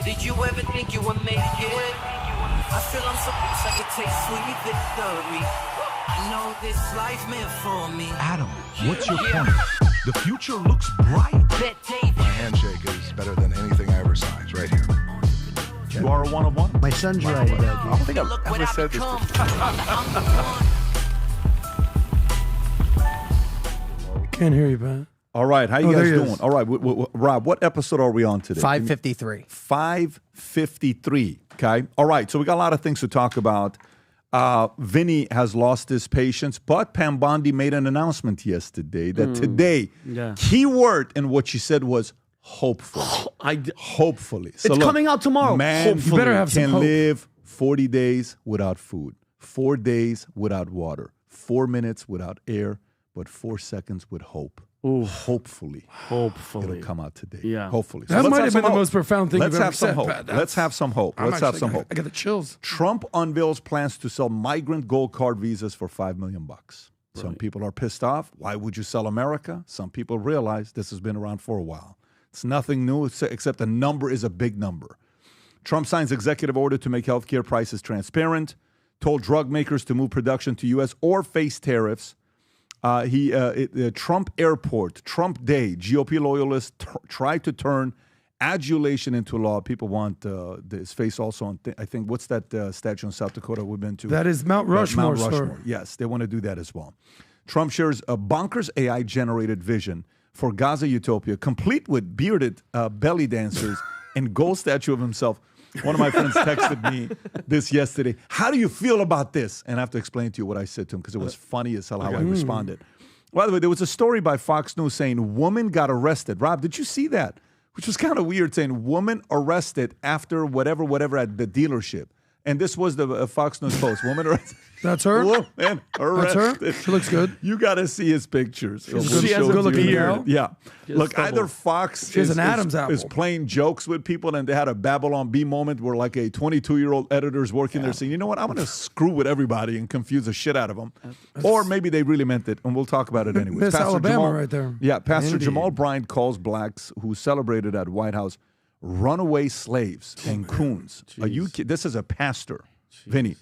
Did you ever think you would make it? I feel I'm so close I could take sweet victory. I know this life meant for me. Adam, what's your point? The future looks bright. My handshake is better than anything I ever signed. It's right here. You are a one of one. My son's right about I don't think I've ever said this before. Can't hear you, man. All right, how you guys there he doing? is. All right, Rob, what episode are we on today? 553. 553, okay? All right, so we got a lot of things to talk about. Vinny has lost his patience, but Pam Bondi made an announcement yesterday that today, key word in what she said was hopefully. Hopefully. So It's coming out tomorrow. Man, You better have some can hope. live 40 days without food, 4 days without water, 4 minutes without air, but 4 seconds with hope. Hopefully. Hopefully. It'll come out today. Yeah. Hopefully. That let's might have have some been the hope. most profound thing Let's you've ever have some said, hope. Pat. Let's have some hope. Let's have some hope. I got the chills. Trump unveils plans to sell migrant gold card visas for $5 million. Some people are pissed off. Why would you sell America? Some people realize this has been around for a while. It's nothing new except the number is a big number. Trump signs executive order to make healthcare prices transparent, told drug makers to move production to U.S. or face tariffs. Trump Airport, Trump Day, GOP loyalists tried to turn adulation into law. People want his face also on, I think, what's that statue in South Dakota we've been to? That is Mount Rushmore, sir. Yes, they want to do that as well. Trump shares a bonkers AI-generated vision for Gaza utopia, complete with bearded belly dancers and gold statue of himself. One of my friends texted me this yesterday. How do you feel about this? And I have to explain to you what I said to him because it was funny as hell how I responded. By the way, there was a story by Fox News saying woman got arrested. Rob, did you see that? Which was kind of weird, saying woman arrested after whatever at the dealership. And this was the Fox News Post. Woman arrested. That's her? Woman arrested. That's her? She looks good. You got to see his pictures. She has a good-looking gal. Yeah. Look, either Fox She has an Adam's apple. is playing jokes with people, and they had a Babylon Bee moment where like a 22-year-old editor is working there saying, you know what, I'm going to screw with everybody and confuse the shit out of them. Or maybe they really meant it, and we'll talk about it anyways. Miss Alabama right there. Yeah, Pastor Indeed. Jamal Bryant calls blacks who celebrated at White House runaway slaves and coons. Are you kidding? This is a pastor. Vinny,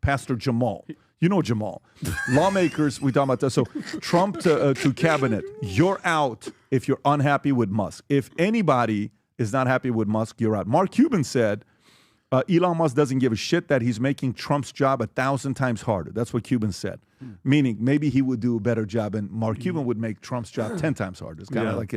Pastor Jamal. You know Jamal. Lawmakers, we talk about that. So Trump to cabinet, you're out if you're unhappy with Musk. If anybody is not happy with Musk, you're out. Mark Cuban said Elon Musk doesn't give a shit that he's making Trump's job 1,000 times harder. That's what Cuban said. Meaning maybe he would do a better job and Mark Cuban would make Trump's job 10 times harder. It's kind of like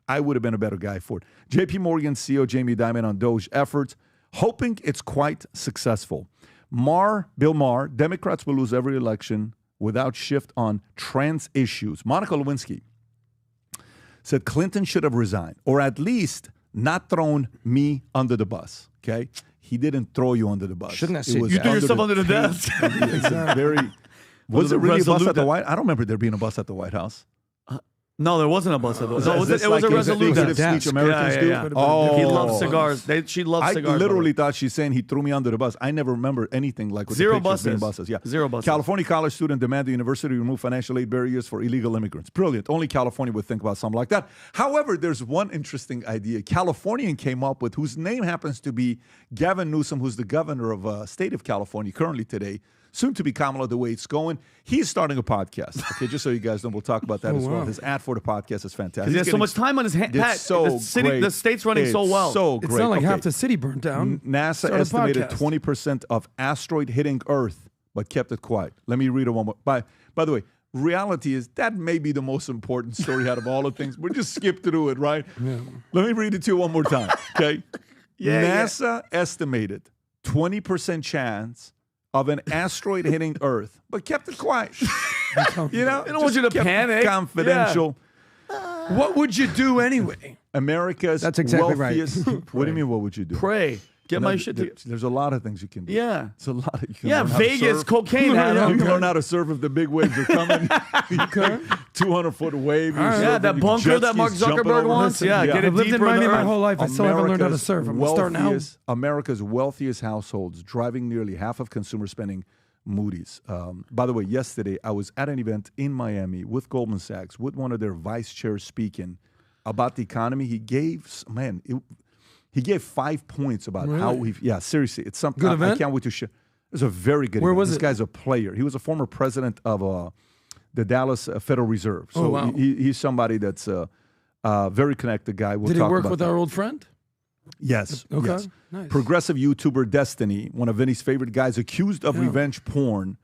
I would have been a better guy for it. JP Morgan CEO Jamie Dimon on Doge efforts, hoping it's quite successful. Bill Maher, Democrats will lose every election without shift on trans issues. Monica Lewinsky said Clinton should have resigned or at least not thrown me under the bus, okay? He didn't throw you under the bus. Shouldn't have It said was You threw yourself under the tape. desk. It's very... Was it really a bus at the White House? I don't remember there being a bus at the White House. No, there wasn't a bus at the Is No, this it was like a resolution. executive speech Americans do? Yeah. Oh. He loves cigars. She loves I cigars. literally thought she's saying he threw me under the bus. I never remember anything like with Zero the pictures being buses. buses. Yeah. Zero buses. California college student demand the university remove financial aid barriers for illegal immigrants. Brilliant. Only California would think about something like that. However, there's one interesting idea. Californian came up with, whose name happens to be Gavin Newsom, who's the governor of state of California currently today. Soon to be Kamala, the way it's going. He's starting a podcast. Okay, just so you guys know, we'll talk about that as well. His ad for the podcast is fantastic. He has so much time on his hands. It's so great. The state's running so well. So It's great. not like Okay. half the city burnt down. NASA Start a estimated podcast. 20% of asteroid hitting Earth, but kept it quiet. Let me read it one more. By the way, reality is that may be the most important story out of all the things. We'll just skip through it, right? Yeah. Let me read it to you one more time, okay? NASA estimated 20% chance of an asteroid hitting Earth, but kept it quiet. You know? They don't want you to kept it panic. confidential. What would you do anyway? America's That's exactly right. wealthiest. What do you mean, what would you do? Pray. Get my shit there- together. There's a lot of things you can do. Yeah. It's a lot. You can Yeah, learn how to Vegas, surf. cocaine, You Adam. can learn how to surf if the big waves are coming. 200-foot wave. you're Yeah, surfing, that you bunker jet that Mark skis jumping Zuckerberg over. wants. Yeah, get it I've lived in deeper in Miami the my earth. whole life. I still haven't learned how to surf. I'm going to start now. America's wealthiest households, driving nearly half of consumer spending. Moody's. By the way, yesterday I was at an event in Miami with Goldman Sachs, with one of their vice chairs speaking about the economy. He gave, He gave 5 points about how he. Yeah, seriously, it's something. Good I event? can't wait to share. It was a very good. Where event. was This it? guy's a player. He was a former president of the Dallas Federal Reserve. So wow. he's somebody that's a very connected guy. We'll Did he talk work about with that. our old friend? Yes. Okay, Yes. nice. Progressive YouTuber Destiny, one of Vinny's favorite guys, accused of revenge porn.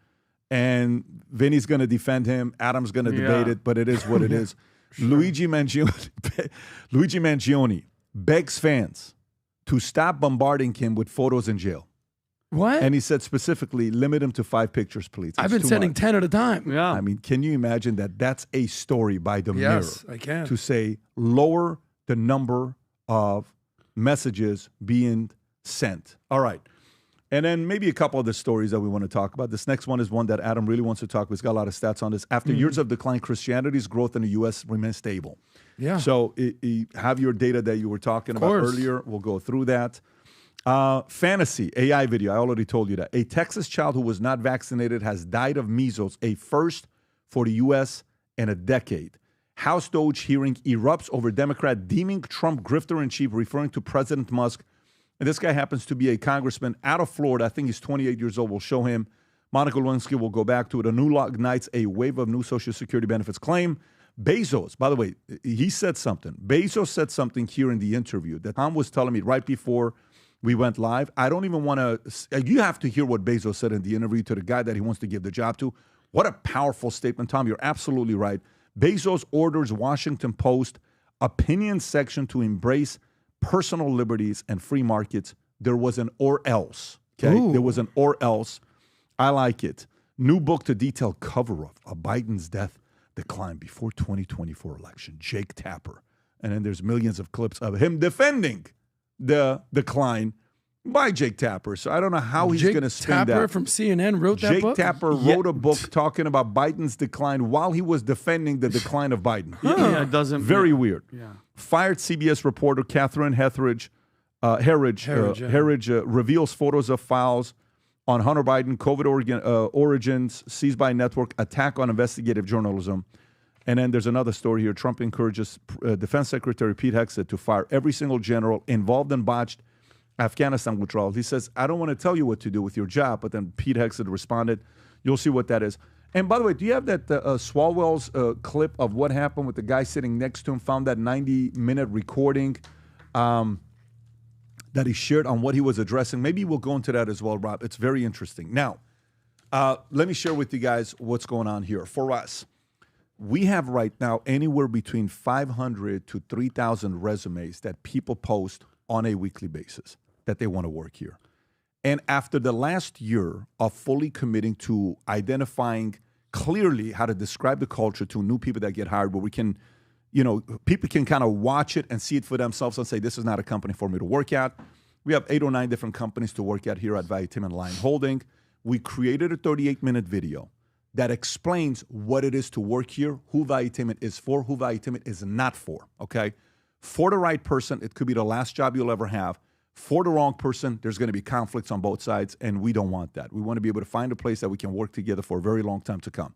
And Vinny's going to defend him. Adam's going to debate it, but it is what it is. Luigi Mangione begs fans to stop bombarding him with photos in jail. What? And he said specifically, limit him to 5 pictures, please. I've It's been too sending much. 10 at a time. Yeah. I mean, can you imagine that? That's a story by the Yes, Mirror I can. to say lower the number of messages being sent. All right. And then maybe a couple of the stories that we want to talk about. This next one is one that Adam really wants to talk about. He's got a lot of stats on this. After years of decline, Christianity's growth in the U.S. remains stable. Yeah. So have your data that you were talking about course. earlier. We'll go through that. Fantasy, AI video. I already told you that. A Texas child who was not vaccinated has died of measles, a first for the U.S. in a decade. House Doge hearing erupts over Democrat deeming Trump grifter-in-chief, referring to President Musk. And this guy happens to be a congressman out of Florida. I think he's 28 years old. We'll show him. Monica Lewinsky will go back to it. A new law ignites a wave of new Social Security benefits claim. Bezos, by the way, he said something. Bezos said something here in the interview that Tom was telling me right before we went live. I don't even want to. You have to hear what Bezos said in the interview to the guy that he wants to give the job to. What a powerful statement, Tom. You're absolutely right. Bezos orders Washington Post opinion section to embrace personal liberties and free markets. There was an or else. Okay, Ooh. There was an or else. I like it. New book to detail cover of Biden's death decline before 2024 election. Jake Tapper, and then there's millions of clips of him defending the decline by Jake Tapper. So I don't know how he's going to spin Tapper that. from CNN wrote that Jake book? Tapper wrote a book talking about Biden's decline while he was defending the decline of Biden. Yeah, it doesn't. Very weird. Yeah. Fired CBS reporter Catherine Herridge reveals photos of files on Hunter Biden, COVID origins, seized by network, attack on investigative journalism. And then there's another story here. Trump encourages Defense Secretary Pete Hegseth to fire every single general involved in botched Afghanistan withdrawal. He says, I don't want to tell you what to do with your job. But then Pete Hegseth responded, you'll see what that is. And by the way, do you have that Swalwell's clip of what happened with the guy sitting next to him, found that 90-minute recording that he shared on what he was addressing? Maybe we'll go into that as well, Rob. It's very interesting. Now, let me share with you guys what's going on here. For us, we have right now anywhere between 500 to 3,000 resumes that people post on a weekly basis that they want to work here. And after the last year of fully committing to identifying clearly how to describe the culture to new people that get hired, where we can, people can kind of watch it and see it for themselves and say, this is not a company for me to work at. We have 8 or 9 different companies to work at here at Valuetainment Line Holding. We created a 38-minute video that explains what it is to work here, who Valuetainment is for, who Valuetainment is not for, okay? For the right person, it could be the last job you'll ever have. For the wrong person, there's going to be conflicts on both sides, and we don't want that. We want to be able to find a place that we can work together for a very long time to come.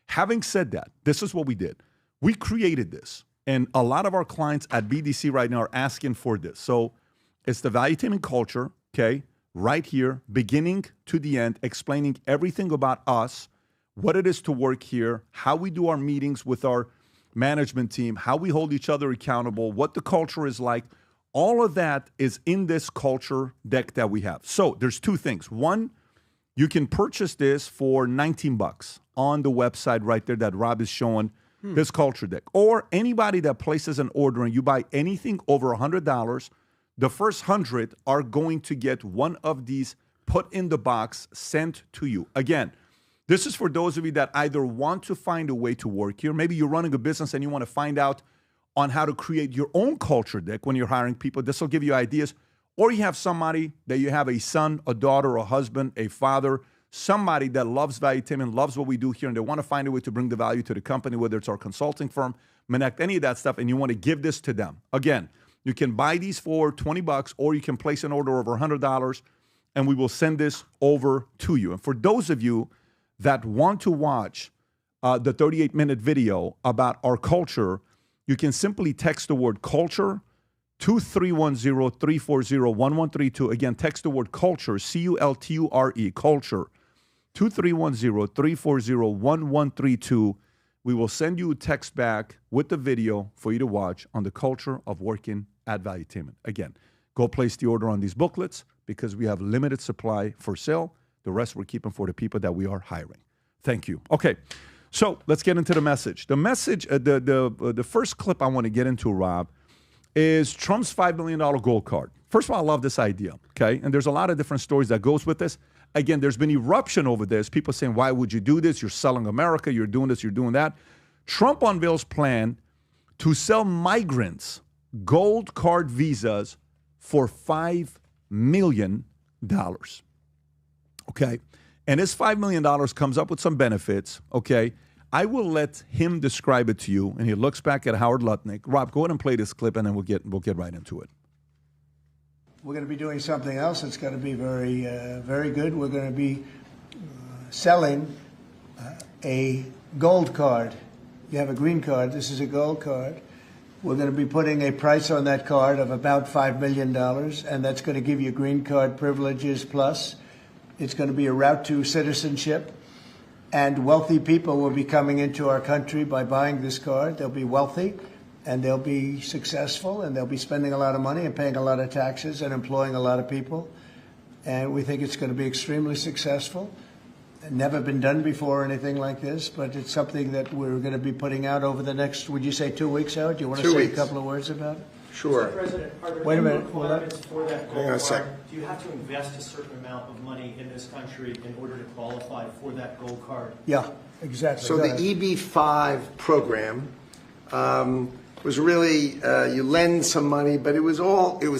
Having said that, this is what we did. We created this, and a lot of our clients at BDC right now are asking for this. So it's the Valuetainment culture, okay, right here, beginning to the end, explaining everything about us, what it is to work here, how we do our meetings with our management team, how we hold each other accountable, what the culture is like. All of that is in this culture deck that we have. So there's 2 things. One, you can purchase this for $19 on the website right there that Rob is showing, this culture deck. Or anybody that places an order and you buy anything over $100, the first 100 are going to get one of these put in the box, sent to you. Again, this is for those of you that either want to find a way to work here. Maybe you're running a business and you want to find out on how to create your own culture deck when you're hiring people. This will give you ideas. Or you have somebody that you have a son, a daughter, a husband, a father, somebody that loves Valuetainment, loves what we do here, and they want to find a way to bring the value to the company, whether it's our consulting firm, Manect, any of that stuff, and you want to give this to them. Again, you can buy these for $20 or you can place an order over $100 and we will send this over to you. And for those of you that want to watch the 38-minute video about our culture, you can simply text the word culture 2310-340-1132. Again, text the word culture, C-U-L-T-U-R-E, culture, 2310-340-1132. We will send you a text back with the video for you to watch on the culture of working at Valuetainment. Again, go place the order on these booklets because we have limited supply for sale. The rest we're keeping for the people that we are hiring. Thank you. Okay, so let's get into the message. The message, the first clip I want to get into, Rob, is Trump's $5 million gold card. First of all, I love this idea, okay? And there's a lot of different stories that goes with this. Again, there's been eruption over this. People saying, why would you do this? You're selling America. You're doing this. You're doing that. Trump unveils plan to sell migrants gold card visas for $5 million. Okay? And this $5 million comes up with some benefits, okay? I will let him describe it to you, and he looks back at Howard Lutnick. Rob, go ahead and play this clip, and then we'll get right into it. We're going to be doing something else that's going to be very, very good. We're going to be selling a gold card. You have a green card. This is a gold card. We're going to be putting a price on that card of about $5 million, and that's going to give you green card privileges plus. It's going to be a route to citizenship, and wealthy people will be coming into our country by buying this card. They'll be wealthy, and they'll be successful, and they'll be spending a lot of money and paying a lot of taxes and employing a lot of people. And we think it's going to be extremely successful. Never been done before, anything like this, but it's something that we're going to be putting out over the next, would you say 2 weeks, Howard? Do you want to say a couple of words about it? Sure. Mr. President, are there Wait a any minute. requirements for that Hang on a gold sec. card? Do you have to invest a certain amount of money in this country in order to qualify for that gold card? Yeah, exactly. So Go the ahead. EB-5 program was really, you lend some money, but it was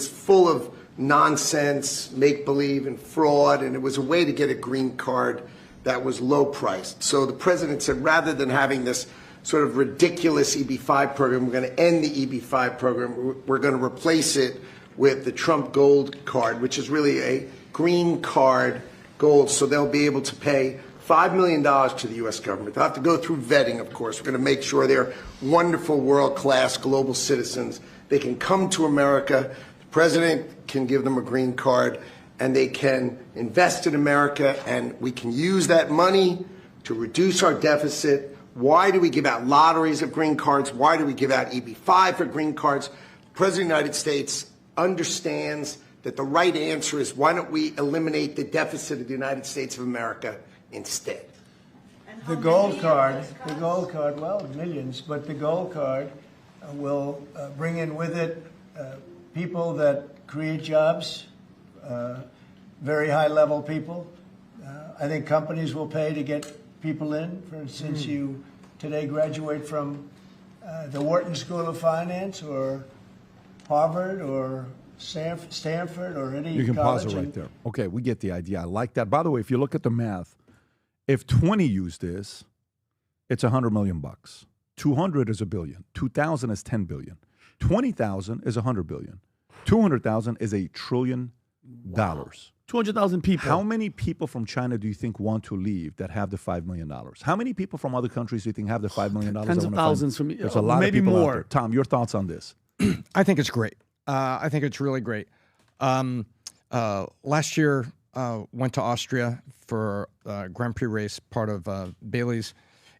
full of nonsense, make-believe, and fraud, and it was a way to get a green card that was low priced. So the president said, rather than having this sort of ridiculous EB-5 program, we're going to end the EB-5 program. We're going to replace it with the Trump Gold Card, which is really a green card gold. So they'll be able to pay $5 million to the U.S. government. They'll have to go through vetting, of course. We're going to make sure they're wonderful, world-class global citizens. They can come to America. The president can give them a green card, and they can invest in America, and we can use that money to reduce our deficit. Why do we give out lotteries of green cards? Why do we give out EB-5 for green cards? The President of the United States understands that the right answer is, why don't we eliminate the deficit of the United States of America instead? The gold card, well, millions, but the gold card will bring in with it people that create jobs, very high-level people. I think companies will pay to get people in. For instance, you today graduate from the Wharton School of Finance or Harvard or Stanford or any college. You can pause it right there. Okay, we get the idea. I like that. By the way, if you look at the math, if 20 use this, it's $100 million. 200 is $1 billion. 2,000 is $10 billion. 20,000 is $100 billion. 200,000 is $1 trillion. Wow. 200,000 people. How many people from China do you think want to leave that have the $5 million? How many people from other countries do you think have the $5 million? Tens of thousands from There's a lot maybe of people more. out there. Tom, your thoughts on this? I think it's great. I think it's really great. Last year, went to Austria for a Grand Prix race, part of Bailey's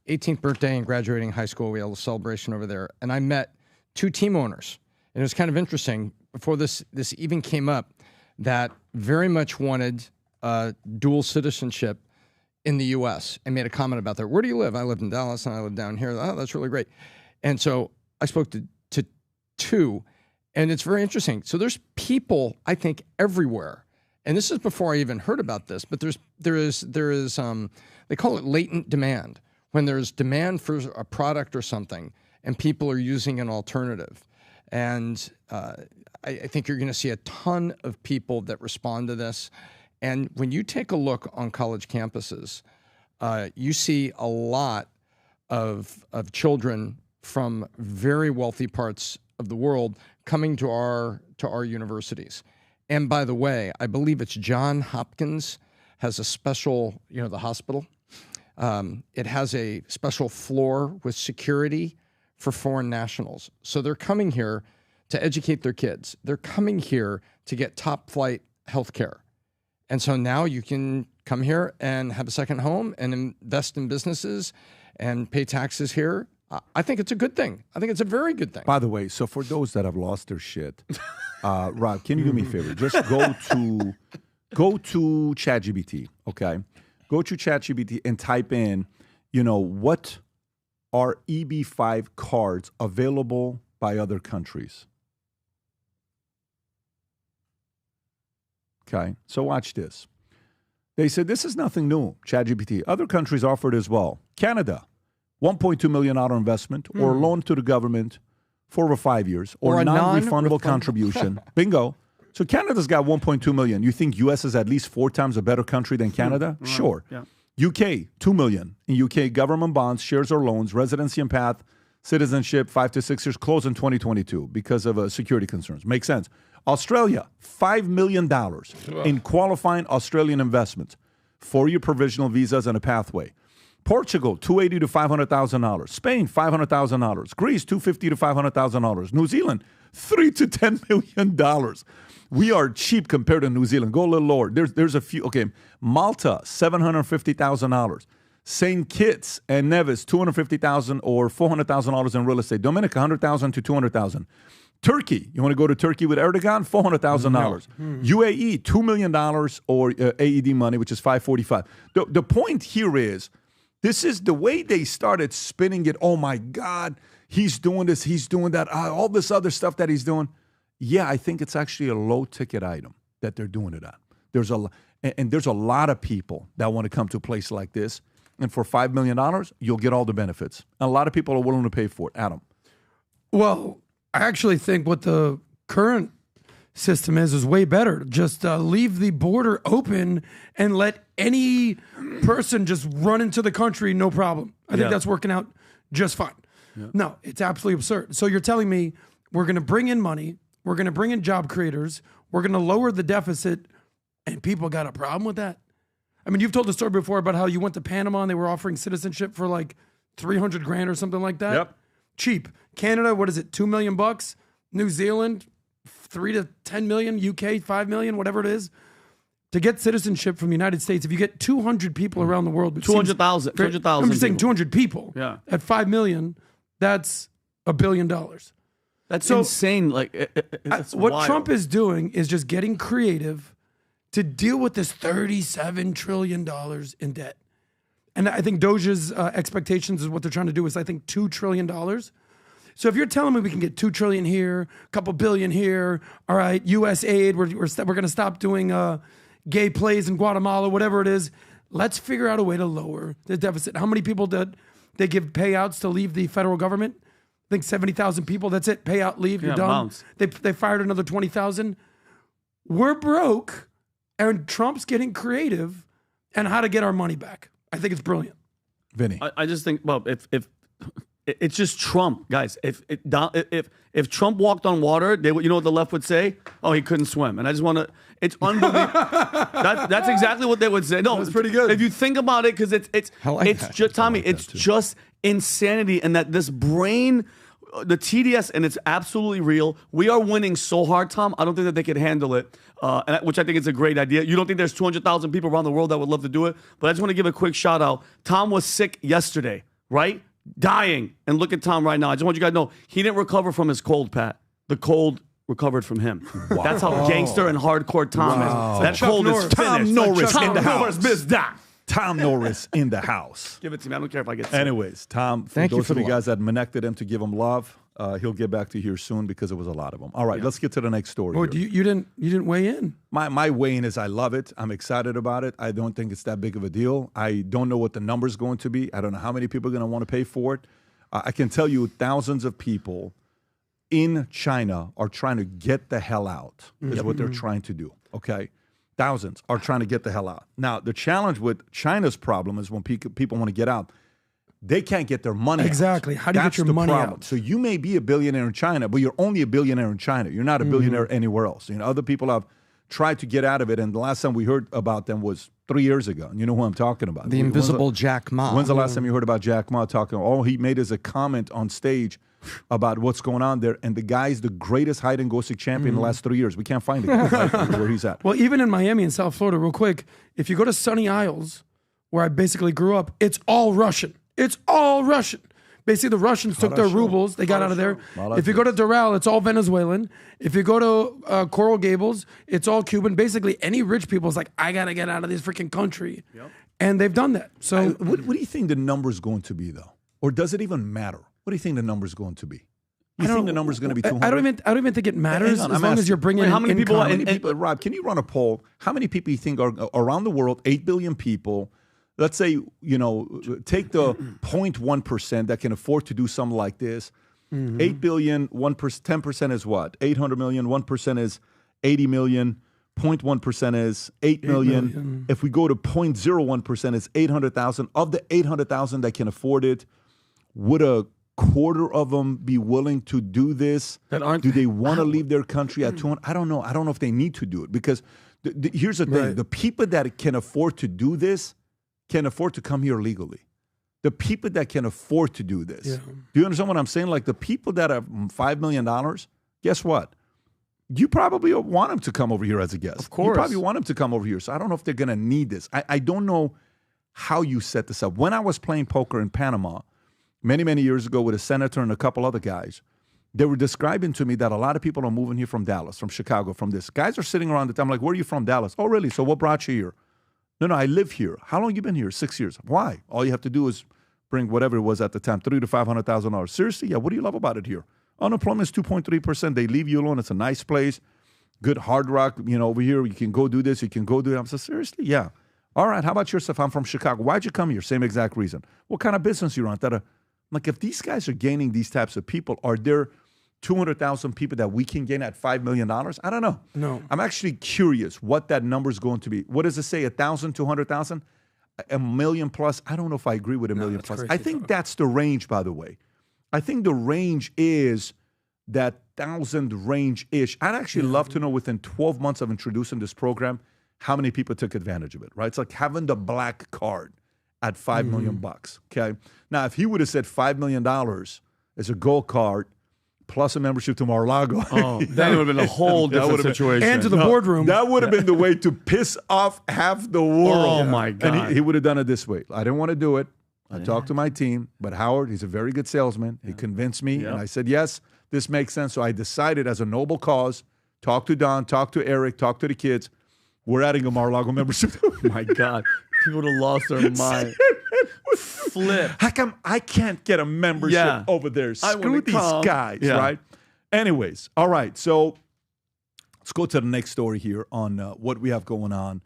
18th birthday and graduating high school. We had a celebration over there, and I met two team owners. And it was kind of interesting before this even came up, that very much wanted dual citizenship in the U.S. and made a comment about that. Where do you live? I live in Dallas, and I live down here. Oh, that's really great. And so I spoke to two, and it's very interesting. So there's people, I think, everywhere. And this is before I even heard about this, but there is they call it latent demand, when there's demand for a product or something, and people are using an alternative. And I think you're going to see a ton of people that respond to this. And when you take a look on college campuses, you see a lot of children from very wealthy parts of the world coming to our universities. And by the way, I believe it's Johns Hopkins has a special, the hospital. It has a special floor with security for foreign nationals. So they're coming here to educate their kids. They're coming here to get top flight health care. And so now you can come here and have a second home and invest in businesses and pay taxes here. I think it's a good thing. I think it's a very good thing. By the way, so for those that have lost their shit, Rob, can you do me a favor? Just go to ChatGPT, okay? Go to ChatGPT and type in, what are EB5 cards available by other countries? Okay, so watch this. They said this is nothing new, ChatGPT. Other countries offered as well. Canada, $1.2 million investment or loan to the government for over 5 years or a non-refundable contribution. Bingo. So Canada's got 1.2 million. You think U.S. is at least 4 times a better country than Canada? Sure. Yeah. UK, 2 million. In UK, government bonds, shares or loans, residency and path, citizenship, 5 to 6 years, close in 2022 because of security concerns. Makes sense. Australia, $5 million in qualifying Australian investments, 4-year provisional visas and a pathway. Portugal, $280,000 to $500,000. Spain, $500,000. Greece, $250,000 to $500,000. New Zealand, $3 to $10 million. We are cheap compared to New Zealand. Go a little lower. There's a few. Okay, Malta, $750,000. St. Kitts and Nevis, $250,000 or $400,000 in real estate. Dominica, $100,000 to $200,000. Turkey, you want to go to Turkey with Erdogan? $400,000. UAE, $2 million or AED money, which is $545. The point here is, this is the way they started spinning it. Oh my God, he's doing this, he's doing that, all this other stuff that he's doing. Yeah, I think it's actually a low ticket item that they're doing it at. There's a lot of people that want to come to a place like this. And for $5 million, you'll get all the benefits. And a lot of people are willing to pay for it. Adam. Well, I actually think what the current system is way better. Just leave the border open and let any person just run into the country, no problem. I think that's working out just fine. Yeah. No, it's absolutely absurd. So you're telling me we're going to bring in money, we're going to bring in job creators, we're going to lower the deficit, and people got a problem with that? I mean, you've told the story before about how you went to Panama and they were offering citizenship for like $300,000 or something like that. Yep. Cheap. Canada, what is it? $2 million bucks. New Zealand, 3 to 10 million. UK, 5 million, whatever it is. To get citizenship from the United States, if you get 200 people around the world, 200,000. I'm just saying 200 people. Yeah. At 5 million, that's $1 billion. That's insane. What wild. Trump is doing is just getting creative to deal with this $37 trillion in debt. And I think Doge's expectations is what they're trying to do is, I think, $2 trillion. So if you're telling me we can get $2 trillion here, a couple billion here, all right, U.S. aid, we're going to stop doing gay plays in Guatemala, whatever it is, let's figure out a way to lower the deficit. How many people did they give payouts to leave the federal government? I think 70,000 people. That's it. Payout, leave, you're done. They fired another 20,000. We're broke, and Trump's getting creative on how to get our money back. I think it's brilliant. Vinny. I just think, well, if it's just Trump, guys. If Trump walked on water, you know what the left would say? Oh, he couldn't swim. And I just want to. It's unbelievable. That's exactly what they would say. No, it's pretty good. If you think about it, because it's just Tommy. It's just insanity, and that this brain. The TDS, and it's absolutely real. We are winning so hard, Tom. I don't think that they could handle it, which I think is a great idea. You don't think there's 200,000 people around the world that would love to do it? But I just want to give a quick shout out. Tom was sick yesterday, right? Dying. And look at Tom right now. I just want you guys to know he didn't recover from his cold, Pat. The cold recovered from him. Wow. That's how gangster and hardcore Tom is. That cold is finished. Tom Norris in the house. Missed that. Tom Norris in the house. Give it to me. I don't care if I get sick. Anyways, Tom, for those of you guys that connected him to give him love, he'll get back to you here soon because it was a lot of them. All right, let's get to the next story. Boy, you didn't weigh in. My weigh in is I love it. I'm excited about it. I don't think it's that big of a deal. I don't know what the number's going to be. I don't know how many people are going to want to pay for it. I can tell you thousands of people in China are trying to get the hell out, is what they're trying to do, okay? Thousands are trying to get the hell out. Now, the challenge with China's problem is when people want to get out, they can't get their money exactly. out. How do you get your money out? So you may be a billionaire in China, but you're only a billionaire in China. You're not a billionaire anywhere else. Other people have tried to get out of it, and the last time we heard about them was 3 years ago. And you know who I'm talking about. The invisible Jack Ma. When's the last time you heard about Jack Ma talking? All he made is a comment on stage about what's going on there. And the guy's the greatest hide and go seek champion in the last 3 years. We can't find the guy right, where he's at. Well, even in Miami and South Florida, real quick, if you go to Sunny Isles, where I basically grew up, it's all Russian. It's all Russian. Basically, the Russians took their rubles. They got out of there. If you go to Doral, it's all Venezuelan. If you go to Coral Gables, it's all Cuban. Basically, any rich people is like, I got to get out of this freaking country. Yep. And they've done that. So, what do you think the number's going to be, though? Or does it even matter? What do you think the number's going to be? You think the number's going to be 200? I don't even think it matters as long as you're bringing in how many income. people, Rob, can you run a poll? How many people you think are around the world, 8 billion people, let's say, take the 0.1% that can afford to do something like this. 8 billion, 1%, 10% is what? 800 million, 1% is 80 million, 0.1% is 8 million. If we go to 0.01%, it's 800,000. Of the 800,000 that can afford it, would a quarter of them be willing to do this? Do they want to leave their country at 200? I don't know. I don't know if they need to do it because here's the thing. Right. The people that can afford to do this can afford to come here legally. The people that can afford to do this. Yeah. Do you understand what I'm saying? Like the people that have $5 million, guess what? You probably want them to come over here as a guest. Of course. You probably want them to come over here. So I don't know if they're going to need this. I don't know how you set this up. When I was playing poker in Panama, many, many years ago with a senator and a couple other guys, they were describing to me that a lot of people are moving here from Dallas, from Chicago, from this. Guys are sitting around the time like, where are you from, Dallas? Oh, really? So what brought you here? No, I live here. How long you been here? 6 years. Why? All you have to do is bring whatever it was at the time, $300,000 to $500,000. Seriously? Yeah. What do you love about it here? Unemployment is 2.3%. They leave you alone. It's a nice place. Good hard rock. Over here, you can go do this. You can go do that. I'm saying, seriously? Yeah. All right. How about yourself? I'm from Chicago. Why'd you come here? Same exact reason. What kind of business you run? Like, if these guys are gaining these types of people, are there 200,000 people that we can gain at $5 million? I don't know. No. I'm actually curious what that number is going to be. What does it say? 1,000, 200,000? A million plus? I don't know if I agree with a million plus. I think that's the range, by the way. I think the range is that 1,000 range-ish. I'd actually love to know within 12 months of introducing this program how many people took advantage of it, right? It's like having the black card at $5 million bucks, okay? Now, if he would have said $5 million as a gold card plus a membership to Mar-a-Lago. Oh, that would have been a whole different situation. And to the boardroom. That would have been the way to piss off half the world. Oh, my God. And he would have done it this way. I didn't want to do it. I talked to my team, but Howard, he's a very good salesman. He convinced me, and I said, yes, this makes sense. So I decided as a noble cause, talk to Don, talk to Eric, talk to the kids. We're adding a Mar-a-Lago membership. My God. People would have lost their mind. Flip. How come I can't get a membership over there? Screw these guys, right? Anyways, all right. So let's go to the next story here on what we have going on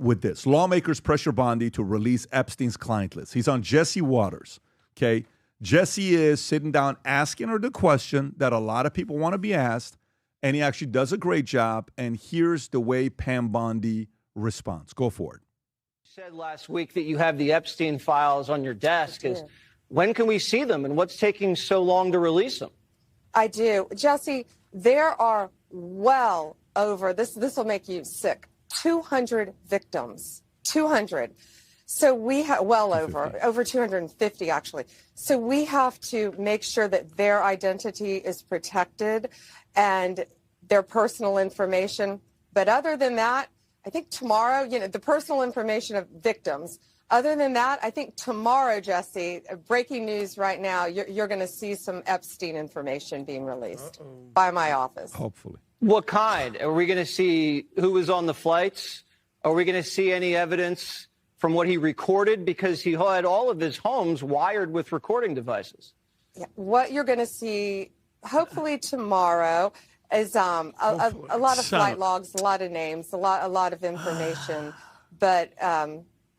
with this. Lawmakers pressure Bondi to release Epstein's client list. He's on Jesse Waters, okay? Jesse is sitting down asking her the question that a lot of people want to be asked, and he actually does a great job. And here's the way Pam Bondi responds. Go for it. You said last week that you have the Epstein files on your desk. When can we see them, and what's taking so long to release them? I do. Jesse, there are well over, this will make you sick, 200 victims. 200. So we have, over 250 actually. So we have to make sure that their identity is protected and their personal information. But other than that, I think tomorrow, the personal information of victims. Other than that, I think tomorrow, Jesse, breaking news right now, you're going to see some Epstein information being released by my office. Hopefully. What kind? Are we going to see who was on the flights? Are we going to see any evidence from what he recorded? Because he had all of his homes wired with recording devices. Yeah. What you're going to see, hopefully tomorrow, is a lot of flight logs, a lot of names, a lot of information. But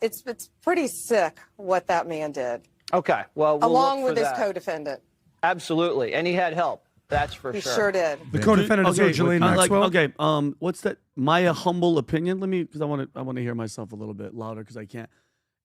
it's pretty sick what that man did. Okay. Well, along with his co-defendant. Absolutely. And he had help. That's for sure. He sure did. The co-defendant is Ghislaine Maxwell. What's that? My humble opinion. Let me, because I want to hear myself a little bit louder because I can't.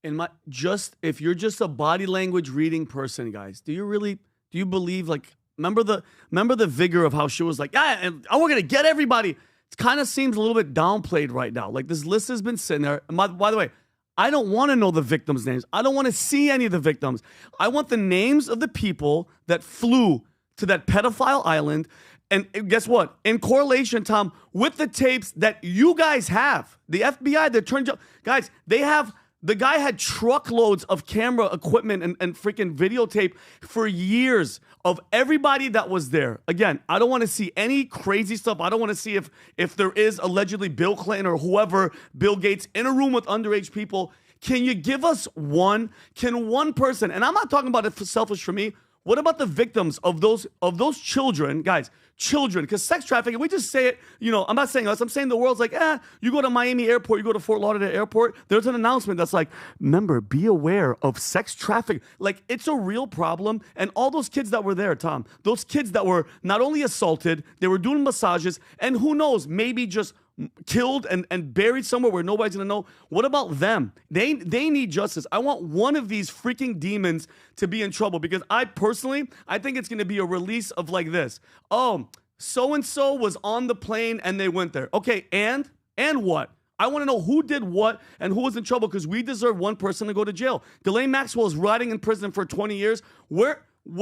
If you're just a body language reading person, guys, do you believe remember the vigor of how she was like, we're gonna get everybody. kind of seems a little bit downplayed right now. Like this list has been sitting there. By the way, I don't want to know the victims' names. I don't want to see any of the victims. I want the names of the people that flew to that pedophile island. And guess what? In correlation, Tom, with the tapes that you guys have, the FBI, the Attorney General, guys, the guy had truckloads of camera equipment and freaking videotape for years of everybody that was there. Again, I don't want to see any crazy stuff. I don't want to see if there is allegedly Bill Clinton or whoever, Bill Gates, in a room with underage people. Can you give us one? Can one person, and I'm not talking about it selfish for me, what about the victims of those children, guys? Children, because sex trafficking, we just say it, I'm not saying us, I'm saying the world's like, you go to Miami Airport, you go to Fort Lauderdale Airport, there's an announcement that's like, remember, be aware of sex trafficking. Like, it's a real problem. And all those kids that were there, Tom, those kids that were not only assaulted, they were doing massages, and who knows, maybe just killed and buried somewhere where nobody's gonna know. What about them? They need justice. I want one of these freaking demons to be in trouble, because I think it's gonna be a release of like this. Oh, so-and-so was on the plane and they went there. Okay, and what? I want to know who did what and who was in trouble, because we deserve one person to go to jail. Ghislaine Maxwell is rotting in prison for 20 years. What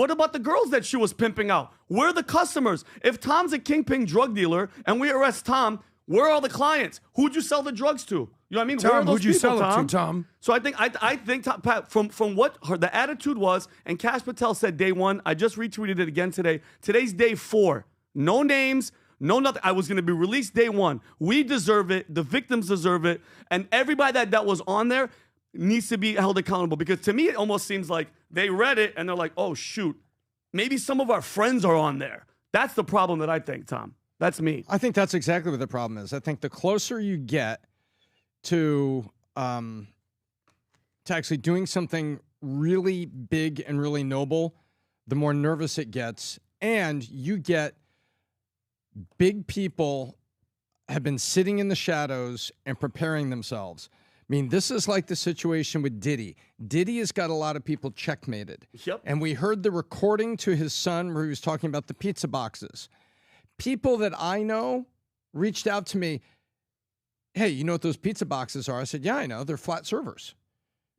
about the girls that she was pimping out? Where are the customers? If Tom's a kingpin drug dealer and we arrest Tom, where are all the clients? Who'd you sell the drugs to? You know what I mean? Tom, where are those who'd you people, sell it to, Tom? So I think Tom, Pat, from what the attitude was, and Kash Patel said day 1, I just retweeted it again today. Today's day 4. No names, no nothing. I was going to be released day 1. We deserve it. The victims deserve it. And everybody that was on there needs to be held accountable, because to me, it almost seems like they read it and they're like, oh, shoot, maybe some of our friends are on there. That's the problem that I think, Tom. That's me. I think that's exactly what the problem is. I think the closer you get to actually doing something really big and really noble, the more nervous it gets. And you get big people have been sitting in the shadows and preparing themselves. I mean, this is like the situation with Diddy. Diddy has got a lot of people checkmated. Yep. And we heard the recording to his son where he was talking about the pizza boxes. People that I know reached out to me, hey, you know what those pizza boxes are? I said, yeah, I know. They're flat servers.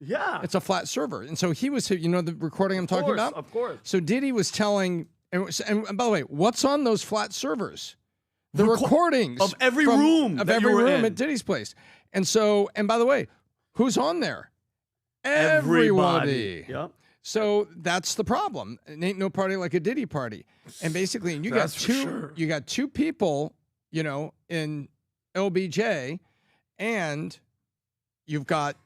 Yeah. It's a flat server. And so he was, the recording I'm talking about? Of course. So Diddy was telling, and by the way, what's on those flat servers? The recordings of every room at Diddy's place. And so, and by the way, who's on there? Everybody. Yep. So that's the problem. It ain't no party like a Diddy party. And basically, you got two people, in LBJ, and you've got,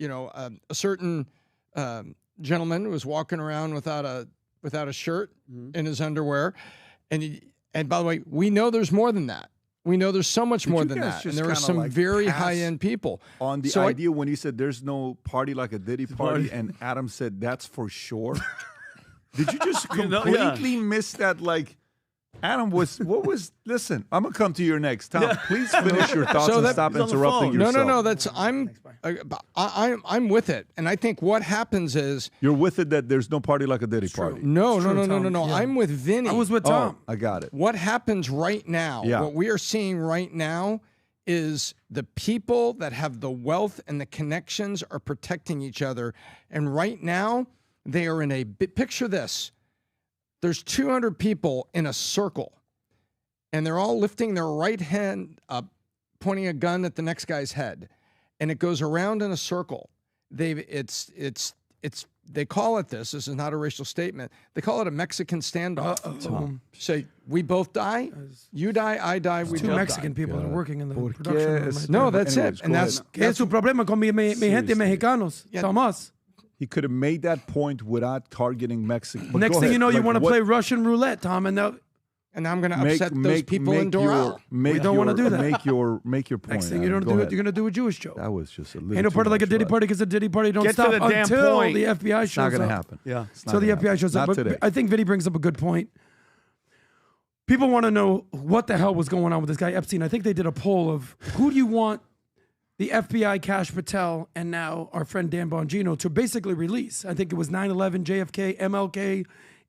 a certain gentleman who was walking around without a shirt in his underwear. And by the way, we know there's more than that. We know there's so much more than that. And there are some very high-end people. On the idea when he said there's no party like a Diddy party, and Adam said that's for sure. Did you just completely miss that? Like, Adam listen, I'm going to come to your next. Tom, please finish your thoughts and stop interrupting yourself. I'm with it. And I think what happens is... You're with it that there's no party like a Diddy party. No. Yeah. I'm with Vinny. I was with Tom. I got it. What happens right now, what we are seeing right now is the people that have the wealth and the connections are protecting each other. And right now, they are in picture this. There's 200 people in a circle, and they're all lifting their right hand up, pointing a gun at the next guy's head, and it goes around in a circle. They call it this. This is not a racial statement. They call it a Mexican standoff. So we both die, you die, I die, we both die. Two Mexican people that are working in the production room. Right no, that's it. And that's su problema con mi gente mexicanos. Tomas. He could have made that point without targeting Mexico. Next thing you know, you want to play Russian roulette, Tom, and I'm going to upset those people in Doral. We don't want to do that. Make your point. Next thing you're going to do a Jewish joke. That was just a little. Ain't no party like a Diddy party, because a Diddy party don't stop until the FBI shows up. It's not going to happen. Yeah, so the FBI shows up. But I think Vinny brings up a good point. People want to know what the hell was going on with this guy Epstein. I think they did a poll of who do you want the FBI, Kash Patel, and now our friend Dan Bongino to basically release. I think it was 9/11, JFK, MLK,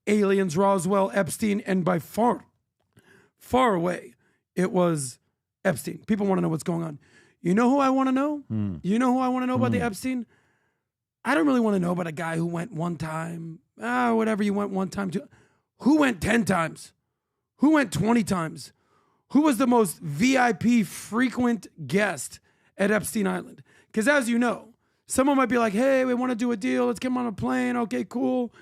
aliens, Roswell, Epstein, and by far away, it was Epstein. People want to know what's going on. You know who I want to know? You know who I want to know about the Epstein? I don't really want to know about a guy who went one time. Whatever, you went one time. Who went 10 times? Who went 20 times? Who was the most VIP frequent guest at Epstein Island? Because as you know, someone might be like, hey, we want to do a deal. Let's get him on a plane. Okay, cool.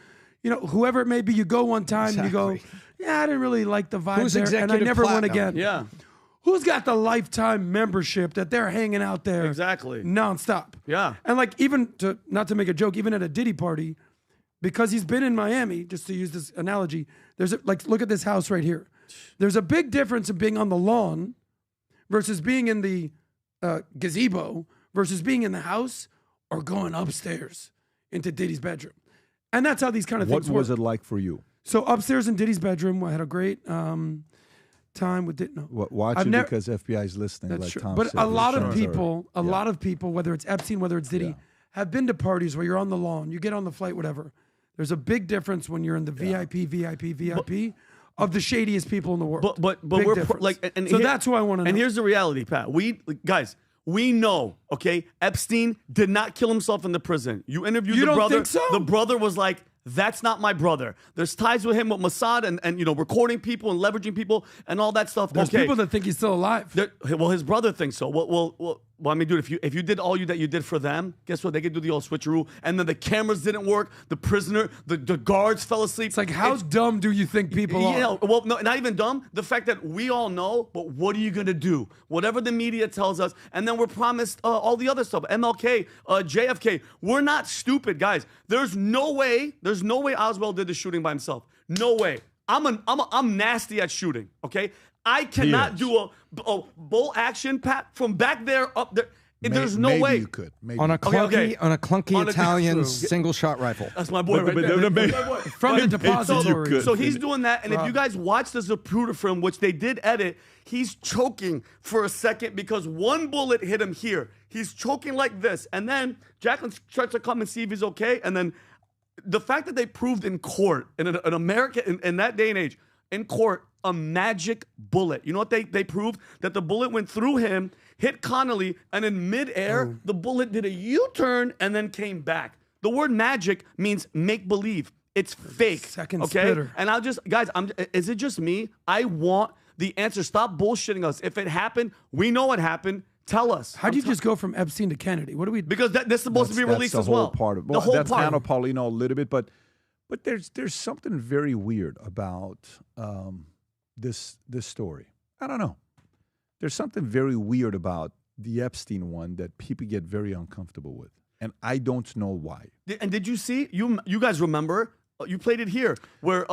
You know, whoever it may be, you go one time and you go, yeah, I didn't really like the vibe there, and I never went again. Yeah. Who's got the lifetime membership that they're hanging out there nonstop? Yeah. And like even to, not to make a joke, even at a Diddy party, because he's been in Miami, just to use this analogy, there's like, look at this house right here. There's a big difference in being on the lawn versus being in the gazebo versus being in the house or going upstairs into Diddy's bedroom. And that's how these kind of things work. What was it like for you? So upstairs in Diddy's bedroom, I had a great time with Diddy. No. Watch it because FBI is listening. That's like true. Tom But said. a lot of people, whether it's Epstein, whether it's Diddy, have been to parties where you're on the lawn, you get on the flight, whatever. There's a big difference when you're in the VIP of the shadiest people in the world. But we're so that's who I want to know. And here's the reality, Pat. We know, okay, Epstein did not kill himself in the prison. You interviewed the brother. Think so? The brother was like, that's not my brother. There's ties with him with Mossad and you know, recording people and leveraging people and all that stuff. There's people that think he's still alive. Well, his brother thinks so. Well, I mean, dude, if you did all that you did for them, guess what? They could do the old switcheroo. And then the cameras didn't work. The prisoner, the guards fell asleep. It's like, how dumb do you think people are? You know, well, no, not even dumb. The fact that we all know, but what are you going to do? Whatever the media tells us. And then we're promised all the other stuff. MLK, JFK. We're not stupid, guys. There's no way Oswald did the shooting by himself. No way. I'm nasty at shooting, okay? I cannot do a bolt action, Pat, from back there up there. There's no way you could. On a clunky Italian single shot rifle. That's my boy right there. From the depository. So he's doing that, and if you guys watch the Zapruder film, which they did edit, he's choking for a second because one bullet hit him here. He's choking like this, and then Jacqueline starts to come and see if he's okay, and then the fact that they proved in court, in America, in that day and age, in court, a magic bullet. You know what they proved? That the bullet went through him, hit Connolly, and in midair, the bullet did a U-turn and then came back. The word magic means make-believe. It's fake. Second okay? splitter. And is it just me? I want the answer. Stop bullshitting us. If it happened, we know it happened. Tell us. How do you just go from Epstein to Kennedy? What do we? Because that's supposed to be released as well. The whole that's Anna Paulino a little bit, but there's something very weird about this story. I don't know. There's something very weird about the Epstein one that people get very uncomfortable with, and I don't know why. And did you see? You guys remember? You played it here where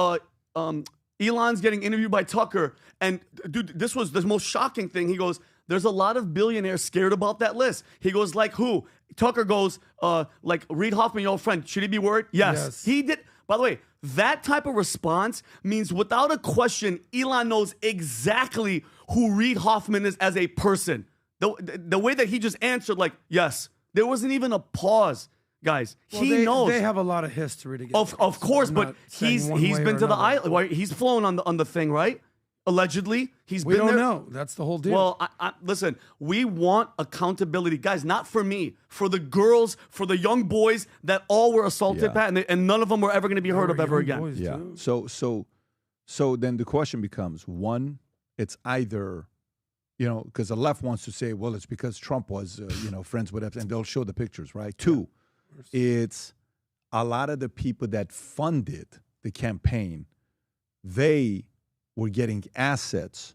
Elon's getting interviewed by Tucker, and dude, this was the most shocking thing. He goes, there's a lot of billionaires scared about that list. He goes, like who? Tucker goes, like Reid Hoffman, your old friend. Should he be worried? Yes. He did. By the way, that type of response means without a question, Elon knows exactly who Reid Hoffman is as a person. The way that he just answered, like, yes. There wasn't even a pause, guys. Well, he knows. They have a lot of history together. Of course, but he's been to the island. Right? He's flown on the thing, right? Allegedly, we been don't there. know. That's the whole deal. Well, listen, we want accountability. Guys, not for me, for the girls, for the young boys that all were assaulted, Pat, and none of them were ever going to be heard of ever again. Yeah. So then the question becomes, one, it's either, because the left wants to say, well, it's because Trump was, friends with Epstein, and they'll show the pictures, right? Two, it's a lot of the people that funded the campaign, they were getting assets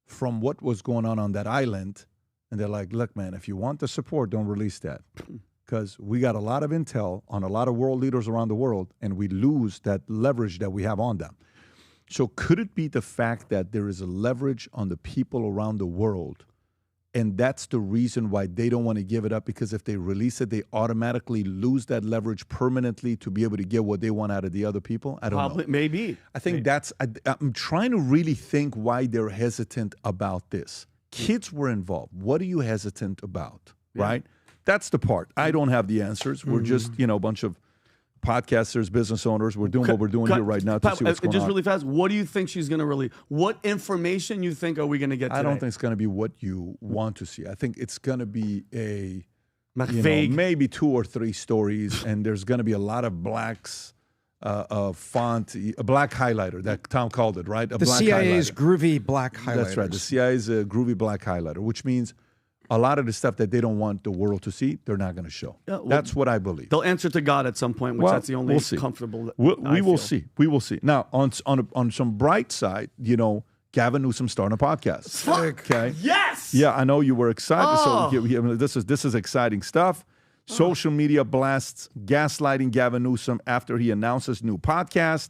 from what was going on that island. And they're like, look, man, if you want the support, don't release that. Because we got a lot of intel on a lot of world leaders around the world, and we lose that leverage that we have on them. So could it be the fact that there is a leverage on the people around the world, and that's the reason why they don't want to give it up? Because if they release it, they automatically lose that leverage permanently to be able to get what they want out of the other people? I don't know. Maybe. I think I'm trying to really think why they're hesitant about this. Kids were involved. What are you hesitant about, right? That's the part. I don't have the answers. We're just, a bunch of podcasters, business owners. We're doing what we're doing here right now to see what's going on. Just really fast, what do you think she's going to release? What information you think are we going to get today? I don't think it's going to be what you want to see. I think it's going to be maybe 2 or 3 stories, and there's going to be a lot of blacks. Font, a black highlighter, that Tom called it, right? The CIA's groovy black highlighter. That's right. The CIA's groovy black highlighter, which means a lot of the stuff that they don't want the world to see, they're not going to show. Yeah, well, that's what I believe. They'll answer to God at some point, which that's the only comfortable. We will see. We will see. Now, on some bright side, Gavin Newsom starting a podcast. Okay. Yes. Yeah, I know you were excited. So this is exciting stuff. Social media blasts gaslighting Gavin Newsom after he announces new podcast.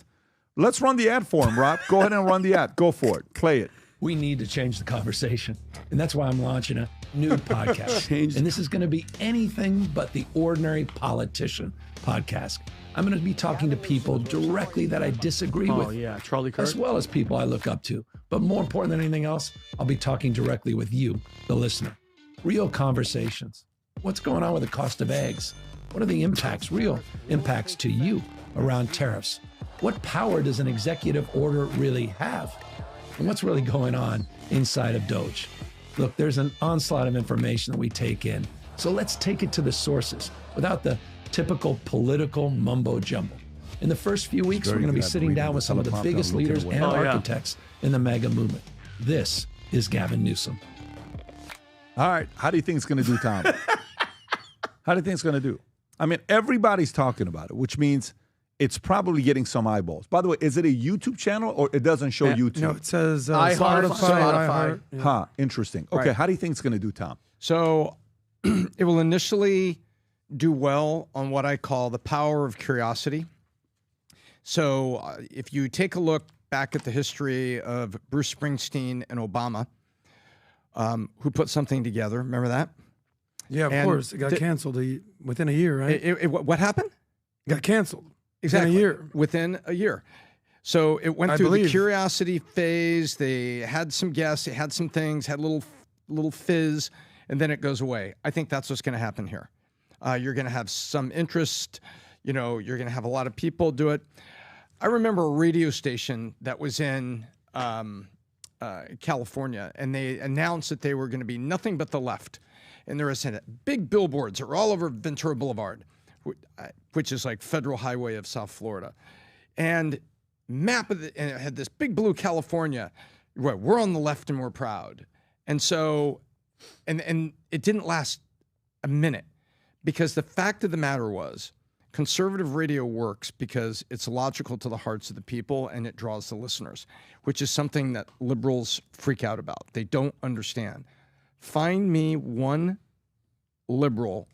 Let's run the ad for him, Rob. Go ahead and run the ad. Go for it. Play it. We need to change the conversation. And that's why I'm launching a new podcast. And this is going to be anything but the ordinary politician podcast. I'm going to be talking to people directly that I disagree with. Oh, yeah. Charlie Kirk. As well as people I look up to. But more important than anything else, I'll be talking directly with you, the listener. Real conversations. What's going on with the cost of eggs? What are the real impacts to you around tariffs? What power does an executive order really have? And what's really going on inside of Doge? Look, there's an onslaught of information that we take in. So let's take it to the sources without the typical political mumbo jumbo. In the first few weeks, we're going to be sitting down with some of the biggest leaders and architects in the MAGA movement. This is Gavin Newsom. All right. How do you think it's going to do, Tom? How do you think it's going to do? I mean, everybody's talking about it, which means it's probably getting some eyeballs. By the way, is it a YouTube channel or it doesn't show YouTube? No, it says Spotify. Huh, interesting. Okay, How do you think it's going to do, Tom? So it will initially do well on what I call the power of curiosity. So if you take a look back at the history of Bruce Springsteen and Obama, who put something together, remember that? Yeah, of course. It got canceled within a year, right? What happened? It got canceled. Exactly. Within a year. So it went through the curiosity phase. They had some guests. They had some things, had a little fizz, and then it goes away. I think that's what's going to happen here. You're going to have some interest. You're going to have a lot of people do it. I remember a radio station that was in California, and they announced that they were going to be nothing but the left. And there was big billboards that were all over Ventura Boulevard, which is like Federal Highway of South Florida. And and it had this big blue California, where we're on the left and we're proud. And so, and it didn't last a minute, because the fact of the matter was, conservative radio works because it's logical to the hearts of the people and it draws the listeners, which is something that liberals freak out about. They don't understand. Find me one liberal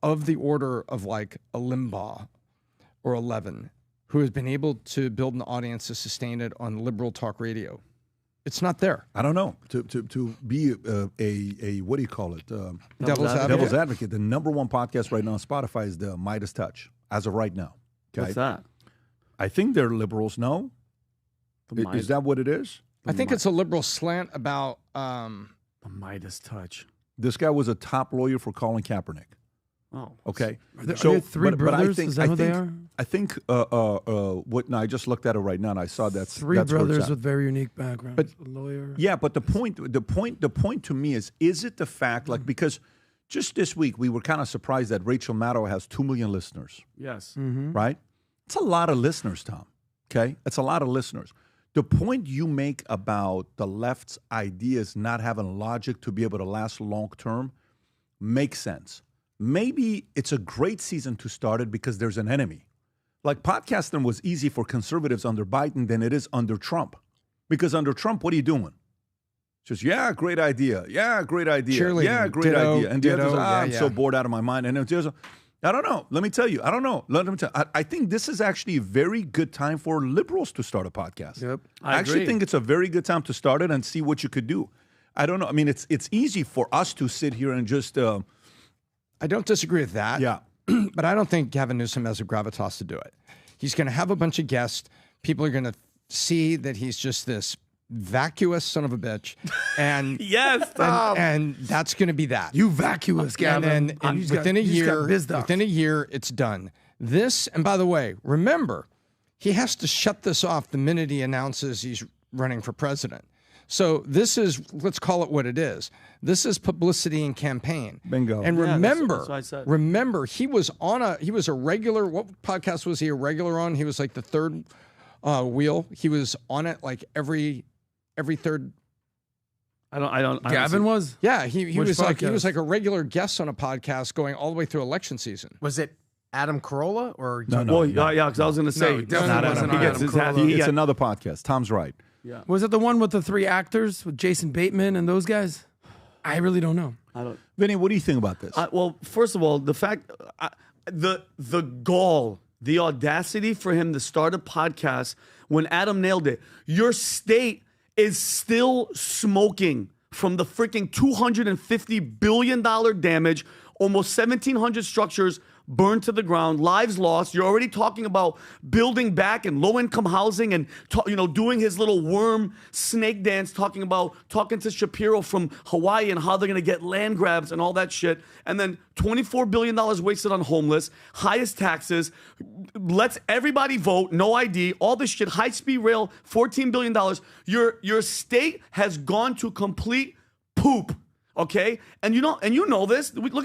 of the order of like a Limbaugh or a Levin who has been able to build an audience to sustain it on liberal talk radio. It's not there. I don't know. To be a what do you call it? Devil's advocate. The number one podcast right now on Spotify is the Midas Touch, as of right now. Okay? What's that? I think they're liberals, no? Is that what it is? I think it's a liberal slant about... The Midas Touch. This guy was a top lawyer for Colin Kaepernick. Oh, okay. Are there three brothers? Is that who they are? I think. No, I just looked at it right now, and I saw that's three brothers with very unique backgrounds. But a lawyer. Yeah, but the point to me is it the fact because just this week we were kind of surprised that Rachel Maddow has 2 million listeners. Yes. Mm-hmm. Right. It's a lot of listeners, Tom. Okay, it's a lot of listeners. The point you make about the left's ideas not having logic to be able to last long term makes sense. Maybe it's a great season to start it because there's an enemy. Like podcasting was easy for conservatives under Biden than it is under Trump. Because under Trump, what are you doing? Just, great idea. Yeah, great idea. Cheerleading. Great idea. And the others, I'm so bored out of my mind. And there's I don't know. Let me tell you. I don't know. I think this is actually a very good time for liberals to start a podcast. Yep. I actually think it's a very good time to start it and see what you could do. I don't know. I mean, it's easy for us to sit here and just... I don't disagree with that. Yeah. But I don't think Gavin Newsom has a gravitas to do it. He's going to have a bunch of guests. People are going to see that he's just this vacuous son of a bitch. And yes, Tom. And that's going to be that. You vacuous, Gavin. And within a year, it's done. This, and by the way, remember, he has to shut this off the minute he announces he's running for president. So this is, let's call it what it is. This is publicity and campaign. Bingo. And Yeah, remember, that's what I said. remember, he was a regular, what podcast was he a regular on? He was like the third wheel. He was on it like every third. I don't. Gavin was? Yeah, he Which was like podcast? a regular guest on a podcast going all the way through election season. Was it Adam Carolla or No, Well, no. yeah, because I was going to say, No, definitely wasn't he Adam gets his Carolla. hat. He It's got- another podcast. Tom's right. Yeah. Was it the one with the 3 actors with Jason Bateman and those guys? I really don't know. I don't. Vinny, what do you think about this? Well, first of all, the fact, the gall, the audacity for him to start a podcast when Adam nailed it. Your state is still smoking from the freaking $250 billion damage, almost 1,700 structures burned to the ground, lives lost. You're already talking about building back and low-income housing and, doing his little worm snake dance, talking to Shapiro from Hawaii and how they're going to get land grabs and all that shit. And then $24 billion wasted on homeless, highest taxes, lets everybody vote, no ID, all this shit, high-speed rail, $14 billion. Your state has gone to complete poop. Okay, and you know this. Look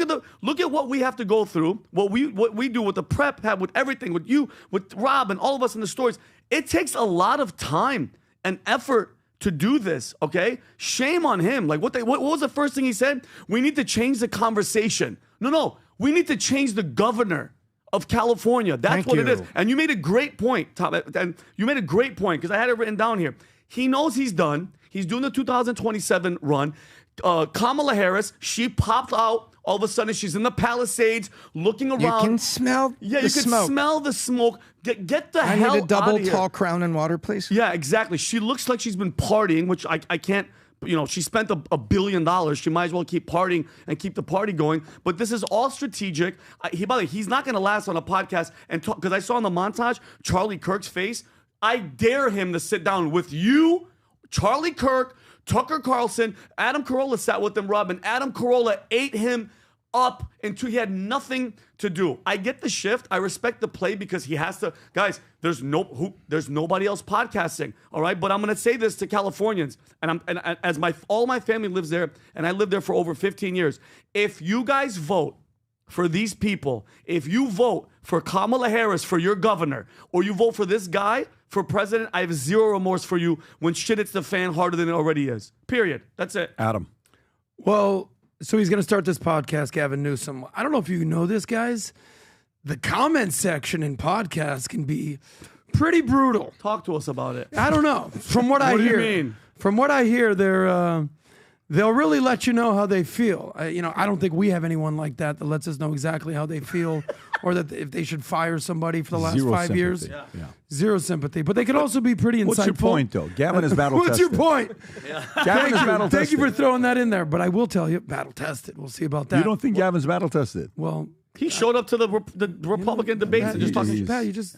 at what we have to go through. What we do with the prep, have with everything, with you, with Rob, and all of us in the stories. It takes a lot of time and effort to do this. Okay, shame on him. Like what was the first thing he said? We need to change the conversation. No, we need to change the governor of California. That's what it is. And you made a great point, Tom. And you made a great point because I had it written down here. He knows he's done. He's doing the 2027 run. Kamala Harris, she popped out. All of a sudden, she's in the Palisades, looking around. You can smell Yeah, the you smoke. can smell the smoke. Get the I hell need a double out of here. tall crown and water, please. Yeah, exactly. She looks like she's been partying, which I can't. She spent $1 billion. She might as well keep partying and keep the party going. But this is all strategic. By the way, he's not going to last on a podcast and talk, because I saw in the montage Charlie Kirk's face. I dare him to sit down with you, Charlie Kirk, Tucker Carlson, Adam Carolla sat with him, Rob, and Adam Carolla ate him up until he had nothing to do. I get the shift. I respect the play because he has to. Guys, there's nobody else podcasting, all right? But I'm going to say this to Californians, and as all my family lives there, and I lived there for over 15 years. If you guys vote for these people, if you vote for Kamala Harris for your governor, or you vote for this guy for president, I have zero remorse for you when shit hits the fan harder than it already is. Period. That's it. Adam. Well, so he's going to start this podcast, Gavin Newsom. I don't know if you know this, guys. The comment section in podcasts can be pretty brutal. Talk to us about it. I don't know. From what I hear, do you mean? From what I hear, they'll really let you know how they feel. I don't think we have anyone like that lets us know exactly how they feel, or that if they should fire somebody for the last 5 years. Yeah. Zero sympathy. But they could also be pretty insightful. What's your point, though? Gavin is battle What's tested. your point? Gavin is battle tested. Thank you for throwing that in there. But I will tell you, battle tested. We'll see about that. You don't think Gavin's battle tested? Well, he showed up to the Republican debates Pat, and just talking. Pat, you just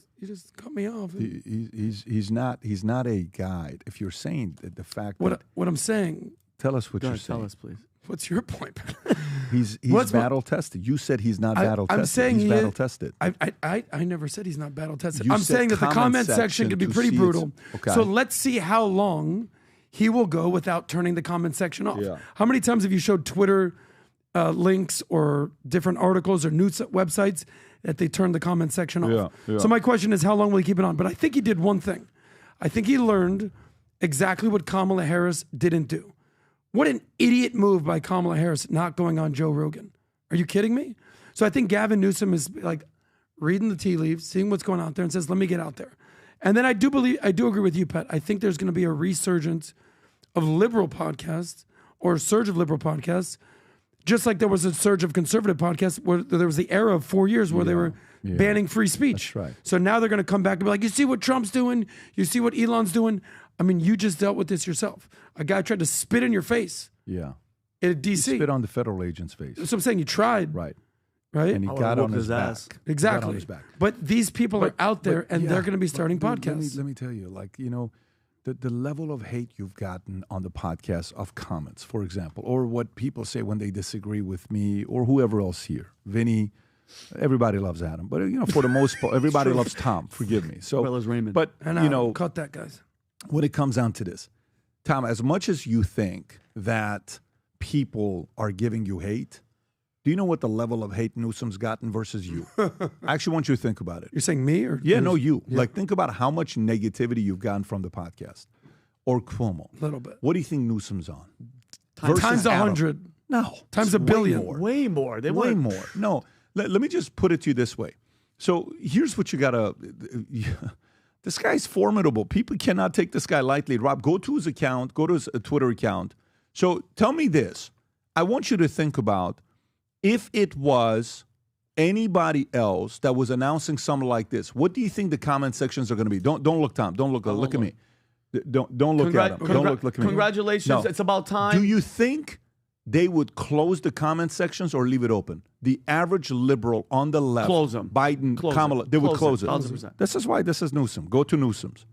cut me off. He's not a guide. If you're saying that the fact What that I'm saying. tell us what Go you're ahead, saying. tell us, please. What's your point, Pat? He's What's my- battle tested. You said he's not battle tested. I'm saying he's he battle is- tested. I never said he's not battle tested. You I'm said saying that the comment section section can be to pretty see brutal. okay. So let's see how long he will go without turning the comment section off. Yeah. How many times have you showed Twitter links or different articles or news websites that they turn the comment section off? Yeah. So my question is, how long will he keep it on? But I think he did one thing. I think he learned exactly what Kamala Harris didn't do. What an idiot move by Kamala Harris not going on Joe Rogan. Are you kidding me? So I think Gavin Newsom is like reading the tea leaves, seeing what's going on there, and says, let me get out there. And then I do agree with you, Pat. I think there's going to be a resurgence of liberal podcasts, or a surge of liberal podcasts, just like there was a surge of conservative podcasts where there was the era of 4 years where they were banning free speech. That's right. So now they're going to come back and be like, you see what Trump's doing? You see what Elon's doing? I mean, you just dealt with this yourself. A guy tried to spit in your face Yeah. at DC. He spit on the federal agent's face. So I'm saying you tried. Right. Right? And he I got would've on whooped his his back. ass. He Exactly. got on his back. But these people are out there, and yeah, they're going to be starting but podcasts. Let me tell you, the level of hate you've gotten on the podcast of comments, for example, or what people say when they disagree with me or whoever else here. Vinny, Everybody loves Adam, but for the most part, everybody loves Tom. Forgive me. So, well as Raymond. But cut that, guys. When it comes down to this, Tom, as much as you think that people are giving you hate, do you know what the level of hate Newsom's gotten versus you? I actually want you to think about it. You're saying me or no, you. Yeah. Like, think about how much negativity you've gotten from the podcast or Cuomo. A little bit. What do you think Newsom's on? Times 100. No, times a billion. Way more. Way more. No, let me just put it to you this way. So here's what you gotta. This guy's formidable. People cannot take this guy lightly. Rob, go to his account. Go to his Twitter account. So tell me this. I want you to think about if it was anybody else that was announcing something like this. What do you think the comment sections are going to be? Don't look, Tom. Don't look. Look at me. Don't look at him. Don't look at me. Congratulations. No. It's about time. Do you think they would close the comment sections or leave it open? The average liberal on the left, close them. Biden, Kamala, they would close it. 100%. This is why this is Newsom. Go to Newsom's.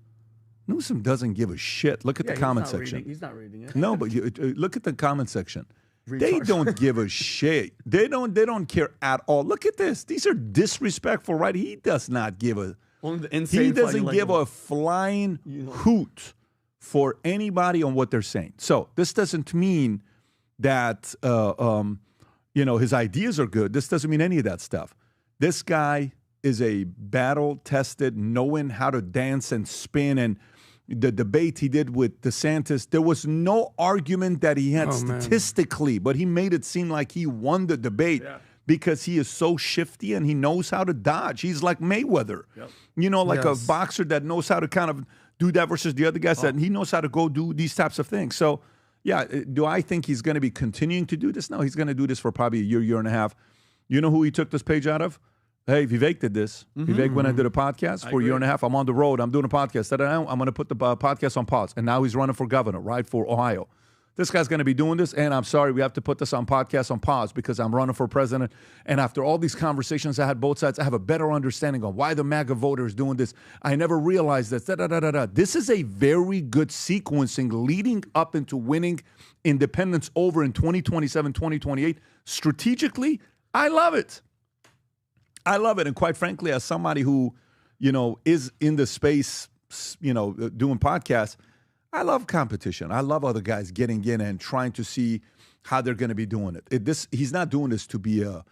Newsom doesn't give a shit. Look at the comment section. He's not reading it. No, but look at the comment section. They don't give a shit. They don't care at all. Look at this. These are disrespectful, right? He does not give a. He doesn't give a flying hoot for anybody on what they're saying. So this doesn't mean that his ideas are good. This doesn't mean any of that stuff. This guy is a battle-tested, knowing how to dance and spin. And the debate he did with DeSantis, there was no argument that he had statistically, but he made it seem like he won the debate because he is so shifty and he knows how to dodge. He's like Mayweather, a boxer that knows how to kind of do that versus the other guys that he knows how to go do these types of things. So, yeah, do I think he's going to be continuing to do this? No, he's going to do this for probably a year and a half. You know who he took this page out of? Hey, Vivek did this. Vivek went and did a podcast for a year and a half. I'm on the road. I'm doing a podcast. I'm going to put the podcast on pause. And now he's running for governor, right, for Ohio. This guy's going to be doing this, and I'm sorry, we have to put this on podcast on pause because I'm running for president. And after all these conversations I had both sides, I have a better understanding of why the MAGA voter is doing this. I never realized this. This is a very good sequencing leading up into winning independence over in 2027, 2028. Strategically, I love it. I love it. And quite frankly, as somebody who, is in the space, doing podcasts, I love competition. I love other guys getting in and trying to see how they're going to be doing it. He's not doing this to be a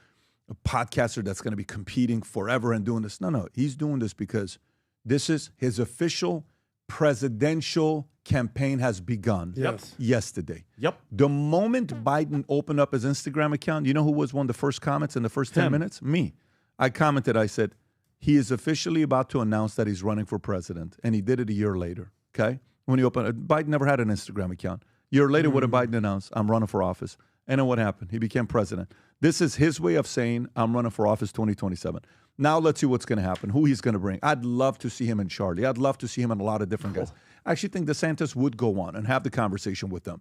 podcaster that's going to be competing forever and doing this. No. He's doing this because this is his official presidential campaign has begun yesterday. Yep. The moment Biden opened up his Instagram account, you know who was one of the first comments in the first 10 minutes? Me. I commented, I said, he is officially about to announce that he's running for president. And he did it a year later, okay? When he opened it, Biden never had an Instagram account. A year later, what did Biden announce? I'm running for office. And then what happened? He became president. This is his way of saying, I'm running for office 2027. Now let's see what's going to happen, who he's going to bring. I'd love to see him in Charlie. I'd love to see him in a lot of different guys. I actually think DeSantis would go on and have the conversation with them.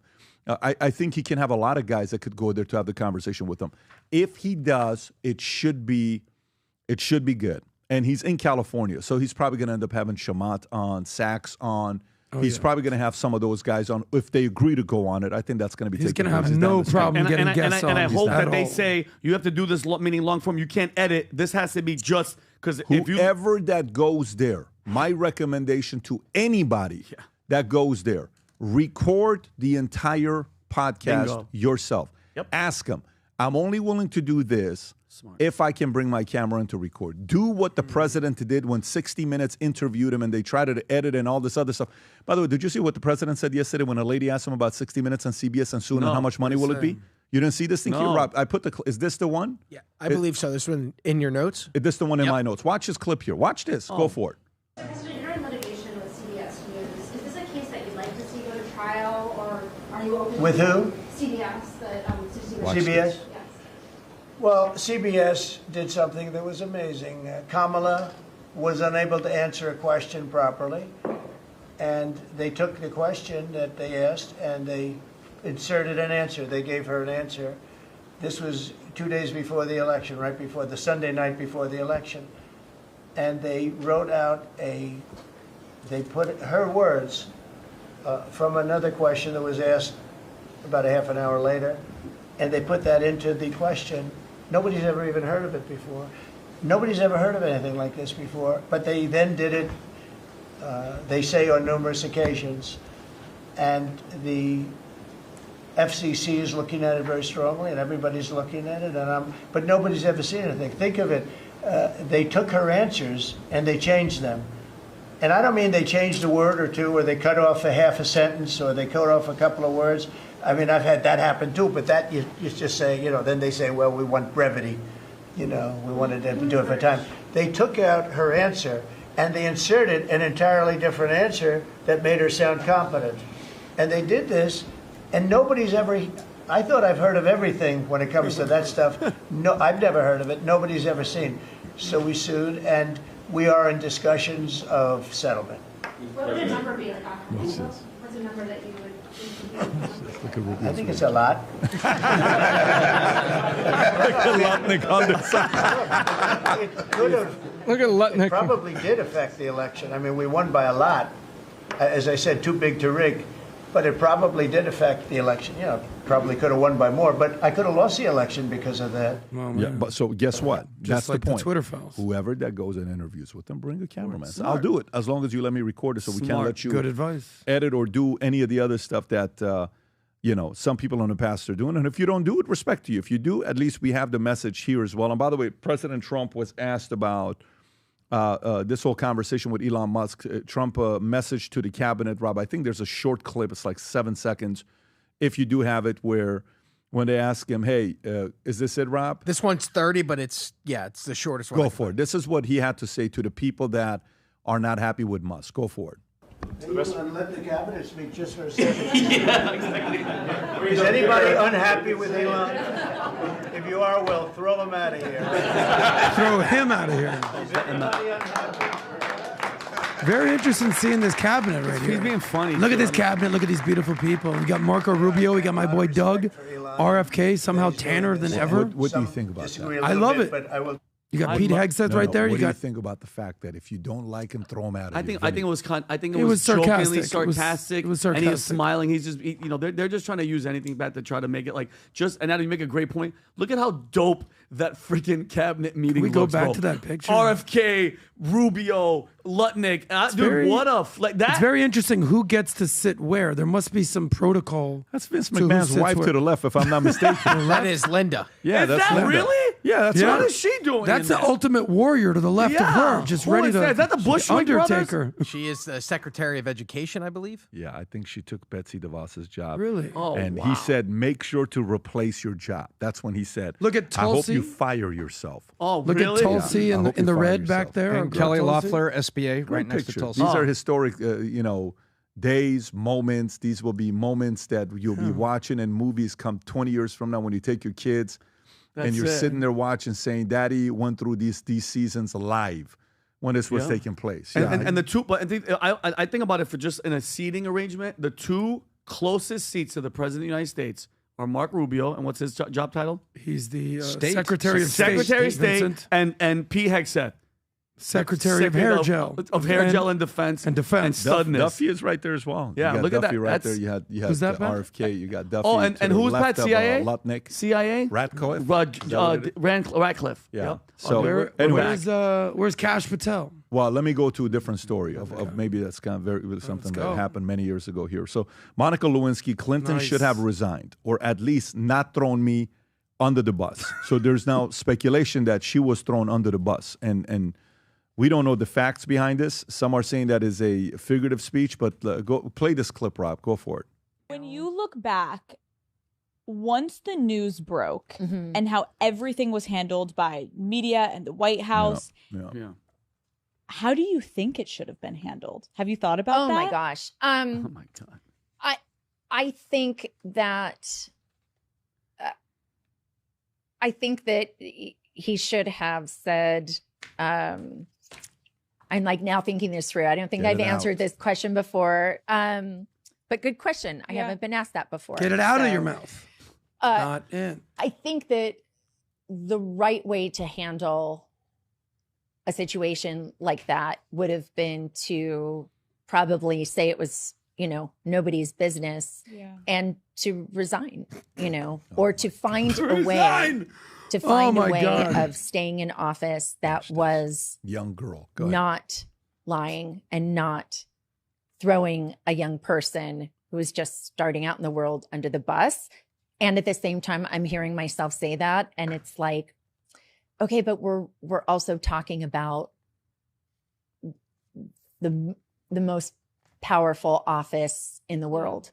I think he can have a lot of guys that could go there to have the conversation with them. If he does, it should be good. And he's in California, so he's probably going to end up having Shamat on, Sachs on. He's probably going to have some of those guys on. If they agree to go on it, I think that's going to be. He's going to have no problem getting guests on. And I hope that they say you have to do this, meaning long form. You can't edit. This has to be just because whoever that goes there, my recommendation to anybody that goes there, record the entire podcast yourself. Yep. Ask them. I'm only willing to do this if I can bring my camera in to record. Do what the president did when 60 Minutes interviewed him and they tried to edit and all this other stuff. By the way, did you see what the president said yesterday when a lady asked him about 60 Minutes on CBS and soon and how much money will it be? You didn't see this thing here, Rob? I put is this the one? Yeah, I believe so. This one in your notes? Is this the one in my notes? Watch this clip here. Watch this. Go for it. President, you're in litigation with CBS News. Is this a case that you'd like to see go to trial, or are you open with who? CBS. CBS? Yes. Well, CBS did something that was amazing. Kamala was unable to answer a question properly, and they took the question that they asked and they inserted an answer. They gave her an answer. This was 2 days before the election, right before the Sunday night before the election. And they wrote out they put her words from another question that was asked about a half an hour later, and they put that into the question. Nobody's ever even heard of it before. Nobody's ever heard of anything like this before, but they then did it, they say, on numerous occasions. And the FCC is looking at it very strongly, and everybody's looking at it, but nobody's ever seen anything. Think of it, they took her answers and they changed them. And I don't mean they changed a word or two, or they cut off a half a sentence, or they cut off a couple of words. I mean, I've had that happen too, but that you just say, then they say, well, we want brevity. We wanted to do it for time. They took out her answer and they inserted an entirely different answer that made her sound competent. And they did this, and nobody's ever, I thought I've heard of everything when it comes to that stuff. No, I've never heard of it. Nobody's ever seen. So we sued, and we are in discussions of settlement. What would the number be? What's the number that you would? I think it's a lot. Look at Lutnick. It probably did affect the election. I mean, we won by a lot. As I said, too big to rig. But it probably did affect the election. Probably could have won by more, but I could have lost the election because of that. Well, yeah, but so guess what? Just That's like the point. The Twitter files. Whoever that goes and interviews with them, bring a cameraman. I'll do it as long as you let me record it, so we can't let you Good advice. edit or do any of the other stuff that some people in the past are doing. And if you don't do it, respect to you. If you do, at least we have the message here as well. And by the way, President Trump was asked about this whole conversation with Elon Musk. Trump message to the cabinet, Rob. I think there's a short clip. It's like 7 seconds. If you do have it, where when they ask him, hey, is this it, Rob? This one's 30, but it's the shortest one. Go for it. This is what he had to say to the people that are not happy with Musk. Go for it. Let the cabinet speak just for a second. Yeah, exactly. Is anybody unhappy with Elon? If you are, well, throw him out of here. Throw him out of here. Is anybody unhappy? Very interesting seeing this cabinet right here. He's being funny. Look at this cabinet. Look at these beautiful people. We got Marco Rubio. We got my boy Doug. RFK, somehow tanner than ever. What do you think about that? I love it. But I will. You got Pete Hegseth right there. What do you think about the fact that if you don't like him, throw him out? I think it was jokingly sarcastic. It was sarcastic. And he was smiling. He's just they're just trying to use anything bad to try to make it like just. And now you make a great point. Look at how dope that freaking cabinet meeting. We go looks, back bro. to that picture. RFK, Rubio, Lutnick. Dude, what a like that. It's very interesting who gets to sit where. There must be some protocol. That's Vince McMahon's wife to the left, if I'm not mistaken. That is Linda. Yeah, is that's that Linda. really? Yeah, that's What is she doing? That's the ultimate warrior to the left of her, just Who ready is to. that? Is that the Bushwick Undertaker. She is the Secretary of Education, I believe. Yeah, I think she took Betsy DeVos's job. Really? Oh, and wow. he said, make sure to replace your job. That's when he said, Look at I hope Tulsi. you fire yourself. Oh, Look really? at Tulsi Yeah, I in hope the you fire red yourself. back there. And our girl Kelly Tulsi. Loeffler, SBA, Great right next to picture. Tulsi. These are historic, days, moments. These will be moments that you'll be watching in movies come 20 years from now when you take your kids and you're sitting there watching saying, Daddy went through these seasons live when this was taking place. And the two, but I think about it for just in a seating arrangement, the two closest seats to the President of the United States are Mark Rubio, and what's his job title? He's the Secretary of State. Secretary of State, Vincent. and Pete Hegseth. Secretary of Hair Gel. Of Hair Gel and Defense. And Defense. Studness. Duffy is right there as well. Yeah, you got look at Duffy that. right That's- there. You had Who's that, Pat? RFK. You got Duffy. Oh, to and the who's Pat? left of, CIA? Lutnick. CIA? Ratcliffe. Ratcliffe. Yeah. Yep. So anyway, where's Kash Patel? well, let me go to a different story of maybe that's kind of something that happened many years ago here. So Monica Lewinsky, Clinton should have resigned, or at least not thrown me under the bus. So there's now speculation that she was thrown under the bus, and we don't know the facts behind this. Some are saying that is a figurative speech, but go play this clip, Rob. Go for it. When you look back, once the news broke and how everything was handled by media and the White House, how do you think it should have been handled? Have you thought about that? Oh my gosh. Oh my God. I think that he should have said, I'm like now thinking this through. I don't think I've answered this question before. But good question. I haven't been asked that before. Get it out of your mouth. Not in. I think that the right way to handle a situation like that would have been to probably say it was, nobody's business and to resign, or to find a way. to find a way God. of staying in office that was young girl, go ahead. not lying and not throwing a young person who is just starting out in the world under the bus. And at the same time, I'm hearing myself say that, and it's like, okay, but we're also talking about the most powerful office in the world.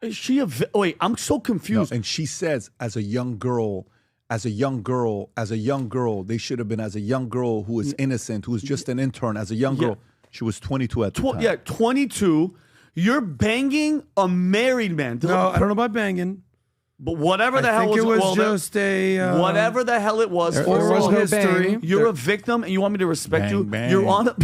Is she wait, I'm so confused. No, and she says, as a young girl, they should have been as a young girl who is innocent, who is just an intern, as a young girl. She was 22 at the time. Yeah, 22. You're banging a married man. No, I don't know about banging. But whatever the I hell think was, it was just a whatever the hell it was. oral history. You're a victim, and you want me to respect you. bang. You're on a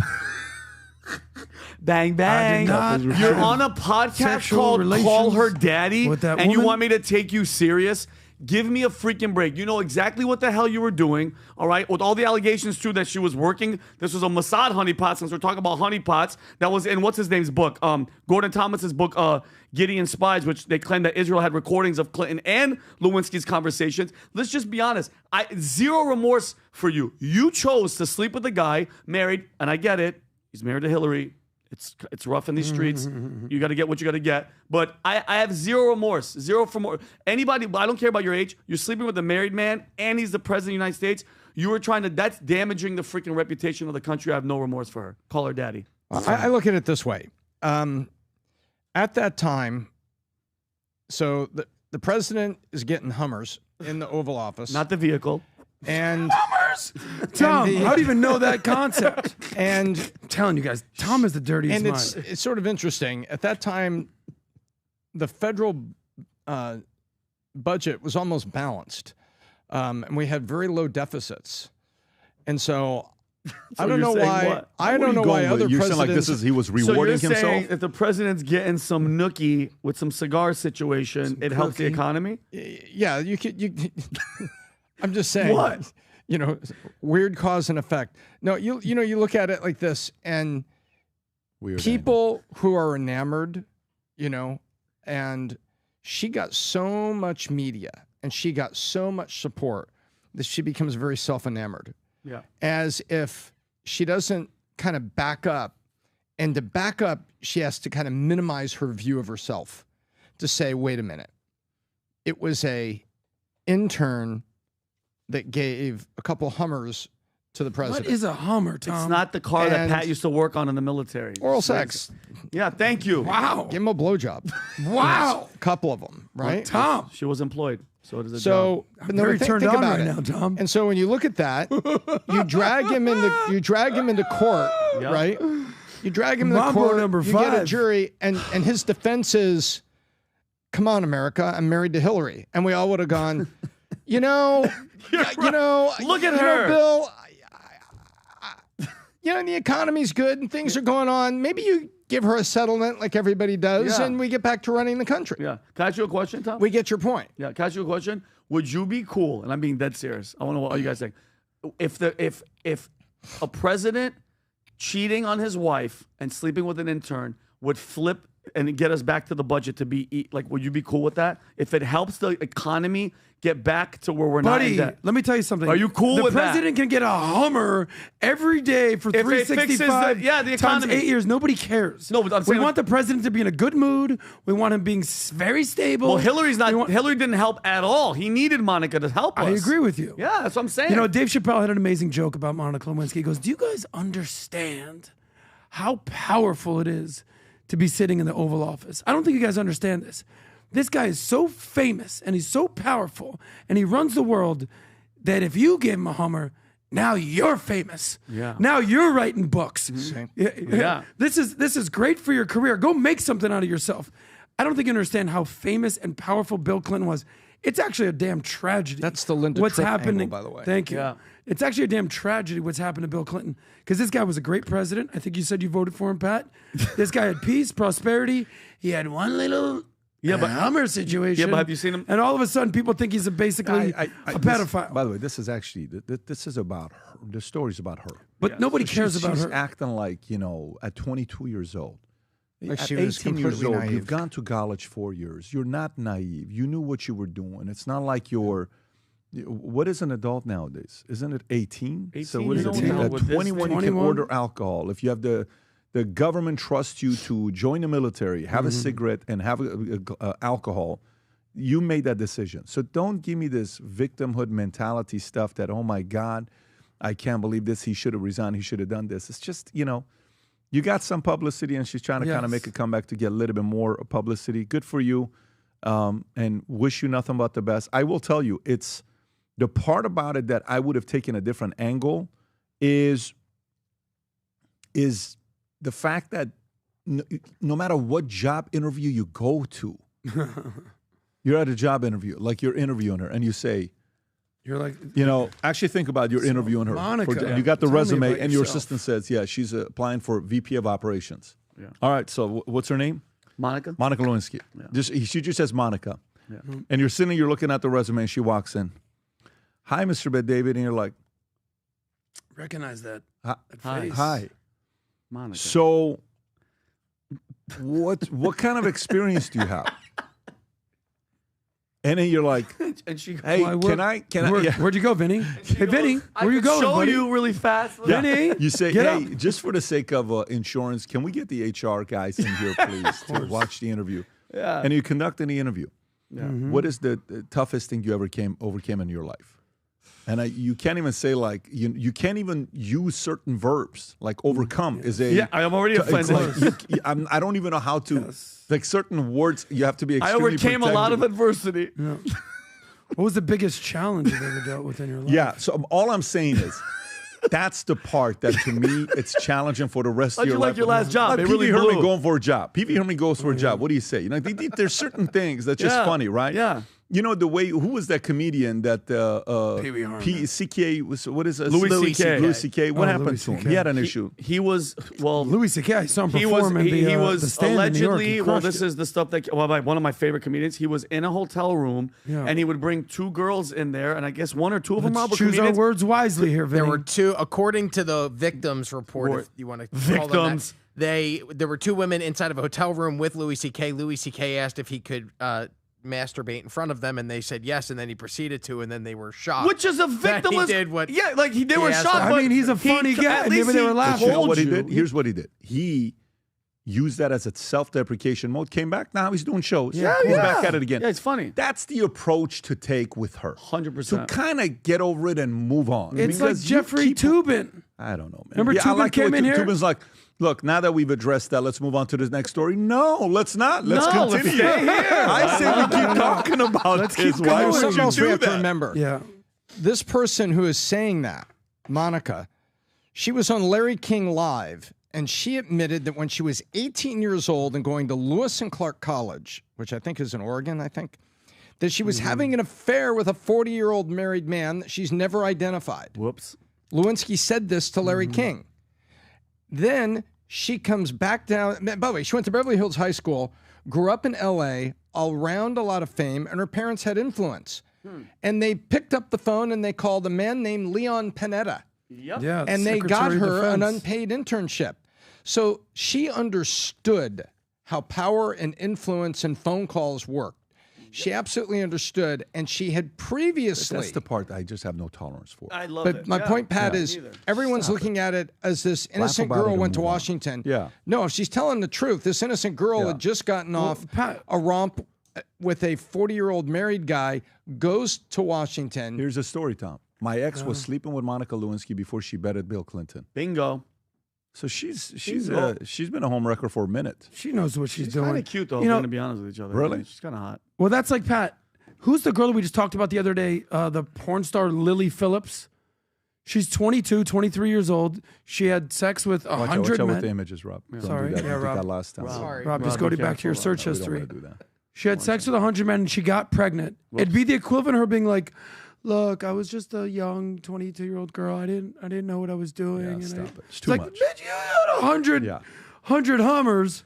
bang bang. I did not You're have on a podcast sexual called relations "Call Her Daddy," with that and you woman? want me to take you serious. Give me a freaking break. You know exactly what the hell you were doing, all right? With all the allegations, too, that she was working. This was a Mossad honeypot, since we're talking about honeypots. That was in, what's his name's book? Gordon Thomas's book, Gideon Spies, which they claimed that Israel had recordings of Clinton and Lewinsky's conversations. Let's just be honest. Zero remorse for you. You chose to sleep with a guy, married, and I get it. He's married to Hillary. It's rough in these streets. You got to get what you got to get. But I have zero remorse. Zero for more. Anybody, I don't care about your age. You're sleeping with a married man and he's the president of the United States. You were trying to, that's damaging the freaking reputation of the country. I have no remorse for her. Call her daddy. I look at it this way. At that time, so the president is getting Hummers in the Oval Office. Not the vehicle. And Hummers! Tom, I don't even know that concept. And I'm telling you guys, Tom is the dirtiest and mind. it's sort of interesting. At that time, the federal budget was almost balanced, and we had very low deficits. And so I don't know why. What? I don't know why other You're presidents. saying like this is he was rewarding so you're saying himself. if the president's getting some nookie with some cigar situation, it helps the economy? Yeah, you could. I'm just saying. What? You know, weird cause and effect. No, you look at it like this, and Weird people who are enamored, and she got so much media and she got so much support that she becomes very self-enamored. Yeah. As if she doesn't kind of back up, and to back up, she has to kind of minimize her view of herself to say, wait a minute, it was a intern that gave a couple Hummers to the president. What is a Hummer, Tom? It's not the car that And- Pat used to work on in the military. Oral sex. Yeah, thank you. Wow. Give him a blowjob. Wow. A couple of them, right? Tom. She was employed, so it is a So, job. but no, very think turned on about right it. now, Tom. And so when you look at that, you drag him into court, Yep. right? You drag him into Mambo court. number you get a 5. jury, and his defense is, "Come on, America, I'm married to Hillary," and we all would have gone, Look at her. Bill. The economy's good and things are going on. Maybe you give her a settlement like everybody does, Yeah. and we get back to running the country. Yeah. Can I ask you a question, Tom? We get your point. Yeah. Can I ask you a question? Would you be cool? And I'm being dead serious. I want to know what all you guys think. If a president cheating on his wife and sleeping with an intern would flip and get us back to the budget to be like, would you be cool with that? If it helps the economy get back to where we're not in Buddy, debt. let me tell you something. Are you cool the with that? The president can get a Hummer every day for If it fixes 365 the times economy. 8 years. Nobody cares. No, but I'm we saying- want the president to be in a good mood. We want him being very stable. Well, Hillary didn't help at all. He needed Monica to help us. I agree with you. Yeah, that's what I'm saying. You know, Dave Chappelle had an amazing joke about Monica Lewinsky. He goes, do you guys understand how powerful it is to be sitting in the Oval Office? I don't think you guys understand this. This guy is so famous and he's so powerful and he runs the world that if you give him a Hummer, now you're famous. Yeah. Now you're writing books. Yeah. This is great for your career. Go make something out of yourself. I don't think you understand how famous and powerful Bill Clinton was. It's actually a damn tragedy. That's the Linda what's Tripp happening, angle, by the way. Thank you. Yeah. It's actually a damn tragedy what's happened to Bill Clinton because this guy was a great president. I think you said you voted for him, Pat. This guy had peace, prosperity. He had one little Hummer situation. Yeah, but have you seen him? And all of a sudden, people think he's basically a pedophile. By the way, this is actually this is about her. The story's about her. But nobody cares about she's her. acting like at 22 years old. Like At she was 18 years completely old, naive. you've gone to college 4 years. You're not naive. You knew what you were doing. It's not like you're What is an adult nowadays? Isn't it 18? 18 So what is years it? old At with this 21, you can 21? order alcohol. If you have the government trusts you to join the military, have a cigarette, and have alcohol, you made that decision. So don't give me this victimhood mentality stuff that, oh my God, I can't believe this. He should have resigned. He should have done this. It's just, you got some publicity and she's trying to kind of make a comeback to get a little bit more publicity. Good for you. And wish you nothing but the best. I will tell you, it's the part about it that I would have taken a different angle is the fact that no matter what job interview you go to, you're at a job interview, like you're interviewing her, and you say, you're like, actually think about you're interviewing her. Monica, you got the tell me resume, about and your yourself. assistant says, yeah, she's applying for VP of Operations. Yeah. All right, so what's her name? Monica Lewinsky. Yeah. She just says Monica. Yeah. And you're sitting, you're looking at the resume, and she walks in. Hi, Mr. Bet David, and you're like, recognize that. Hi. Hi. Monica. So, what kind of experience do you have? And then you're like, and she, hey, can I? Yeah. Where'd you go, Vinny? Hey, Vinny, where you going, show buddy? you really fast. Vinny, You say, get hey, up. just for the sake of insurance, can we get the HR guys in here, please, to watch the interview? Yeah. And you conduct the interview. Yeah. What is the toughest thing you ever overcame in your life? And you can't even say like you can't even use certain verbs like overcome is a Yeah, I'm already offended. Like, I don't even know how to like certain words you have to be. I Extremely overcame a lot of protective. adversity. Yeah. What was the biggest challenge you've ever dealt with in your life? Yeah. So all I'm saying is. That's the part that to me it's challenging for the rest of your life. Like your last job. Like It PV really Herman blew. going for a job. PV Herman goes for a job. What do you say? There's certain things that's just funny, right? Yeah. The way who was that comedian that PV Herman. CK was what is Louis C.K. Louis C.K. What happened Louis to him? C.K. He had an issue. He was Louis C.K. I saw him He was perform in he the was Stand in New York. allegedly. He Well, crushed this it. is the stuff that by one of my favorite comedians. He was in a hotel room and he would bring two girls in there, and I guess one or two of them Let's were choose our comedians. words wisely here, Vinny. There were two, according to the victims report, if you want to call them Victims. that, there were two women inside of a hotel room with Louis C.K. Louis C.K. asked if he could masturbate in front of them, and they said yes, and then he proceeded to, and then they were shocked. Which is a that victimless. He did what? Yeah, like they were asked shocked. them. I but mean, he's a he- funny guy. at Maybe least they were he laughing. You know told what he you. did? Here's what he did. He used that as a self-deprecation mode. Came back. Now he's doing shows. Yeah, he's yeah. back at it again. Yeah, it's funny. That's the approach to take with her. 100%. To kind of get over it and move on. It's like Because you Jeffrey keep- Toobin. I don't know, man. Remember I Toobin like the way came in here? Toobin's like, look, now that we've addressed that, let's move on to this next story. No, let's not. Let's No, let's continue. stay here. I say we keep talking about this. Why There's would something you else we do have to that? remember. Yeah. This person who is saying that, Monica, she was on Larry King Live, and she admitted that when she was 18 years old and going to Lewis and Clark College, which I think is in Oregon, that she was having an affair with a 40-year-old married man that she's never identified. Whoops. Lewinsky said this to Larry King. Then she comes back down. By the way, she went to Beverly Hills High School, grew up in L.A., around a lot of fame, and her parents had influence. And they picked up the phone and they called a man named Leon Panetta. Yep. Yeah. And they got Secretary of her an Defense. unpaid internship. So she understood how power and influence and phone calls worked. She absolutely understood, and she had previously. That's the part I just have no tolerance for. I love But it. my Yeah. point, Pat, Yeah. is Neither. everyone's looking at it as this innocent about it girl and went to move on. Washington. Yeah. No, if she's telling the truth, this innocent girl had just gotten off Pat- a romp with a 40-year-old married guy, goes to Washington. Here's a story, Tom. My ex was sleeping with Monica Lewinsky before she betted Bill Clinton. Bingo. So she's been a homewrecker for a minute. She knows what she's doing. Kind of cute though. You know- We're gonna be honest with each other. Really? She's kind of hot. Well, that's like Pat. Who's the girl that we just talked about the other day? The porn star Lily Phillips. She's 22, 23 years old. She had sex with Watch 100 out men. with the images, Rob. Don't Sorry. do that. Yeah, You did Rob. that last time. Sorry. Rob, just Rob, go be back to your careful, search We don't history. want to do that. She had sex with 100 men and she got pregnant. It'd be the equivalent of her being like, "Look, I was just a young 22-year-old girl. I didn't know what I was doing." Yeah, and stop I, it. It's it's too like, much. bitch, you had 100 Yeah. 100 Hummers.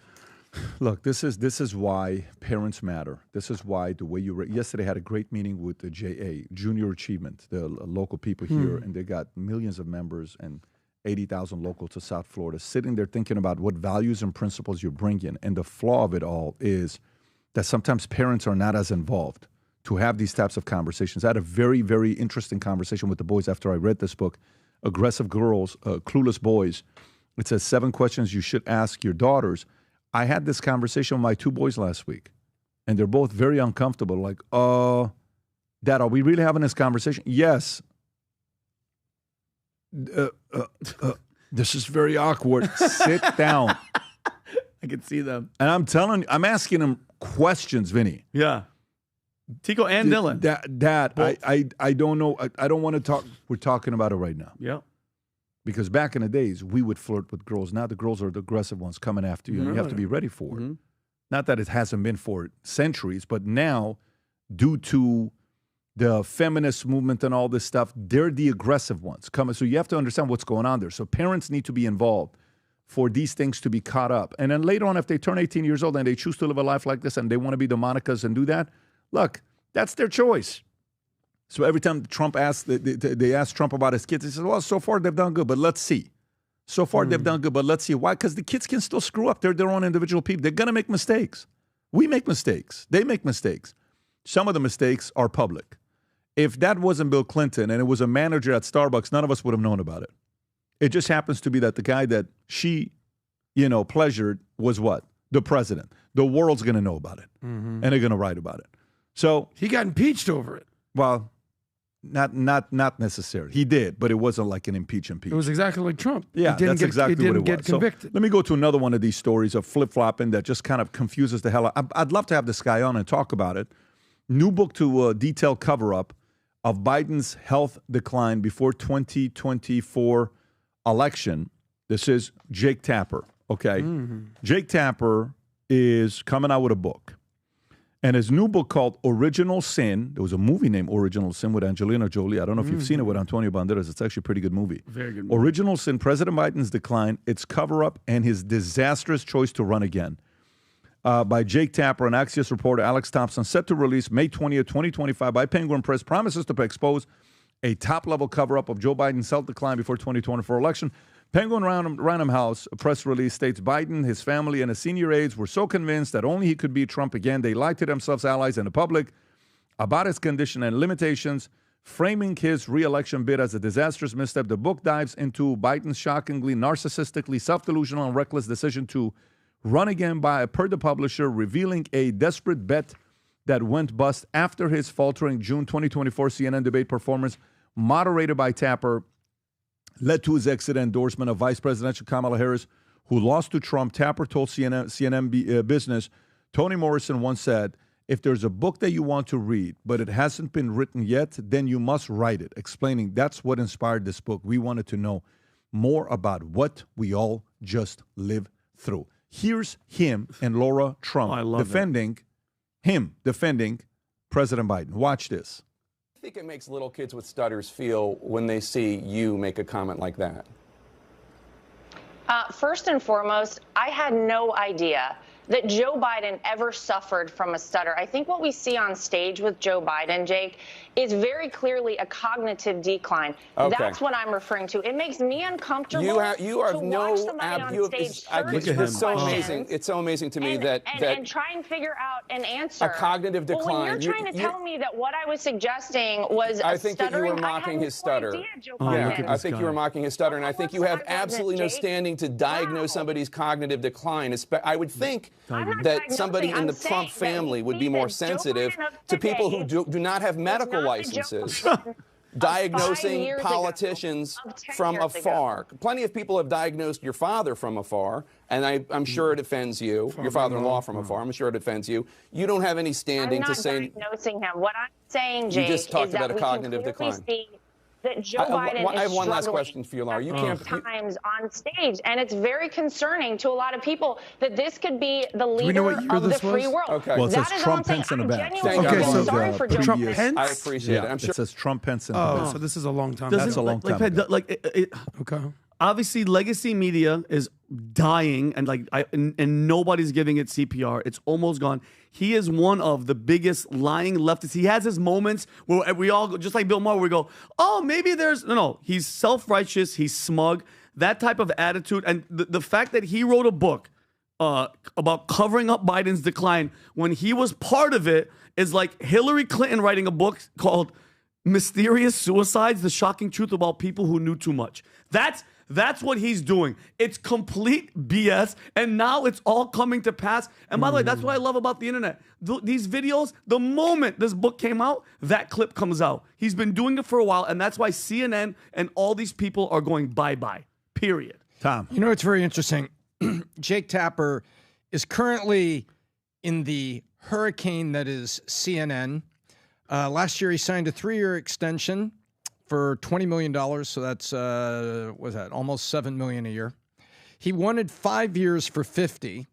Look, this is why parents matter. This is why the way you yesterday had a great meeting with the JA Junior Achievement, the local people here, and they got millions of members and 80,000 local to South Florida sitting there thinking about what values and principles you're bringing. And the flaw of it all is that sometimes parents are not as involved to have these types of conversations. I had a very, very interesting conversation with the boys after I read this book, Aggressive Girls, Clueless Boys. It says 7 questions you should ask your daughters. I had this conversation with my 2 boys last week, and they're both very uncomfortable. Like, Dad, are we really having this conversation? Yes. This is very awkward. Sit down. I can see them. And I'm asking them questions, Vinny. Yeah. Tico and Dylan. Dad, I don't know. I don't want to talk. We're talking about it right now. Yeah. Because back in the days, we would flirt with girls. Now the girls are the aggressive ones coming after you, and you have to be ready for it. Not that it hasn't been for centuries, but now, due to the feminist movement and all this stuff, they're the aggressive ones coming. So you have to understand what's going on there. So parents need to be involved for these things to be caught up. And then later on, if they turn 18 years old and they choose to live a life like this and they want to be the Monicas and do that, look, that's their choice. So every time Trump asked, they asked Trump about his kids, he says, well, so far they've done good, but let's see. So far they've done good, but let's see. Why? Because the kids can still screw up. They're their own individual people. They're going to make mistakes. We make mistakes. They make mistakes. Some of the mistakes are public. If that wasn't Bill Clinton and it was a manager at Starbucks, none of us would have known about it. It just happens to be that the guy that she, pleasured was what? The president. The world's going to know about it, and they're going to write about it. So he got impeached over it. Well, not necessarily. He did, but it wasn't like an impeach. It was exactly like Trump. Yeah, that's exactly what it was. Get convicted. So let me go to another one of these stories of flip-flopping that just kind of confuses the hell out. I'd love to have this guy on and talk about it. New book to detail cover-up of Biden's health decline before 2024 election. This is Jake Tapper, okay? Jake Tapper is coming out with a book. And his new book called Original Sin, there was a movie named Original Sin with Angelina Jolie. I don't know if you've seen it with Antonio Banderas. It's actually a pretty good movie. Very good movie. Original Sin, President Biden's decline, its cover-up, and his disastrous choice to run again. By Jake Tapper, an Axios reporter, Alex Thompson, set to release May 20th, 2025 by Penguin Press, promises to expose a top-level cover-up of Joe Biden's health decline before 2024 election. Penguin Random House press release states Biden, his family, and his senior aides were so convinced that only he could beat Trump again, they lied to themselves, allies, and the public about his condition and limitations, framing his re-election bid as a disastrous misstep. The book dives into Biden's shockingly, narcissistically, self-delusional, and reckless decision to run again per the publisher, revealing a desperate bet that went bust after his faltering June 2024 CNN debate performance, moderated by Tapper, led to his exit endorsement of Vice Presidential Kamala Harris, who lost to Trump. Tapper told CNN Business, Toni Morrison once said, if there's a book that you want to read, but it hasn't been written yet, then you must write it, explaining that's what inspired this book. We wanted to know more about what we all just lived through. Here's him and Laura Trump defending President Biden. Watch this. I think it makes little kids with stutters feel when they see you make a comment like that? First and foremost, I had no idea that Joe Biden ever suffered from a stutter. I think what we see on stage with Joe Biden, Jake, is very clearly a cognitive decline. Okay. That's what I'm referring to. It makes me uncomfortable You are to watch somebody on stage it's so amazing. It's so amazing to me that try and figure out an answer. A cognitive decline. Well, when you're trying to tell me that what I was suggesting was I think that you were mocking his stutter. I think you were mocking his stutter, and I think you have absolutely no standing to diagnose somebody's cognitive decline. I would think that somebody in the Trump family would be more sensitive to people who do not have medical licenses. Diagnosing politicians from afar. Plenty of people have diagnosed your father from afar, and I'm sure it offends you. Your father-in-law from afar. I'm sure it offends you. You don't have any standing to say. I'm not diagnosing him. What I'm saying, Jake, you just talked is about that a cognitive we can decline. See that Joe Biden I have one last struggling question for you, Laura. You can't times on stage, and it's very concerning to a lot of people that this can be the leader of the free world. Okay. Well, it says Trump, Pence in the back. Okay, so sorry for Joe Trump, Biden. Pence? I appreciate it. I'm sure. It says Trump, Pence in the back. So this is a long time. That's a long time ago. Okay. Obviously, legacy media is dying, and nobody's giving it CPR. It's almost gone. He is one of the biggest lying leftists. He has his moments where we all, just like Bill Maher, we go, oh, maybe there's no. He's self-righteous. He's smug. That type of attitude, and the fact that he wrote a book about covering up Biden's decline when he was part of it is like Hillary Clinton writing a book called Mysterious Suicides, The Shocking Truth About People Who Knew Too Much. That's what he's doing. It's complete BS, and now it's all coming to pass. And by the way, that's what I love about the internet. These videos, the moment this book came out, that clip comes out. He's been doing it for a while, and that's why CNN and all these people are going bye-bye, period. Tom. You know, it's very interesting. Jake Tapper is currently in the hurricane that is CNN. Last year, he signed a 3-year extension for $20 million. So that's, almost $7 million a year. He wanted 5 years for 50.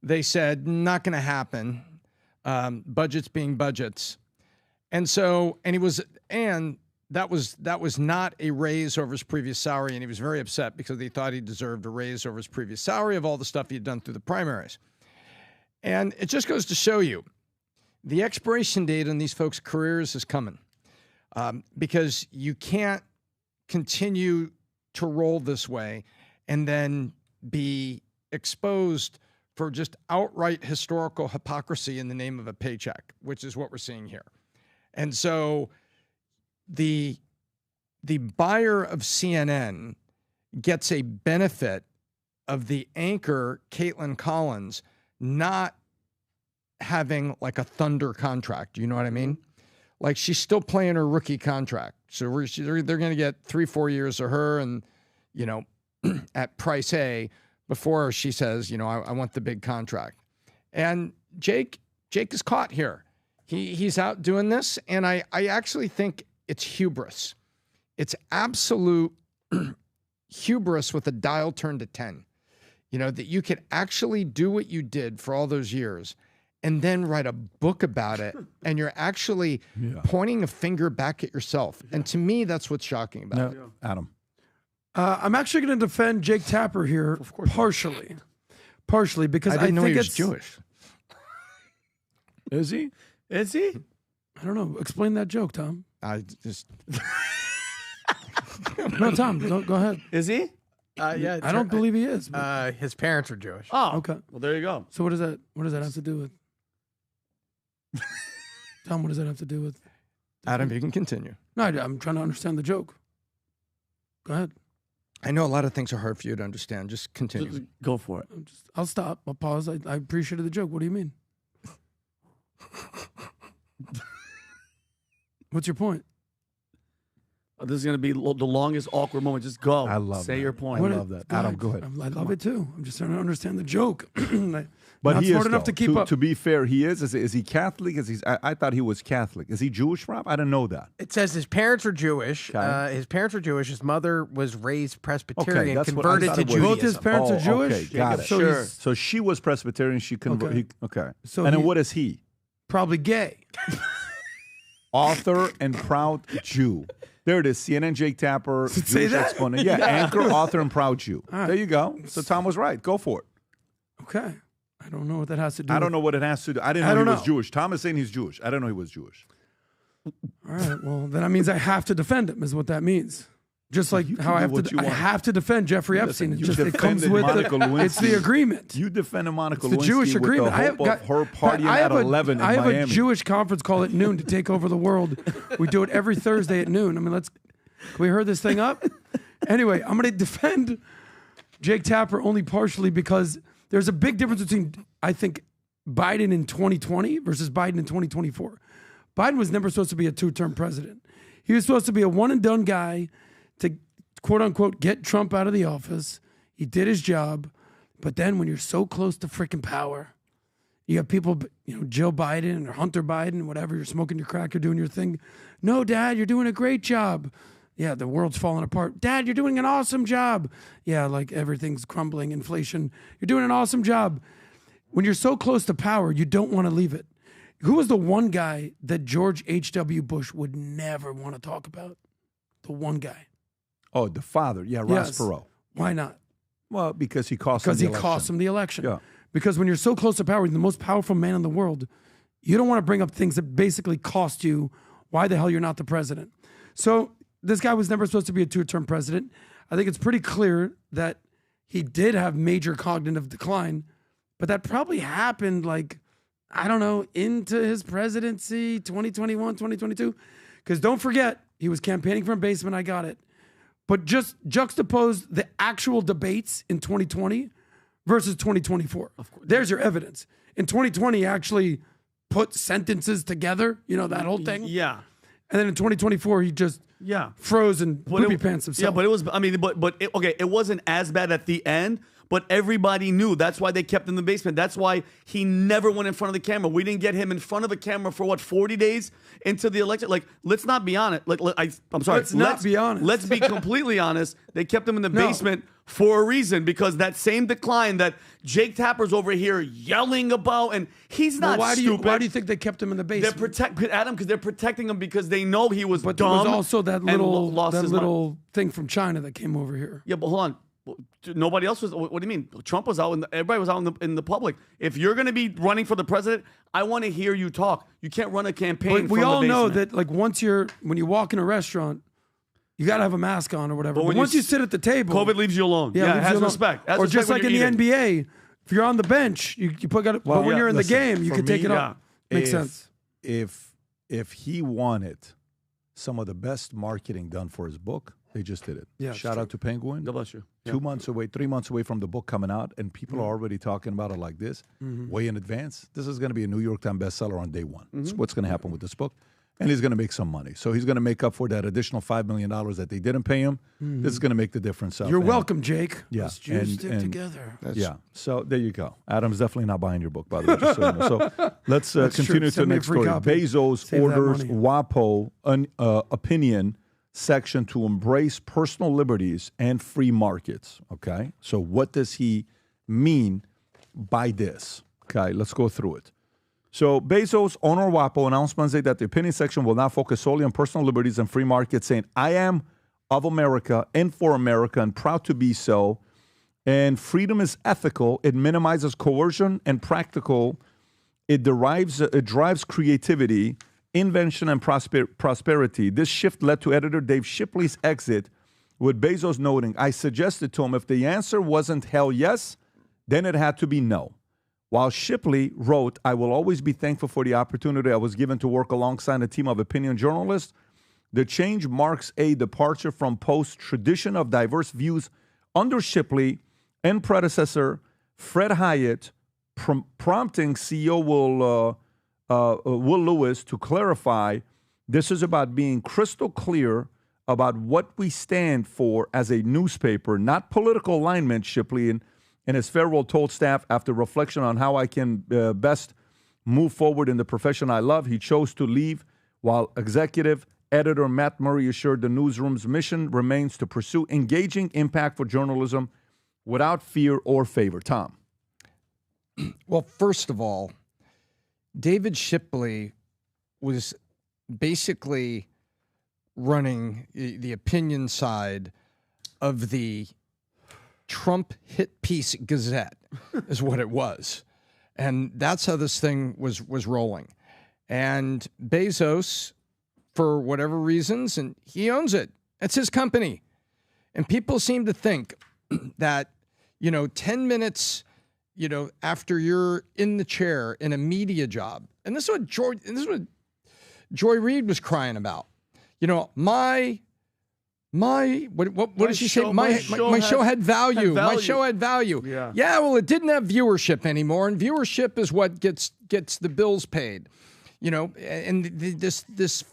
They said, not going to happen. Budgets being budgets. And that was not a raise over his previous salary, and he was very upset because he thought he deserved a raise over his previous salary of all the stuff he had done through the primaries. And it just goes to show you, the expiration date on these folks' careers is coming, because you can't continue to roll this way and then be exposed for just outright historical hypocrisy in the name of a paycheck, which is what we're seeing here. And so the buyer of CNN gets a benefit of the anchor, Caitlin Collins, not having like a thunder contract. You know what I mean? Like, she's still playing her rookie contract. So they're going to get 3-4 years of her and, you know, at price A before she says, you know, I want the big contract. And Jake is caught here. He's out doing this. And I actually think it's hubris. It's absolute hubris with a dial turned to 10. You know, that you could actually do what you did for all those years and then write a book about it, and you're actually pointing a finger back at yourself. And to me, that's what's shocking about it. Adam. I'm actually going to defend Jake Tapper here partially. Partially because I didn't know think he was it's Jewish. Is he? Is he? I don't know. Explain that joke, Tom. I just... No, Tom, go ahead. Is he? Yeah. I don't believe he is. His parents are Jewish. Oh, okay. Well, there you go. So what does that have to do with? Tom, what does that have to do with? Adam, you can continue. No, I'm trying to understand the joke. Go ahead. I know a lot of things are hard for you to understand. Just continue. Go for it. I'll stop. I'll pause. I appreciated the joke. What do you mean? What's your point? This is going to be the longest awkward moment. Just go. I love Say that. your point. I love that. Adam, go ahead. I love it too. I'm just trying to understand the joke. But not he smart is, enough though. to keep up. To be fair, he is. Is he Catholic? I thought he was Catholic. Is he Jewish, Rob? I didn't know that. It says his parents are Jewish. Okay. His parents are Jewish. His mother was raised Presbyterian, that's what I converted thought to it was. Judaism. Both his parents are Jewish? Okay, got it. So Sure. he's- So she was Presbyterian. She converted. Okay. So and then he- what is he? Probably gay. Author and proud Jew. There it is. CNN Jake Tapper. Say Jewish that? exponent. Yeah, anchor, author, and proud Jew. All right. There you go. So Tom was right. Go for it. Okay. I don't know what that has to do. I don't know what it has to do. I didn't know he was Jewish. Tom is saying he's Jewish. I didn't know he was Jewish. All right. Well, then that means I have to defend him. Is what that means. Just like how I have to defend Jeffrey Epstein. Listen, It comes with it's the agreement. You defended Monica It's the Lewinsky Jewish agreement. with the hope of her partying at 11 in I have Miami. a Jewish conference call at noon to take over the world. We do it every Thursday at noon. I mean, can we hurry this thing up? Anyway, I'm going to defend Jake Tapper only partially because there's a big difference between, I think, Biden in 2020 versus Biden in 2024. Biden was never supposed to be a two-term president. He was supposed to be a one-and-done guy to, quote-unquote, get Trump out of the office. He did his job. But then when you're so close to freaking power, you have people, Joe Biden or Hunter Biden, whatever, you're smoking your crack, you're doing your thing. No, Dad, you're doing a great job. Yeah, the world's falling apart. Dad, you're doing an awesome job. Yeah, like everything's crumbling, inflation. You're doing an awesome job. When you're so close to power, you don't want to leave it. Who was the one guy that George H.W. Bush would never want to talk about? The one guy. Oh, the father. Yeah, Ross Yes. Perot. Why not? Well, because he cost him the election. Cost him the election. Yeah. Because when you're so close to power, you're the most powerful man in the world, you don't want to bring up things that basically cost you why the hell you're not the president. So this guy was never supposed to be a two-term president. I think it's pretty clear that he did have major cognitive decline but that probably happened like, I don't know, into his presidency, 2021, 2022. Because don't forget, he was campaigning from a basement. I got it. But just juxtapose the actual debates in 2020 versus 2024. There's your evidence. In 2020, he actually put sentences together, that whole thing. Yeah. And then in 2024, he just froze and poopy pants himself. Yeah, but it was, it wasn't as bad at the end, but everybody knew. That's why they kept him in the basement. That's why he never went in front of the camera. We didn't get him in front of a camera for 40 days into the election? Like, let's not be honest. I'm sorry. Let's be honest. Let's be completely honest. They kept him in the basement for a reason, because that same decline that Jake Tapper's over here yelling about, and he's not stupid. Why do you think they kept him in the basement? Because they're protecting him because they know he was dumb. There was also that little mind. thing from China that came over here. Yeah, but hold on. Nobody else was. What do you mean? Trump was out, and everybody was out in the public. If you're going to be running for the president, I want to hear you talk. You can't run a campaign. But we all know that, like, when you walk in a restaurant, you got to have a mask on or whatever. But once you sit at the table, COVID leaves you alone. Yeah, it has respect. Or just like in the NBA, if you're on the bench, you put it. But when you're in the game, you can take it off. Makes sense. If he wanted some of the best marketing done for his book, they just did it. Yeah, Shout out to Penguin. God bless you. 2 months away, 3 months away from the book coming out, and people are already talking about it like this, way in advance. This is going to be a New York Times bestseller on day one. That's what's going to happen with this book. And he's going to make some money. So he's going to make up for that additional $5 million that they didn't pay him. This is going to make the difference. You're welcome, Jake. Yeah. Let's just stick together. So there you go. Adam's definitely not buying your book, by the way. Just so you know. So let's continue to the next story. Bezos orders WaPo opinion section to embrace personal liberties and free markets. Okay. So what does he mean by this? Okay. Let's go through it. So Bezos, owner of WaPo, announced Wednesday that the opinion section will now focus solely on personal liberties and free markets, saying, I am of America and for America and proud to be so. And freedom is ethical. It minimizes coercion and practical. It drives creativity, invention, and prosperity. This shift led to editor Dave Shipley's exit, with Bezos noting, I suggested to him if the answer wasn't hell yes, then it had to be no. While Shipley wrote, I will always be thankful for the opportunity I was given to work alongside a team of opinion journalists, the change marks a departure from Post's tradition of diverse views under Shipley and predecessor Fred Hyatt, prompting CEO Will Lewis to clarify this is about being crystal clear about what we stand for as a newspaper, not political alignment, Shipley and his farewell told staff after reflection on how I can best move forward in the profession I love. He chose to leave while executive editor Matt Murray assured the newsroom's mission remains to pursue engaging, impactful journalism without fear or favor. Tom. Well, first of all, David Shipley was basically running the opinion side of the Trump hit piece Gazette is what it was. And that's how this thing was rolling. And Bezos, for whatever reasons, and he owns it. It's his company. And people seem to think that, 10 minutes, after you're in the chair in a media job, and this is what Joy Reid was crying about. What did she say? My show had value. My show had value. Yeah. Well, it didn't have viewership anymore, and viewership is what gets the bills paid. And this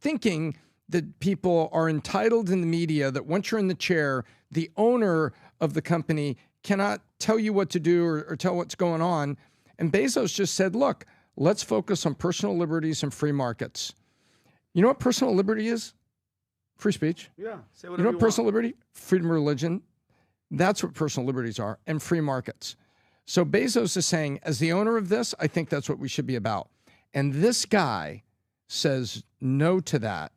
thinking that people are entitled in the media that once you're in the chair, the owner of the company cannot tell you what to do or tell what's going on. And Bezos just said, look, let's focus on personal liberties and free markets. You know what personal liberty is? Free speech. Yeah. Say whatever you know what personal liberty? Freedom of religion. That's what personal liberties are, and free markets. So Bezos is saying, as the owner of this, I think that's what we should be about. And this guy says no to that,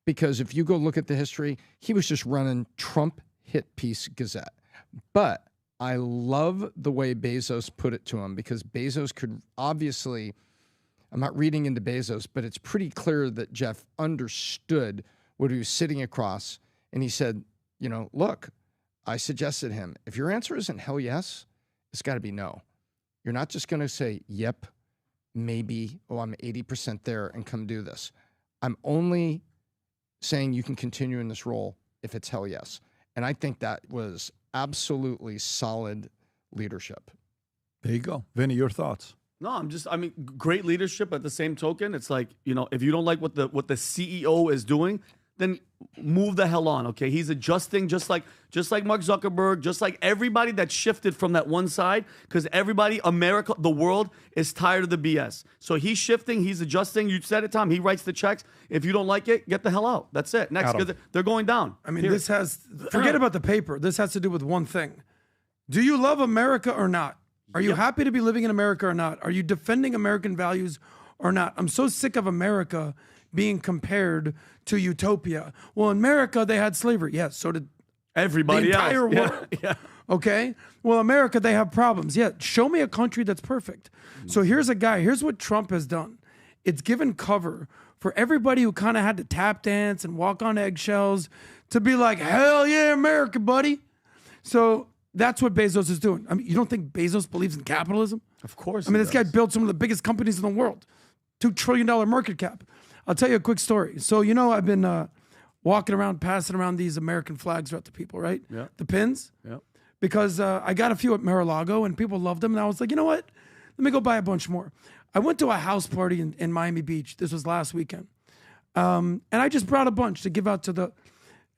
because if you go look at the history, he was just running Trump hit piece Gazette. But I love the way Bezos put it to him, because Bezos could obviously, I'm not reading into Bezos, but it's pretty clear that Jeff understood what he was sitting across. And he said, look, I suggested him, if your answer isn't hell yes, it's got to be no. You're not just going to say, yep, maybe, oh, I'm 80% there and come do this. I'm only saying you can continue in this role if it's hell yes. And I think that was absolutely solid leadership. There you go. Vinny, your thoughts? No, great leadership. At the same token, it's like, if you don't like what the CEO is doing, then move the hell on, okay? He's adjusting just like Mark Zuckerberg, just like everybody that shifted from that one side, because everybody, America, the world is tired of the BS. So he's shifting, he's adjusting. You said it, Tom. He writes the checks. If you don't like it, get the hell out. That's it. Next, because they're going down. I mean, forget about the paper. This has to do with one thing. Do you love America or not? Are you happy to be living in America or not? Are you defending American values or not? I'm so sick of America being compared to utopia. Well, in America, they had slavery. Yes, so did everybody else. The entire world. Yeah. Okay? Well, America, they have problems. Yeah, show me a country that's perfect. So here's a guy. Here's what Trump has done. It's given cover for everybody who kind of had to tap dance and walk on eggshells to be like, hell yeah, America, buddy. So that's what Bezos is doing. I mean, you don't think Bezos believes in capitalism? Of course. I mean, this guy built some of the biggest companies in the world. $2 trillion market cap. I'll tell you a quick story. So, I've been walking around, passing around these American flags throughout to people, right? Yeah. The pins. Yeah. Because I got a few at Mar-a-Lago and people loved them. And I was like, you know what? Let me go buy a bunch more. I went to a house party in Miami Beach. This was last weekend. And I just brought a bunch to give out to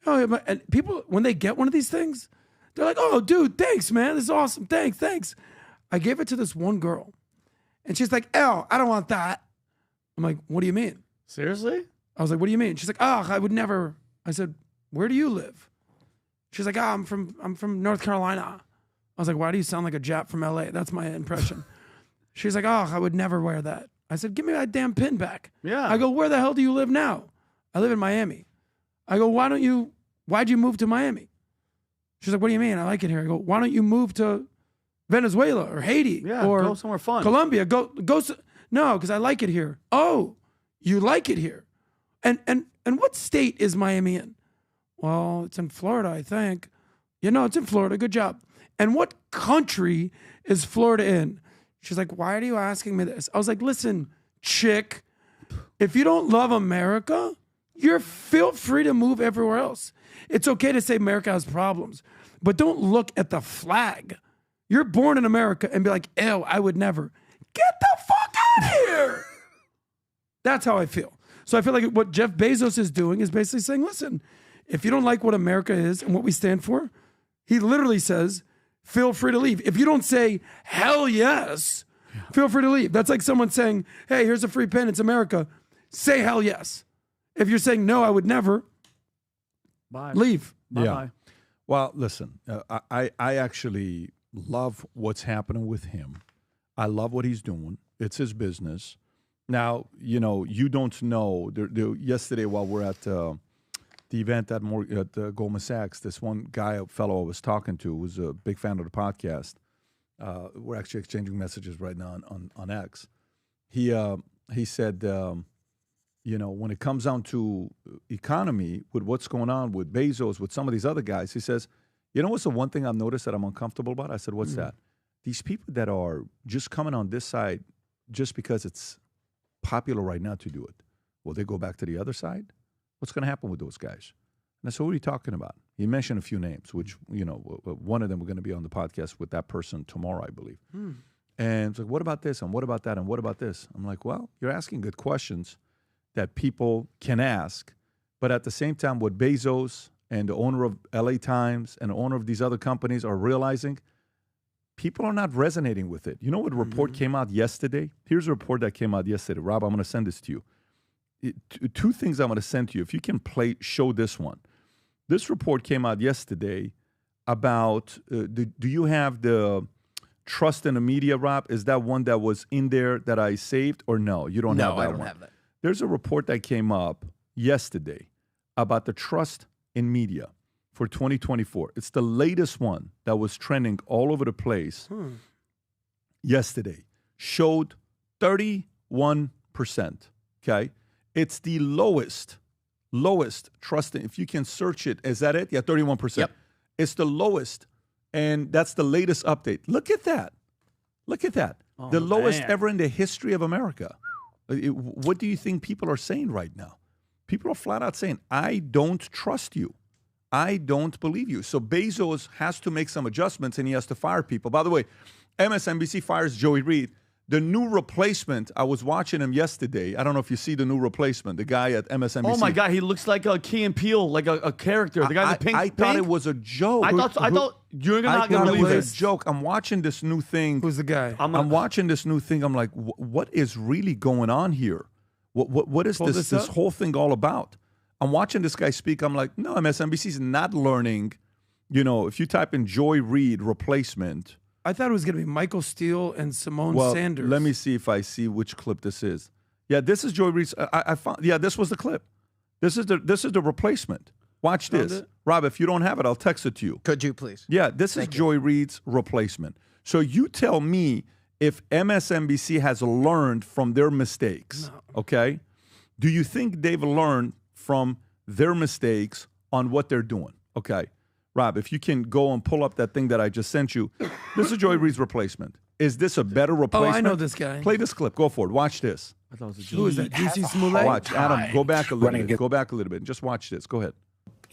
and people, when they get one of these things, they're like, oh, dude, thanks, man. This is awesome. Thanks. I gave it to this one girl. And she's like, I don't want that. I'm like, what do you mean? Seriously? I was like, what do you mean? She's like, I would never. I said, where do you live? She's like, I'm from North Carolina. I was like, why do you sound like a Jap from LA? That's my impression. She's like, I would never wear that. I said, give me that damn pin back. Yeah. I go, where the hell do you live now? I live in Miami. I go, why'd you move to Miami? She's like, what do you mean? I like it here. I go, why don't you move to Venezuela or Haiti or go somewhere fun. Colombia? No, because I like it here. Oh, you like it here. And what state is Miami in? Well, it's in Florida, I think. It's in Florida. Good job. And what country is Florida in? She's like, why are you asking me this? I was like, listen, chick, if you don't love America, feel free to move everywhere else. It's okay to say America has problems, but don't look at the flag. You're born in America and be like, ew, I would never. Get the fuck out of here. That's how I feel. So I feel like what Jeff Bezos is doing is basically saying, listen, if you don't like what America is and what we stand for, he literally says, feel free to leave. If you don't say, hell yes, feel free to leave. That's like someone saying, hey, here's a free pen, it's America. Say hell yes. If you're saying, no, I would never, bye. Leave. Bye-bye. Yeah. Well, listen, I actually love what's happening with him. I love what he's doing. It's his business. Now, you don't know. Yesterday, while we're at the event at Goldman Sachs, this one fellow I was talking to was a big fan of the podcast. We're actually exchanging messages right now on X. He said, when it comes down to economy, with what's going on with Bezos, with some of these other guys, he says, what's the one thing I've noticed that I'm uncomfortable about? I said, what's that? These people that are just coming on this side just because it's popular right now to do it. Will they go back to the other side? What's going to happen with those guys? And I said, what are you talking about? He mentioned a few names, which, one of them we're going to be on the podcast with that person tomorrow, I believe. And it's like, what about this? And what about that? And what about this? I'm like, well, you're asking good questions that people can ask. But at the same time, what Bezos and the owner of LA Times and the owner of these other companies are realizing, people are not resonating with it. You know what report came out yesterday? Here's a report that came out yesterday. Rob, I'm going to send this to you. Two things I'm going to send to you. If you can show this one. This report came out yesterday about, do you have the trust in the media, Rob? Is that one that was in there that I saved or no? You don't have that one? No, I don't have that. There's a report that came up yesterday about the trust in media for 2024. It's the latest one that was trending all over the place yesterday. Showed 31%. Okay? It's the lowest trust. If you can search it, is that it? Yeah, 31%. Yep. It's the lowest, and that's the latest update. Look at that. Look at that. Oh, The lowest man. ever in the history of America. What do you think people are saying right now? People are flat out saying, I don't trust you. I don't believe you. So Bezos has to make some adjustments and he has to fire people. By the way, MSNBC fires Joey Reid. The new replacement, I was watching him yesterday. I don't know if you see the new replacement, the guy at MSNBC. Oh my God, he looks like a Key and Peele, like a character. The guy in the pink. I thought it was a joke. I thought you're not I gonna thought it believe was this. a joke. I'm watching this new thing. Who's the guy? I'm watching this new thing. I'm like, what is really going on here? What is Pull this this up. whole thing all about? I'm watching this guy speak. I'm like, no, MSNBC's not learning. You know, if you type in Joy Reid replacement. I thought it was going to be Michael Steele and Simone Sanders. Let me see if I see which clip this is. Yeah, this is Joy Reid's. I found. Yeah, this was the clip. This is the replacement. Watch this, it? Rob. If you don't have it, I'll text it to you. Could you please? Yeah, this is Joy Reid's replacement. So you tell me if MSNBC has learned from their mistakes. Okay, do you think they've learned from their mistakes on what they're doing? Okay. Rob, if you can go and pull up that thing that I just sent you. This is Joy Reid's replacement. Is this a better replacement? Oh, I know this guy. Play this clip. Go for it. Watch this. I thought it was a Who is that? Juicy Smollett? Watch. Adam, go back a little bit. Go back a little bit and just watch this. Go ahead.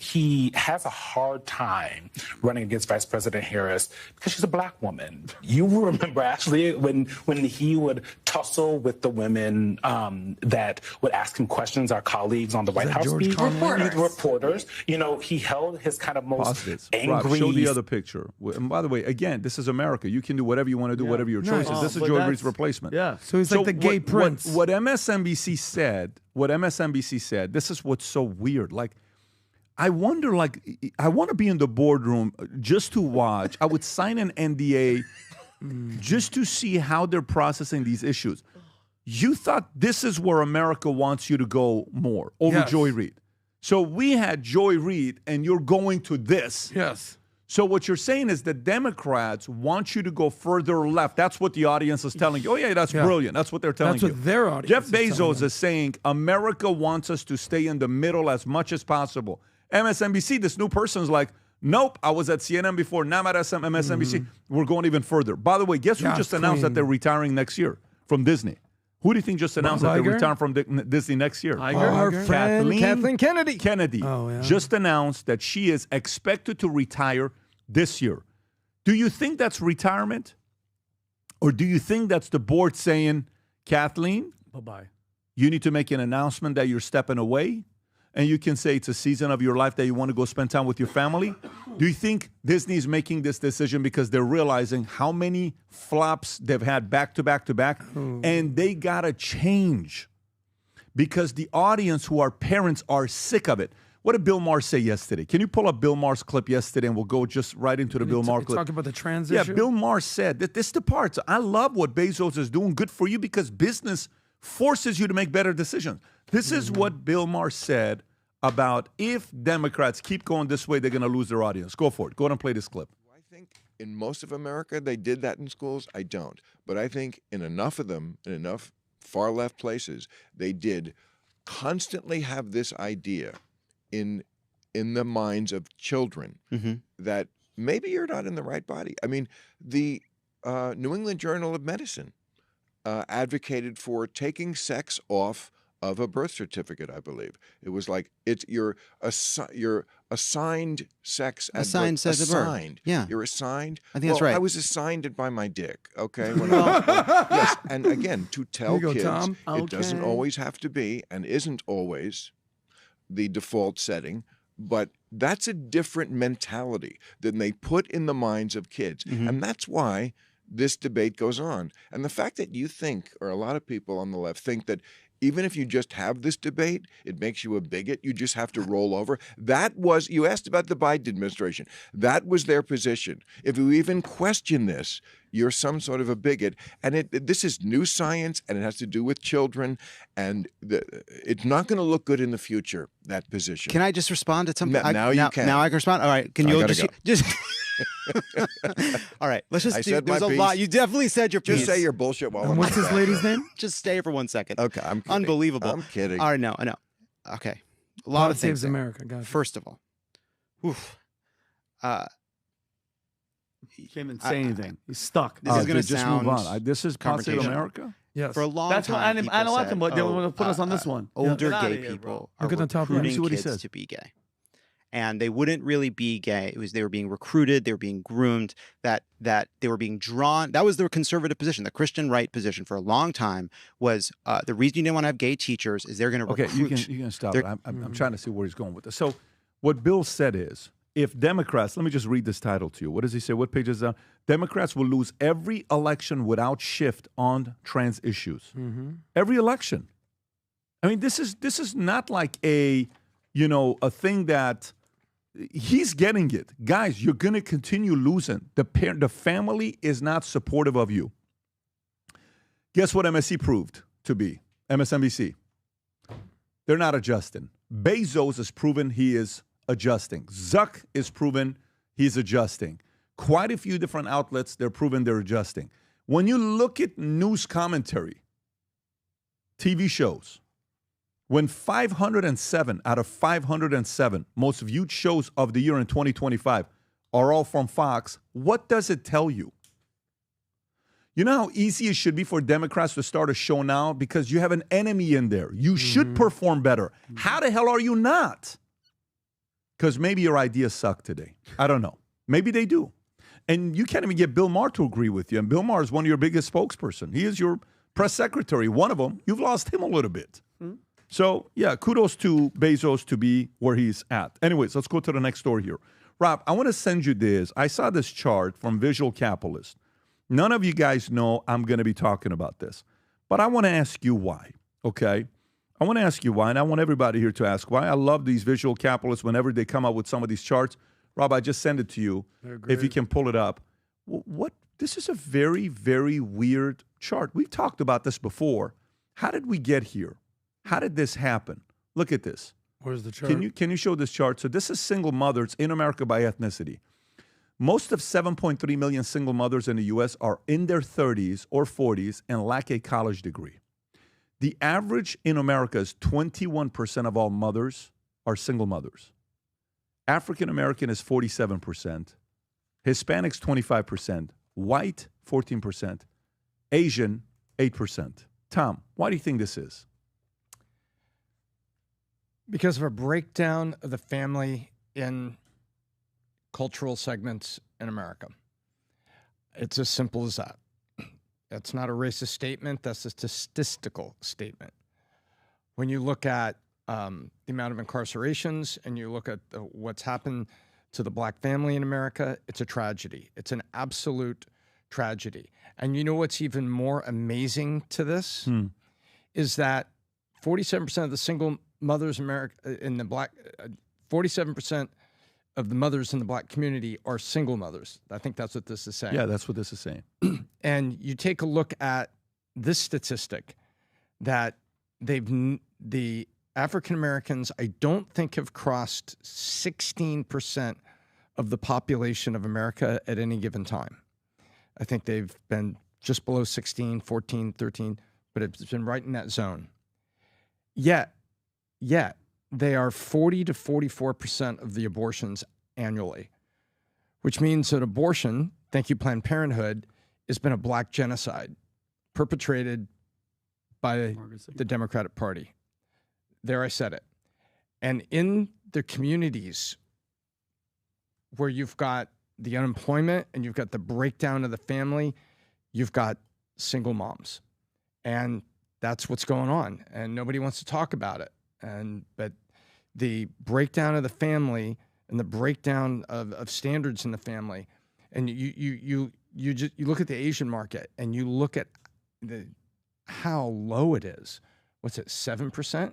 He has a hard time running against Vice President Harris because she's a black woman. You will remember, actually, when he would tussle with the women that would ask him questions, our colleagues on the White House George Conway? reporters. You know, he held his kind of most Pause this. angry... Rob, show the other picture. And by the way, again, this is America. You can do whatever you want to do, whatever your choice is. This is Joy Reid's replacement. Yeah. So he's like the gay prince. What MSNBC said, this is what's so weird. Like, I wonder, I want to be in the boardroom just to watch. I would sign an NDA just to see how they're processing these issues. You thought this is where America wants you to go more, over Joy Reid. So we had Joy Reid, and you're going to this. Yes. So what you're saying is the Democrats want you to go further left. That's what the audience is telling you. Oh, yeah, that's brilliant. That's what they're telling you. That's what their audience Jeff is telling Bezos them. is saying America wants us to stay in the middle as much as possible. MSNBC, this new person's like, nope, I was at CNN before, now I'm at MSNBC. We're going even further. By the way, guess who just announced that they're retiring next year from Disney? Who do you think just announced that they're retiring from Disney next year? Our friend Kathleen Kennedy. Just announced that she is expected to retire this year. Do you think that's retirement? Or do you think that's the board saying, Kathleen, bye-bye, you need to make an announcement that you're stepping away? And you can say it's a season of your life that you want to go spend time with your family? Do you think Disney is making this decision because they're realizing how many flops they've had back to back to back? And they got to change because the audience who are parents are sick of it. What did Bill Maher say yesterday? Can you pull up Bill Maher's clip yesterday and we'll go just right into the Bill Maher clip? Talk about the trans Yeah, issue? Bill Maher said that this is the part. So I love what Bezos is doing. Good for you because business forces you to make better decisions. This is what Bill Maher said about if Democrats keep going this way, they're going to lose their audience. Go for it. Go ahead and play this clip. I think in most of America, they did that in schools. I don't. But I think in enough of them, in enough far left places, they did constantly have this idea in the minds of children that maybe you're not in the right body. I mean, the New England Journal of Medicine advocated for taking sex off of a birth certificate, I believe. It was like you're assigned sex at Assigned sex at birth. Assigned. Yeah. You're assigned. I think that's right. I was assigned it by my dick, okay? When yes, and again, to tell Here you go, kids Tom. it doesn't Okay. always have to be and isn't always the default setting, but that's a different mentality than they put in the minds of kids. And that's why this debate goes on. And the fact that you think, or a lot of people on the left think that even if you just have this debate, it makes you a bigot. You just have to roll over. That was, you asked about the Biden administration. That was their position. If you even question this, you're some sort of a bigot. And this is new science, and it has to do with children. And it's not going to look good in the future, that position. Can I just respond to something? Now you can. Now I can respond? All right. Can I you gotta just... go. All right. Let's just I do... said There's my a piece. lot. You definitely said your piece. Just say your bullshit while I'm What's this lady's name? Just stay for 1 second. Okay, I'm kidding. Unbelievable. I'm kidding. All right, no, I know. Okay. A lot of things saves there. America. Gotcha. First of all, oof. Can't even say anything. He's stuck. This is going to sound move on. This is Positive America? Yes. For a long That's time, what I don't like them, but they want to put us on this one. Older Get outta gay here, people bro. are Look at the top recruiting right. See what he kids says. to be gay. And they wouldn't really be gay. It was they were being recruited, they were being groomed, that they were being drawn. That was their conservative position. The Christian right position for a long time was the reason you didn't want to have gay teachers is they're going to recruit. Okay, you can stop it. I'm trying to see where he's going with this. So what Bill said is, if Democrats, let me just read this title to you. What does he say? What page is that? Democrats will lose every election without shift on trans issues. Every election. I mean, this is not like a thing that he's getting it. Guys, you're going to continue losing. The family is not supportive of you. Guess what MSC proved to be? MSNBC. They're not adjusting. Bezos has proven he is adjusting. Zuck is proven he's adjusting. Quite a few different outlets, they're proven they're adjusting. When you look at news commentary, TV shows, when 507 out of 507 most viewed shows of the year in 2025 are all from Fox, what does it tell you? You know how easy it should be for Democrats to start a show now? Because you have an enemy in there. You should perform better. How the hell are you not? Because maybe your ideas suck today. I don't know. Maybe they do. And you can't even get Bill Maher to agree with you. And Bill Maher is one of your biggest spokesperson. He is your press secretary. One of them, you've lost him a little bit. So, yeah, kudos to Bezos to be where he's at. Anyways, let's go to the next story here. Rob, I want to send you this. I saw this chart from Visual Capitalist. None of you guys know I'm going to be talking about this. But I want to ask you why, okay? I want to ask you why, and I want everybody here to ask why. I love these Visual Capitalists whenever they come up with some of these charts. Rob, I just send it to you if you can pull it up. This is a very, very weird chart. We've talked about this before. How did we get here? How did this happen? Look at this. Where's the chart? Can you show this chart? So this is single mothers in America by ethnicity. Most of 7.3 million single mothers in the U.S. are in their 30s or 40s and lack a college degree. The average in America is 21% of all mothers are single mothers. African American is 47%. Hispanics, 25%. White, 14%. Asian, 8%. Tom, why do you think this is? Because of a breakdown of the family in cultural segments in America. It's as simple as that. That's not a racist statement. That's a statistical statement. When you look at the amount of incarcerations and you look at what's happened to the black family in America, it's a tragedy. It's an absolute tragedy. And you know what's even more amazing to this is that 47% of the single mothers in the black, 47% of the mothers in the black community are single mothers. I think that's what this is saying. Yeah, that's what this is saying. And you take a look at this statistic that the African Americans, I don't think have crossed 16% of the population of America at any given time. I think they've been just below 16, 14, 13, but it's been right in that zone. Yet they are 40 to 44% of the abortions annually, which means that abortion, thank you Planned Parenthood, has been a black genocide perpetrated by the Democratic Party. There, I said it. And in the communities where you've got the unemployment and you've got the breakdown of the family, you've got single moms. And that's what's going on. And nobody wants to talk about it. But the breakdown of the family and the breakdown of standards in the family, and you look at the Asian market and you look at how low it is. What's it, 7%?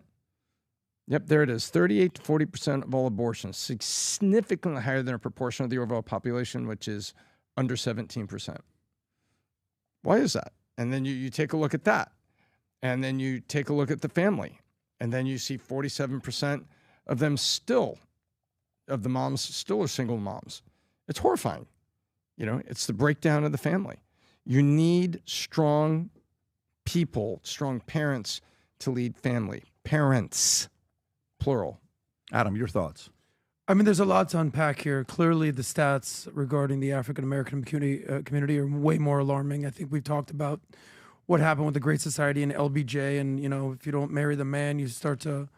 Yep, there it is. 38 to 40% of all abortions, significantly higher than a proportion of the overall population, which is under 17%. Why is that? And then you take a look at that. And then you take a look at the family. And then you see 47% of them still, of the moms still are single moms. It's horrifying. You know, it's the breakdown of the family. You need strong people, strong parents to lead family. Parents, plural. Adam, your thoughts? I mean, there's a lot to unpack here. Clearly, the stats regarding the African American community are way more alarming. I think we've talked about what happened with the Great Society and LBJ, and if you don't marry the man, you start to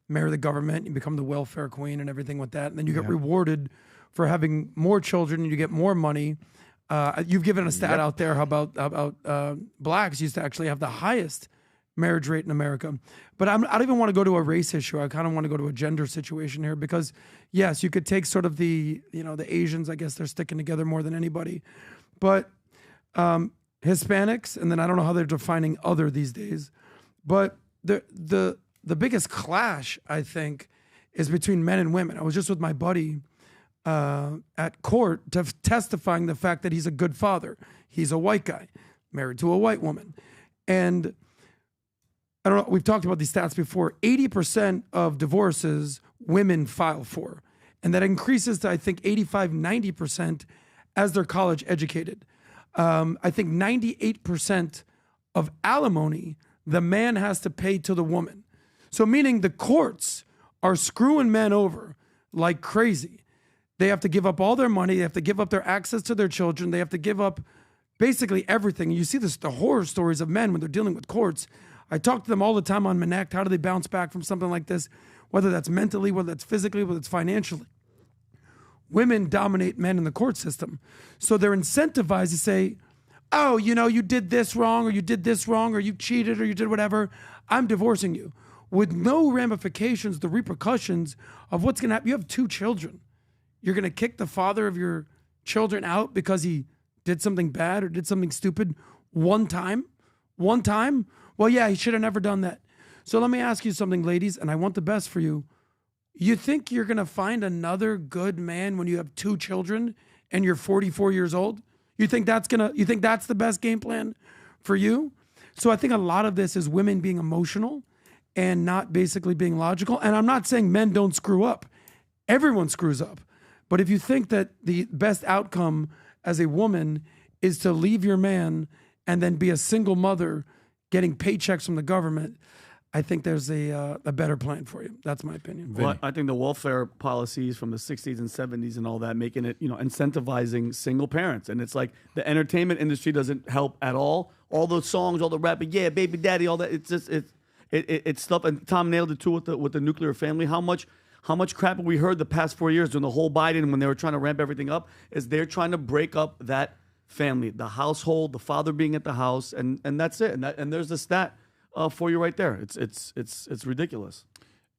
marry the government. You become the welfare queen and everything with that, and then you get rewarded for having more children, and you get more money. You've given a stat out there about blacks used to actually have the highest marriage rate in America. But I don't even want to go to a race issue. I kind of want to go to a gender situation here because, yes, you could take sort of the Asians. I guess they're sticking together more than anybody. But Hispanics, and then I don't know how they're defining other these days. But the biggest clash, I think, is between men and women. I was just with my buddy at court testifying the fact that he's a good father. He's a white guy, married to a white woman. And I don't know, we've talked about these stats before. 80% of divorces women file for. And that increases to, I think, 85, 90% as they're college educated. I think 98% of alimony the man has to pay to the woman. So meaning the courts are screwing men over like crazy. They have to give up all their money. They have to give up their access to their children. They have to give up basically everything. You see the horror stories of men when they're dealing with courts. I talk to them all the time on Connect. How do they bounce back from something like this? Whether that's mentally, whether that's physically, whether it's financially. Women dominate men in the court system. So they're incentivized to say, oh, you did this wrong, or you did this wrong, or you cheated, or you did whatever. I'm divorcing you. With no ramifications, the repercussions of what's going to happen. You have 2 children. You're going to kick the father of your children out because he did something bad or did something stupid one time? One time? Well, yeah, he should have never done that. So let me ask you something, ladies, and I want the best for you. You think you're going to find another good man when you have 2 children and you're 44 years old? You think that's the best game plan for you? So I think a lot of this is women being emotional and not basically being logical. And I'm not saying men don't screw up. Everyone screws up. But if you think that the best outcome as a woman is to leave your man and then be a single mother getting paychecks from the government, I think there's a better plan for you. That's my opinion. Well, I think the welfare policies from the 60s and 70s and all that, making it, incentivizing single parents. And it's like the entertainment industry doesn't help at all. All those songs, all the rapping, yeah, baby daddy, all that. It's just, it's stuff. And Tom nailed it too with the nuclear family. How much crap have we heard the past 4 years during the whole Biden when they were trying to ramp everything up? Is they're trying to break up that family, the household, the father being at the house, and that's it. And there's the stat for you right there. It's ridiculous.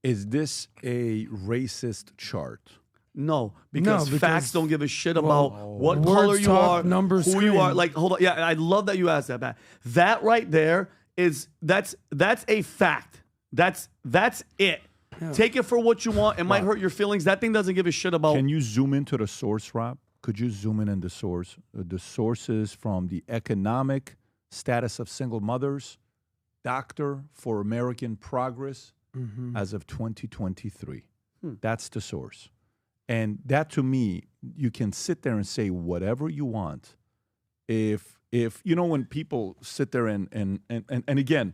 Is this a racist chart? No, because facts don't give a shit about what color you are, numbers, who you are. Like, hold on, yeah, I love that you asked that, Matt. That right there that's a fact. That's it. Yeah. Take it for what you want. It might hurt your feelings. That thing doesn't give a shit about. Can you zoom into the source, Rob? Could you zoom in the source? The sources from the economic status of single mothers, Doctor for American Progress, as of 2023. That's the source. And that, to me, you can sit there and say whatever you want. If when people sit there and again,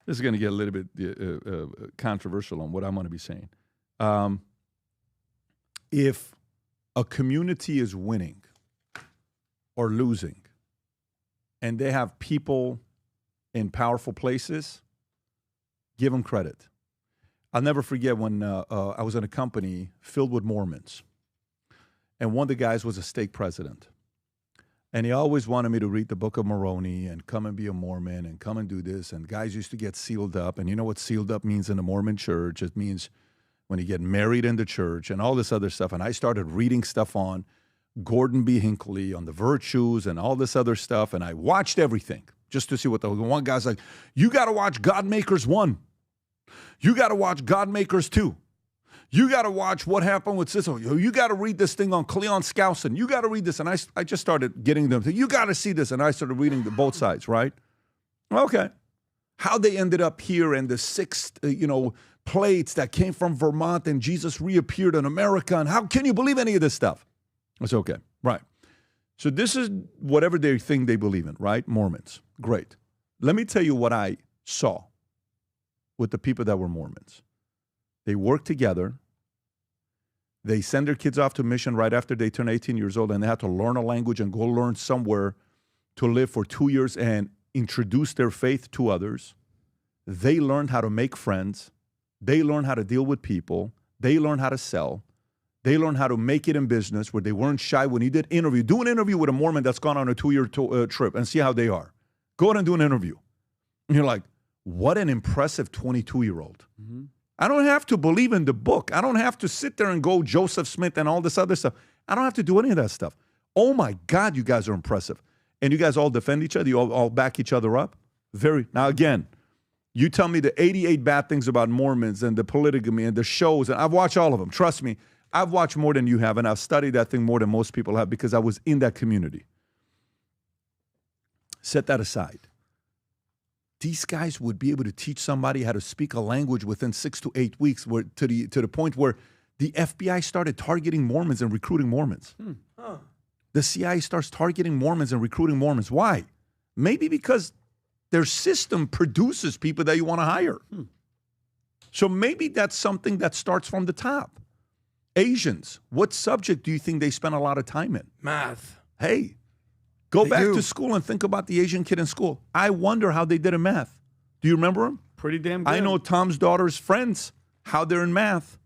this is going to get a little bit controversial on what I'm going to be saying. If a community is winning or losing, and they have people in powerful places, give them credit. I'll never forget when I was in a company filled with Mormons, and one of the guys was a stake president. And he always wanted me to read the Book of Moroni and come and be a Mormon and come and do this. And guys used to get sealed up. And you know what sealed up means in the Mormon church? It means when you get married in the church and all this other stuff. And I started reading stuff on Gordon B. Hinckley, on the virtues and all this other stuff. And I watched everything just to see what the one guy's like, you got to watch God Makers 1. You got to watch God Makers 2. You got to watch what happened with Cicero. You got to read this thing on Cleon Skousen. You got to read this. And I just started getting them to, you got to see this. And I started reading both sides, right? Okay. How they ended up here and the 6, plates that came from Vermont and Jesus reappeared in America. And how can you believe any of this stuff? It's okay. Right. So this is whatever they think they believe in, right? Mormons. Great. Let me tell you what I saw with the people that were Mormons. They worked together. They send their kids off to mission right after they turn 18 years old, and they have to learn a language and go learn somewhere to live for 2 years and introduce their faith to others. They learn how to make friends. They learn how to deal with people. They learn how to sell. They learn how to make it in business where they weren't shy when you did interview. Do an interview with a Mormon that's gone on a 2-year trip and see how they are. Go out and do an interview. And you're like, what an impressive 22-year-old. Mm-hmm. I don't have to believe in the book. I don't have to sit there and go Joseph Smith and all this other stuff. I don't have to do any of that stuff. Oh, my God, you guys are impressive. And you guys all defend each other. You all back each other up. Now, again, you tell me the 88 bad things about Mormons and the polygamy and the shows, and I've watched all of them. Trust me, I've watched more than you have, and I've studied that thing more than most people have because I was in that community. Set that aside. These guys would be able to teach somebody how to speak a language within 6 to 8 weeks, to the point where the FBI started targeting Mormons and recruiting Mormons. The CIA starts targeting Mormons and recruiting Mormons. Why? Maybe because their system produces people that you want to hire. So maybe that's something that starts from the top. Asians, what subject do you think they spend a lot of time in? Math. Hey, go back to school and think about the Asian kid in school. I wonder how they did in math. Do you remember them? Pretty damn good. I know Tom's daughter's friends, how they're in math.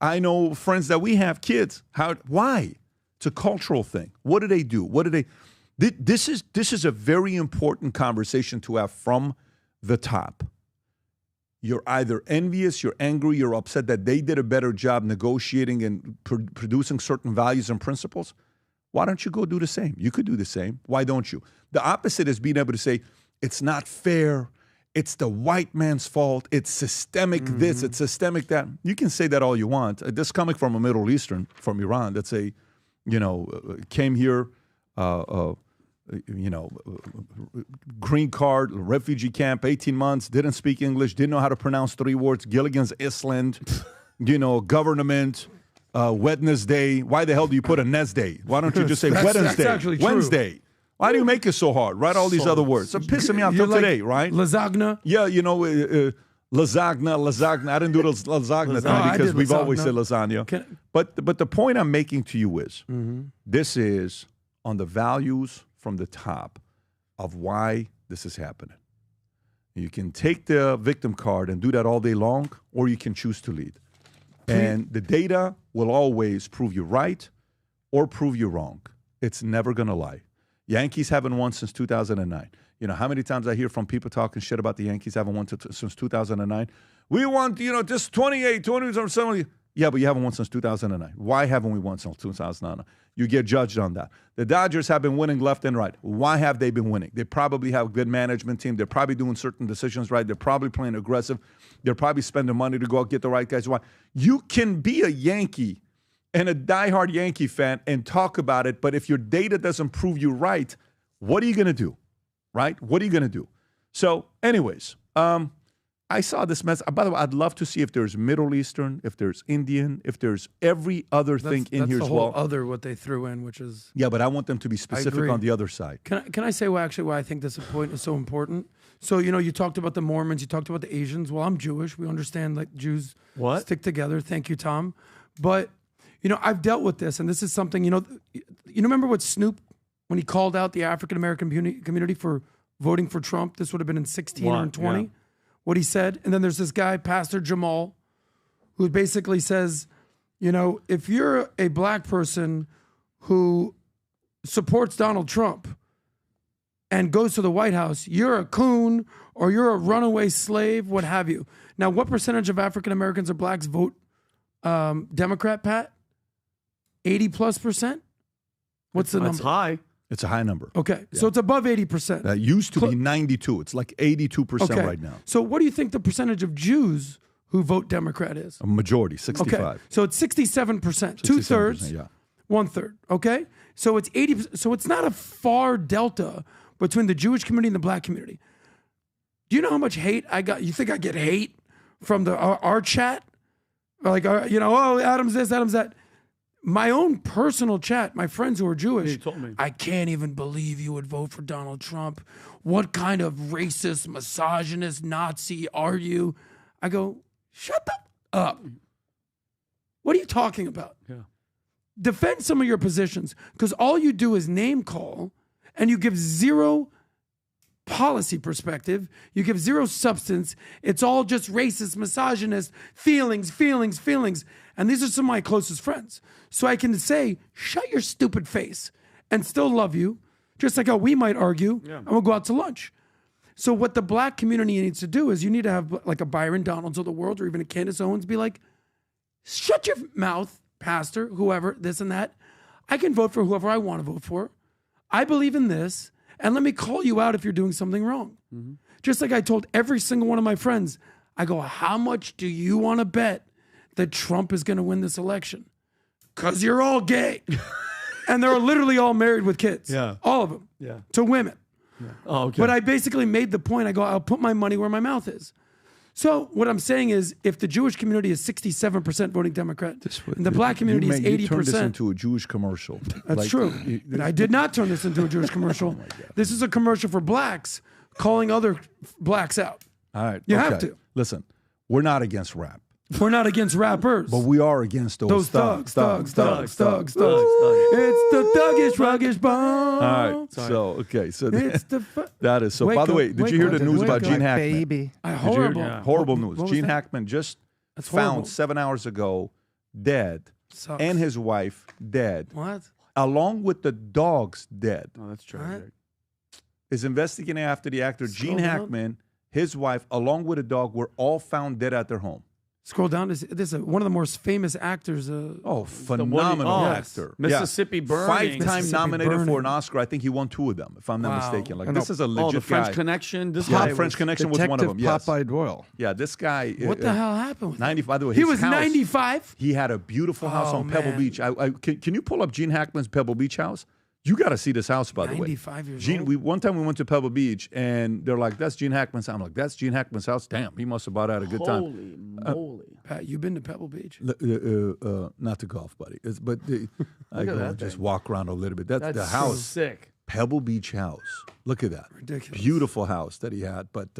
I know friends that we have, kids. Why? It's a cultural thing. What do they do? This is a very important conversation to have from the top. You're either envious, you're angry, you're upset that they did a better job negotiating and producing certain values and principles. Why don't you go do the same? You could do the same. Why don't you? The opposite is being able to say, it's not fair. It's the white man's fault. It's systemic this, it's systemic that. You can say that all you want. This coming from a Middle Eastern, from Iran, that's came here, green card, refugee camp, 18 months, didn't speak English, didn't know how to pronounce 3 words, Gilligan's Island, government, Wednesday. Why the hell do you put a Nesday? Why don't you just say Wednesday? That's actually true. Wednesday. Why do you make it so hard? Write all these other words. It's pissing me off till today, right? Lasagna? Yeah, lasagna. I didn't do the lasagna thing because we've always said lasagna. But the point I'm making to you is, this is on the values from the top of why this is happening. You can take the victim card and do that all day long, or you can choose to lead. And the data will always prove you right or prove you wrong. It's never going to lie. Yankees haven't won since 2009. You know how many times I hear from people talking shit about the Yankees haven't won since 2009? We won, just 28, 20 or something. Yeah, but you haven't won since 2009. Why haven't we won since 2009? You get judged on that. The Dodgers have been winning left and right. Why have they been winning? They probably have a good management team. They're probably doing certain decisions right. They're probably playing aggressive. They're probably spending money to go out get the right guys. Why? You can be a Yankee and a diehard Yankee fan and talk about it, but if your data doesn't prove you right, what are you going to do? Right? What are you going to do? So, anyways, I saw this mess. By the way, I'd love to see if there's Middle Eastern, if there's Indian, if there's every other thing in here as well. That's the whole other what they threw in, which is... Yeah, but I want them to be specific on the other side. Can I say why I think this point is so important? So, you talked about the Mormons, you talked about the Asians. Well, I'm Jewish. We understand like Jews stick together. Thank you, Tom. But, I've dealt with this, and this is something, you remember what Snoop, when he called out the African-American community for voting for Trump, this would have been in 16 or in 20, what he said. And then there's this guy, Pastor Jamal, who basically says, if you're a black person who supports Donald Trump and goes to the White House, you're a coon or you're a runaway slave, what have you. Now, what percentage of African-Americans or blacks vote Democrat, Pat? 80+%? What's the number? That's high. It's a high number. Okay, so it's above 80%. That used to be 92. It's like 82% right now. So what do you think the percentage of Jews who vote Democrat is? A majority, 65. Okay, so it's 67%. 2/3, 1/3. Okay, so it's 80%. So it's not a far delta between the Jewish community and the black community. Do you know how much hate I got? You think I get hate from our chat? Like, oh, Adam's this, Adam's that. My own personal chat, my friends who are Jewish, told me. I can't even believe you would vote for Donald Trump. What kind of racist, misogynist, Nazi are you? I go, shut up. What are you talking about? Yeah. Defend some of your positions, because all you do is name call and you give zero policy perspective. You give zero substance. It's all just racist, misogynist, feelings. And these are some of my closest friends. So I can say, shut your stupid face and still love you, just like how we might argue and we'll go out to lunch. So what the black community needs to do is you need to have like a Byron Donalds of the world or even a Candace Owens be like, shut your mouth, pastor, whoever, this and that. I can vote for whoever I want to vote for. I believe in this. And let me call you out if you're doing something wrong. Mm-hmm. Just like I told every single one of my friends, I go, how much do you want to bet that Trump is going to win this election? Because you're all gay. And they're literally all married with kids. Yeah. All of them. Yeah. To women. Yeah. Oh, okay. But I basically made the point. I go, I'll put my money where my mouth is. So what I'm saying is, if the Jewish community is 67% voting Democrat, and the black community is 80%. You turned this into a Jewish commercial. That's true. And I did not turn this into a Jewish commercial. This is a commercial for blacks calling other blacks out. All right. You have to. Listen, we're not against rap. We're not against rappers. But we are against those thugs. It's the thuggish, ruggish bomb. All right. So, okay. So it's the that is. So, by the way, did you hear the news about Gene Hackman? Baby. Horrible. Horrible news. Gene Hackman just found 7 hours ago dead. Sucks. And his wife dead. What? Along with the dogs dead. Oh, that's tragic. Is investigating after the actor Gene Hackman, his wife, along with a dog, were all found dead at their home. Scroll down. This is one of the most famous actors. Phenomenal actor. Mississippi Burning. 5-time nominated for an Oscar. I think he won 2 of them, if I'm not mistaken. Like, this is a legit the French guy. Connection. This guy guy French Connection was one of them. Yes. Popeye Doyle. Yeah, this guy. What the hell happened with 90. By the way, he his was house, 95. He had a beautiful house on Pebble Beach. Can you pull up Gene Hackman's Pebble Beach house? You got to see this house, by the way. 95 years old. One time we went to Pebble Beach, and they're like, that's Gene Hackman's house. I'm like, that's Gene Hackman's house? Damn, he must have bought out a good time. Holy moly. Pat, you been to Pebble Beach? Not to golf, buddy. I go just walk around a little bit. That's the house. So sick. Pebble Beach house. Look at that. Ridiculous. Beautiful house that he had. But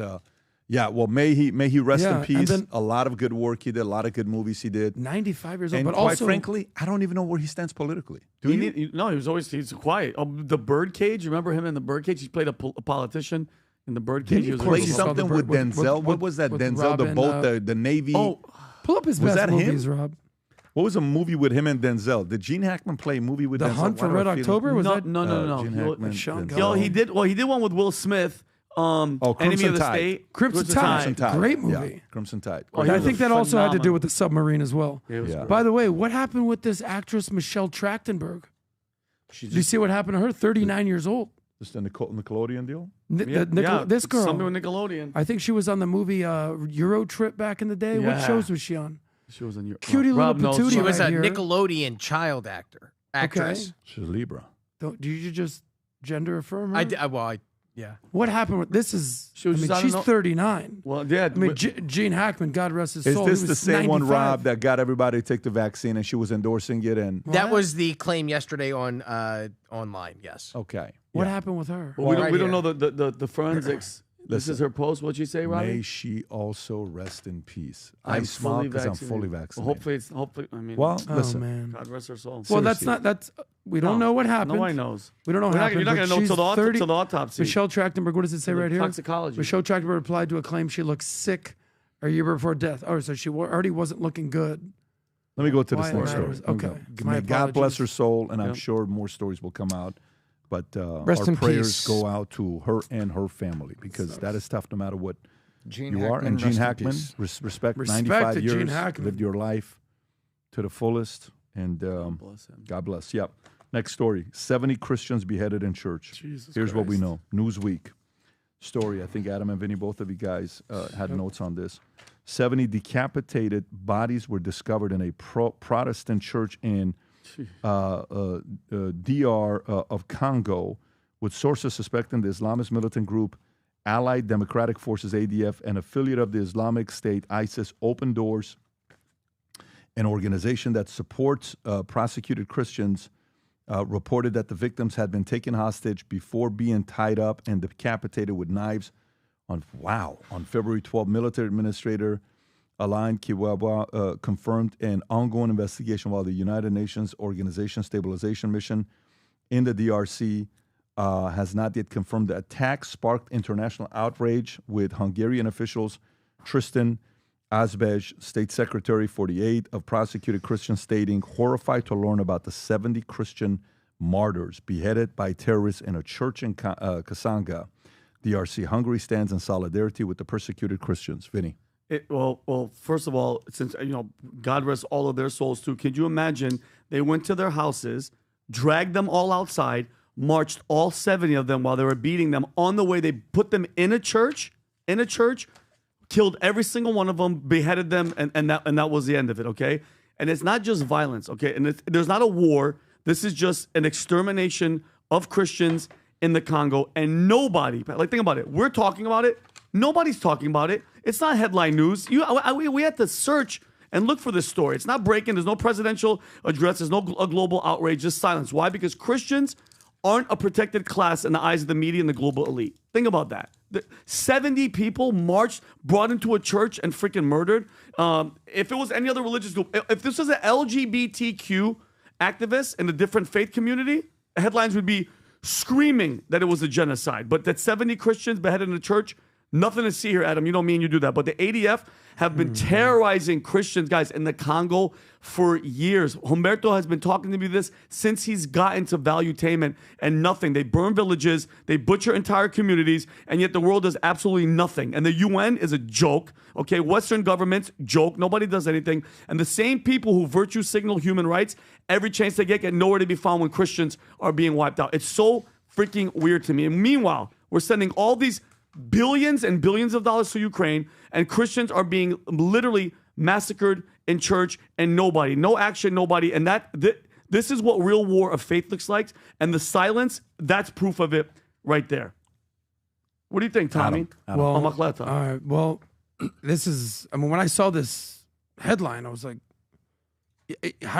yeah, well, may he rest in peace. A lot of good work he did, a lot of good movies he did. 95 years old. And but quite also, frankly, I don't even know where he stands politically. Do you? No, he's quiet. The Birdcage. Remember him in the Birdcage? He played a politician in the Birdcage. Did he play something with Denzel? What was that? Denzel, the boat, the Navy. Oh, pull up his best movies, Rob. What was a movie with him and Denzel? Did Gene Hackman play a movie with The Denzel? Hunt for Red October? Was that? No. Gene Hackman. Yo, he did one with Will Smith. Enemy of the Tide. State. Crimson Tide. Great movie. Yeah, Crimson Tide. I think that also had to do with the submarine as well. Yeah. By the way, what happened with this actress Michelle Trachtenberg? Did you see what happened to her? 39 years old. Just a Nickelodeon deal? This girl. Something with Nickelodeon. I think she was on the movie Euro Trip back in the day. Yeah. What shows was she on? She was on your Cutie little patootie. She was a right here. Nickelodeon child actress. Okay. She's Libra. Do you just gender affirm her? Yeah. What happened with this? She's 39. Well, yeah. Gene Hackman, God rest his Is soul. this the same 95. one, Rob, that got everybody to take the vaccine and she was endorsing it? And That was the claim yesterday on online. Yes. Okay. What happened with her? Well, we don't know the forensics. This is her post. What'd she say, Robbie? May she also rest in peace. I smile because I'm fully vaccinated. Well, hopefully. I mean, listen. Man. God rest her soul. Well, we don't know what happened. Nobody knows. We don't know what happened. You're not going to know till the autopsy. Michelle Trachtenberg, what does it say right here? Toxicology. Michelle Trachtenberg replied to a claim she looked sick a year before death. Oh, so she already wasn't looking good. Let me go to this next story. Okay. May God bless her soul, and I'm sure more stories will come out. But our in prayers peace. go out to her and her family because that is tough no matter what Gene you Hackman, are. And Gene rest in Hackman, peace. respect Respect 95 to years, Gene Hackman. lived your life to the fullest. And God bless him. God bless. Yep. Next story, 70 Christians beheaded in church. Here's what we know. Newsweek story. I think Adam and Vinny, both of you guys had notes on this. 70 decapitated bodies were discovered in a Protestant church in DR of Congo, with sources suspecting the Islamist militant group Allied Democratic Forces, ADF, an affiliate of the Islamic State, ISIS, Open Doors, an organization that supports prosecuted Christians, reported that the victims had been taken hostage before being tied up and decapitated with knives on February 12th. Military administrator Alain Kiwaba confirmed an ongoing investigation while the United Nations Organization Stabilization Mission in the DRC has not yet confirmed the attack sparked international outrage, with Hungarian officials Tristan Azbej, State Secretary 48 of prosecuted Christians, stating horrified to learn about the 70 Christian martyrs beheaded by terrorists in a church in Kasanga, DRC. Hungary stands in solidarity with the persecuted Christians. Vinny. Well, first of all, since God rest all of their souls too. Could you imagine? They went to their houses, dragged them all outside, marched all 70 of them while they were beating them. On the way, they put them in a church, killed every single one of them, beheaded them, and that was the end of it. Okay, and it's not just violence. Okay, and there's not a war. This is just an extermination of Christians in the Congo, and nobody, think about it. We're talking about it. Nobody's talking about it. It's not headline news. We had to search and look for this story. It's not breaking. There's no presidential address. There's no a global outrage. Just silence. Why? Because Christians aren't a protected class in the eyes of the media and the global elite. Think about that. 70 people marched, brought into a church, and freaking murdered. If it was any other religious group, if this was an LGBTQ activist in a different faith community, headlines would be screaming that it was a genocide. But that 70 Christians beheaded in a church, nothing to see here, Adam. You don't mean you do that. But the ADF have been terrorizing Christians, guys, in the Congo for years. Humberto has been talking to me this since he's gotten to valuetainment, and nothing. They burn villages, they butcher entire communities, and yet the world does absolutely nothing. And the UN is a joke. Okay, Western governments, joke. Nobody does anything. And the same people who virtue signal human rights, every chance they get nowhere to be found when Christians are being wiped out. It's so freaking weird to me. And meanwhile, we're sending all these billions and billions of dollars to Ukraine, and Christians are being literally massacred in church, and nobody, no action, nobody. And this is what real war of faith looks like. And the silence, that's proof of it right there. What do you think, Tommy? Well, all right. Well, this is, when I saw this headline, I was like,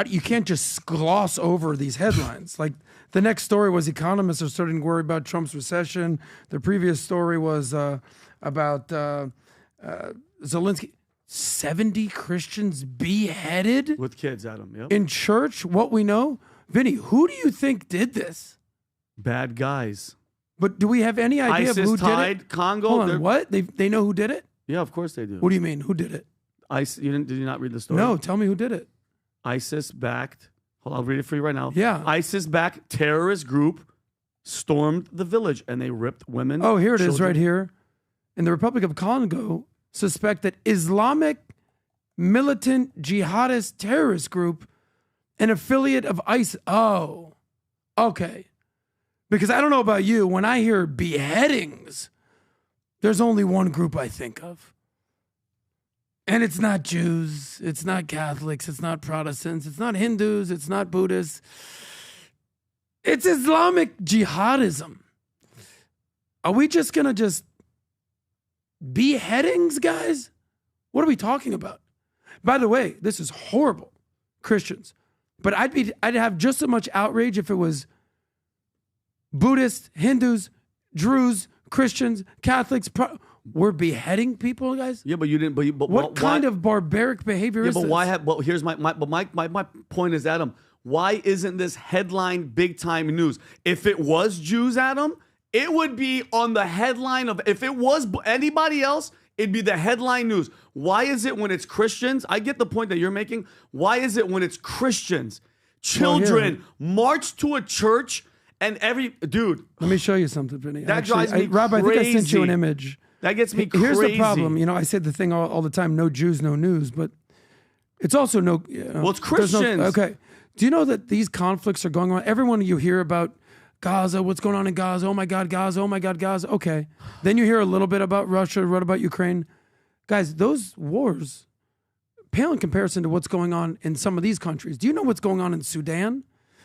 you can't just gloss over these headlines. Like, the next story was economists are starting to worry about Trump's recession. The previous story was about Zelensky. 70 Christians beheaded? With kids, Adam. Yep. In church? What we know? Vinny, who do you think did this? Bad guys. But do we have any idea ISIS of who tied did it? Congo. Hold on, what? They know who did it? Yeah, of course they do. What do you mean? Who did it? Did you not read the story? No, tell me who did it. ISIS-backed, hold on, I'll read it for you right now. Yeah. ISIS-backed terrorist group stormed the village, and they ripped women. Oh, here it is right here. In the Republic of Congo, suspect that Islamic militant jihadist terrorist group, an affiliate of ISIS. Oh, okay. Because I don't know about you, when I hear beheadings, there's only one group I think of. And it's not Jews, it's not Catholics, it's not Protestants, it's not Hindus, it's not Buddhists. It's Islamic jihadism. Are we just going to beheadings, guys? What are we talking about? By the way, this is horrible, Christians. But I'd have just as much outrage if it was Buddhists, Hindus, Druze, Christians, Catholics. We're beheading people, guys. Yeah, but you didn't. But what kind of barbaric behavior is this? Yeah, but why have? Well, here's my point is, Adam. Why isn't this headline big time news? If it was Jews, Adam, it would be on the headline of. If it was anybody else, it'd be the headline news. Why is it when it's Christians? I get the point that you're making. Why is it when it's Christians, children march to a church and dude? Let me show you something, Vinny. That drives me Rob, crazy. I think I sent you an image. That gets me crazy. Here's the problem. I say the thing all the time, no Jews, no news, but it's also no... well, it's Christians. Okay. Do you know that these conflicts are going on? Everyone you hear about Gaza, what's going on in Gaza? Oh my God, Gaza. Oh my God, Gaza. Okay. Then you hear a little bit about Russia, what about Ukraine? Guys, those wars pale in comparison to what's going on in some of these countries. Do you know what's going on in Sudan?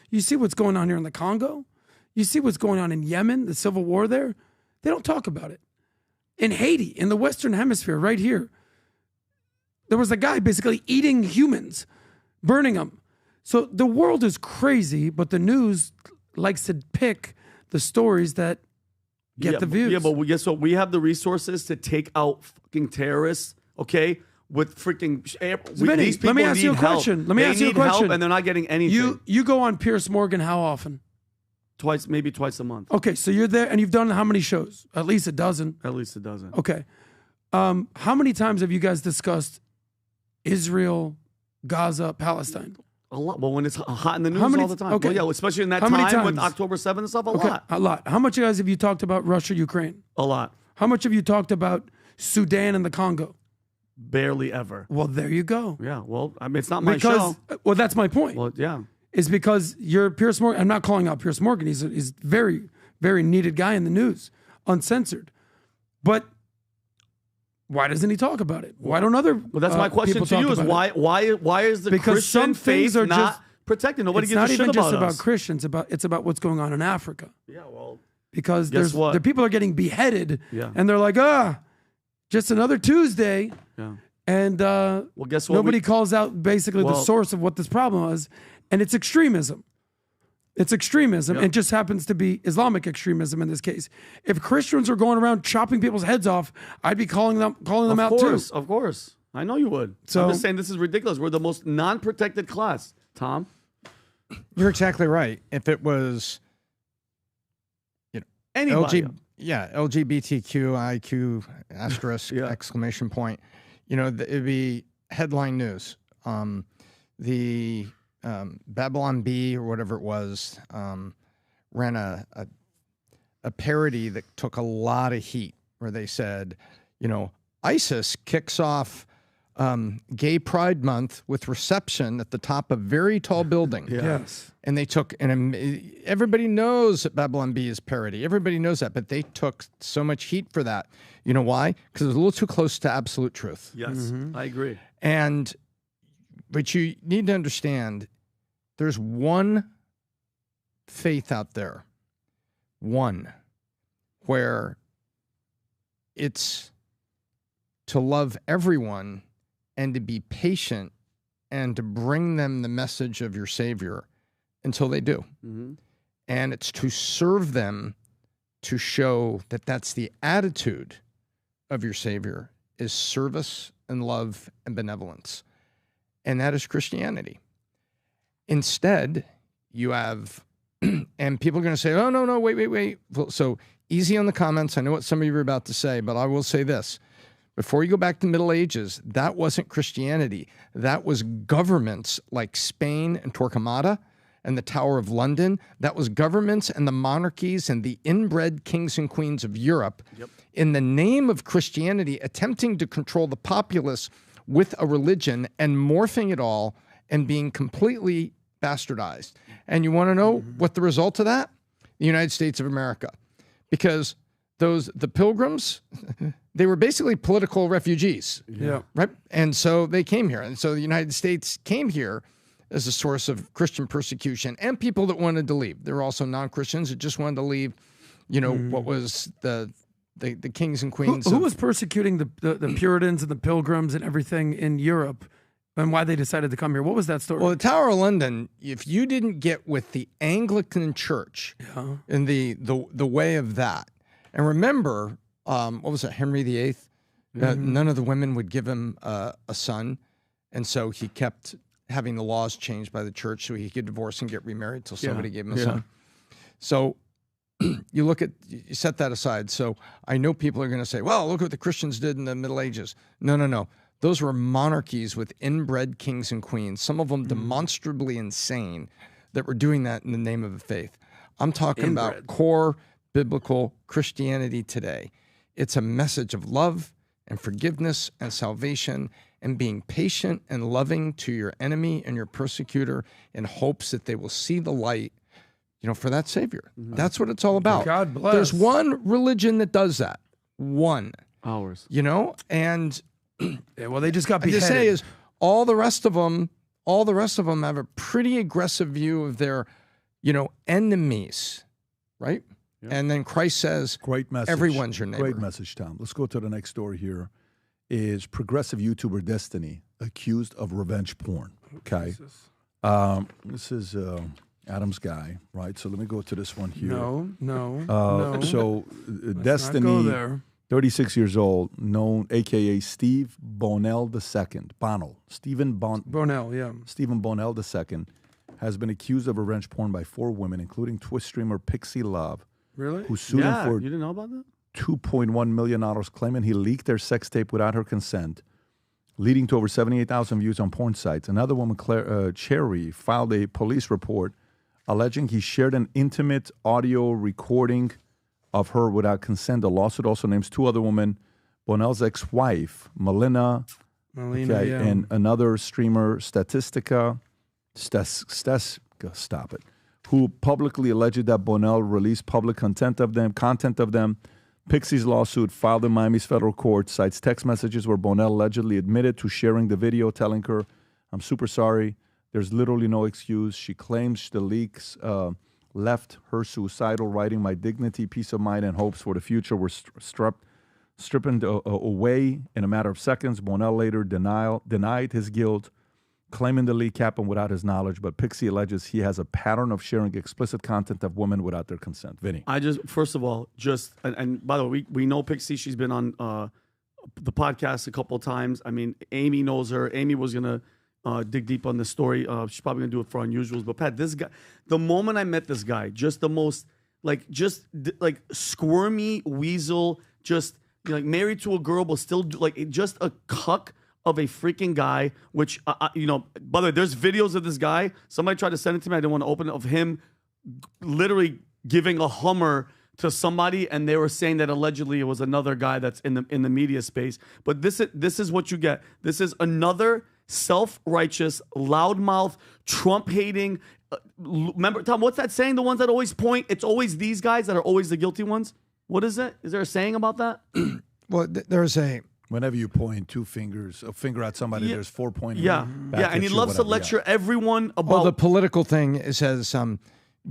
You see what's going on here in the Congo? You see what's going on in Yemen, the civil war there? They don't talk about it. In Haiti, in the Western Hemisphere, right here, there was a guy basically eating humans, burning them. So the world is crazy, but the news likes to pick the stories that get the views. Yeah, but guess what? We have the resources to take out fucking terrorists, okay? with freaking Vinny, these people let me ask you a need help. question. Let me They ask you a need help question. and they're not getting anything. You go on Piers Morgan how often? Maybe twice a month. Okay, so you're there and you've done how many shows? At least a dozen. At least a dozen. Okay. How many times have you guys discussed Israel, Gaza, Palestine? A lot. Well, when it's hot in the news How many- all the time. okay. Well, yeah, especially in that How many time with times? October 7th and stuff, a Okay, lot. a lot. How much, guys, have you talked about Russia, Ukraine? A lot. How much have you talked about Sudan and the Congo? Barely ever. Well, there you go. Yeah, well, I mean, it's not my show. Well, that's my point. Well, yeah. Is because you're Piers Morgan. I'm not calling out Piers Morgan. He's a very, very needed guy in the news, uncensored. But why doesn't he talk about it? Why don't other? Well, that's my question people to you: talk is about it? why is the Because Christian some things faith are not just protected? Nobody it's gives not a shit even just about about us. Christians. It's about what's going on in Africa. Yeah, well, Because guess what? the people are getting beheaded, Yeah. and they're like, just another Tuesday. Yeah. And well, guess what? nobody calls out basically the Well- source of what this problem is, and it's extremism. It's extremism. Yep. It just happens to be Islamic extremism in this case. If Christians are going around chopping people's heads off, I'd be calling them out too. Of course. I know you would. So- I'm just saying this is ridiculous. We're the most non-protected class, Tom. You're exactly right. If it was, Anybody. LGBTQIQ asterisk exclamation point, it'd be headline news. The Babylon Bee or whatever it was ran a parody that took a lot of heat where they said, ISIS kicks off Gay Pride Month with reception at the top of very tall building. Yes. And they took, everybody knows that Babylon Bee is parody. Everybody knows that, but they took so much heat for that. You know why? Because it was a little too close to absolute truth. Yes, I agree. But you need to understand, there's one faith out there, one, where it's to love everyone and to be patient and to bring them the message of your Savior until they do. Mm-hmm. And it's to serve them to show that that's the attitude of your Savior, is service and love and benevolence. And that is Christianity. Instead, you have, and people are going to say, oh, no, wait. So easy on the comments. I know what some of you are about to say, but I will say this. Before you go back to the Middle Ages, that wasn't Christianity. That was governments like Spain and Torquemada and the Tower of London. That was governments and the monarchies and the inbred kings and queens of Europe in the name of Christianity attempting to control the populace with a religion and morphing it all and being completely bastardized. And you want to know what the result of that? The United States of America. Because the pilgrims, they were basically political refugees. Yeah. Right? And so they came here. And so the United States came here as a source of Christian persecution and people that wanted to leave. There were also non-Christians that just wanted to leave, what was the kings and queens. Who was persecuting the Puritans and the Pilgrims and everything in Europe, and why they decided to come here? What was that story? Well, the Tower of London, if you didn't get with the Anglican Church in the way of that, and remember, what was it, Henry VIII? None of the women would give him a son, and so he kept having the laws changed by the church so he could divorce and get remarried till somebody gave him a son. So you set that aside. So I know people are going to say, well, look what the Christians did in the Middle Ages. No. Those were monarchies with inbred kings and queens, some of them demonstrably insane, that were doing that in the name of a faith. I'm talking about core biblical Christianity today. It's a message of love and forgiveness and salvation and being patient and loving to your enemy and your persecutor in hopes that they will see the light, for that Savior. That's what it's all about. God bless. There's one religion that does that. One. Ours. And well, they just got beheaded. I just say is all the rest of them have a pretty aggressive view of their, enemies, right? Yeah. And then Christ says, great message. Everyone's your neighbor. Great message, Tom. Let's go to the next story here. Is progressive YouTuber Destiny accused of revenge porn? Okay. This is Adam's guy, right? So let me go to this one here. No. So Let's Destiny. not go there. 36 years old, known a.k.a. Steve Bonnell II. Bonnell, yeah. Stephen Bonnell II has been accused of revenge porn by 4 women, including Twist streamer Pixie Love. Really? Who sued him for you didn't know about that? $2.1 million, claiming he leaked their sex tape without her consent, leading to over 78,000 views on porn sites. Another woman, Claire Cherry, filed a police report alleging he shared an intimate audio recording of her without consent. The lawsuit also names 2 other women, Bonnell's ex-wife, Melina, and another streamer, Statistica, stop it, who publicly alleged that Bonnell released public content of them. Pixie's lawsuit, filed in Miami's federal court, cites text messages where Bonnell allegedly admitted to sharing the video, telling her, "I'm super sorry. There's literally no excuse." She claims the leaks left her suicidal, writing, "My dignity, peace of mind, and hopes for the future were stripped away in a matter of seconds." Bonnell later denied his guilt, claiming the leak happened without his knowledge, but Pixie alleges he has a pattern of sharing explicit content of women without their consent. Vinny. First of all, and by the way, we know Pixie. She's been on the podcast a couple of times. I mean, Amy knows her. Amy was going to dig deep on this story. She's probably going to do it for Unusuals. But Pat, this guy, the moment I met this guy, just the most, like squirmy weasel, just married to a girl, but still just a cuck of a freaking guy, which, by the way, there's videos of this guy. Somebody tried to send it to me. I didn't want to open it, of him literally giving a Hummer to somebody, and they were saying that allegedly it was another guy that's in the media space. But this is what you get. This is another self-righteous, loudmouth, Trump-hating. Remember, Tom, what's that saying? The ones that always point, it's always these guys that are always the guilty ones. What is it? Is there a saying about that? Well, there's a... Whenever you point a finger at somebody, there's 4 pointing. Yeah, and he loves to lecture everyone about. Well, the political thing says,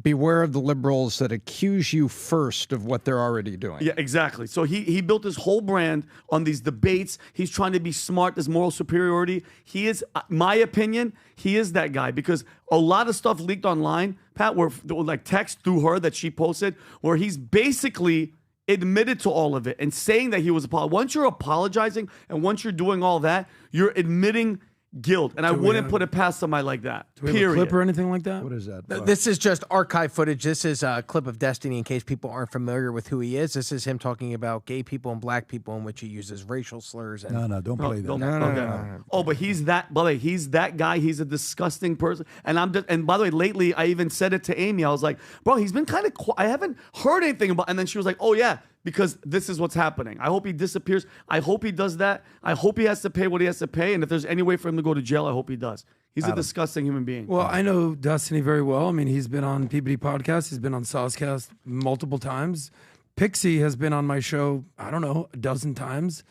beware of the liberals that accuse you first of what they're already doing. Yeah, exactly. So he built his whole brand on these debates. He's trying to be smart. There's moral superiority. He is, my opinion, he is that guy, because a lot of stuff leaked online, Pat, were like text through her that she posted, where he's basically admitted to all of it and saying that he was once you're apologizing and once you're doing all that, you're admitting guilt. And I wouldn't put it past somebody like that. Do we have a clip or anything like that? What is that? This is just archive footage. This is a clip of Destiny in case people aren't familiar with who he is. This is him talking about gay people and black people, in which he uses racial slurs. And No, don't play that. No. Oh, but he's that. By the way, he's that guy. He's a disgusting person. And and by the way, lately I even said it to Amy. I was like, bro, he's been kind of quiet. I haven't heard anything about. And then she was like, oh yeah, because this is what's happening. I hope he disappears. I hope he does that. I hope he has to pay what he has to pay. And if there's any way for him to go to jail, I hope he does. He's a disgusting human being. Well, I know Destiny very well. I mean, he's been on PBD podcast. He's been on Soscast multiple times. Pixie has been on my show, I don't know, a dozen times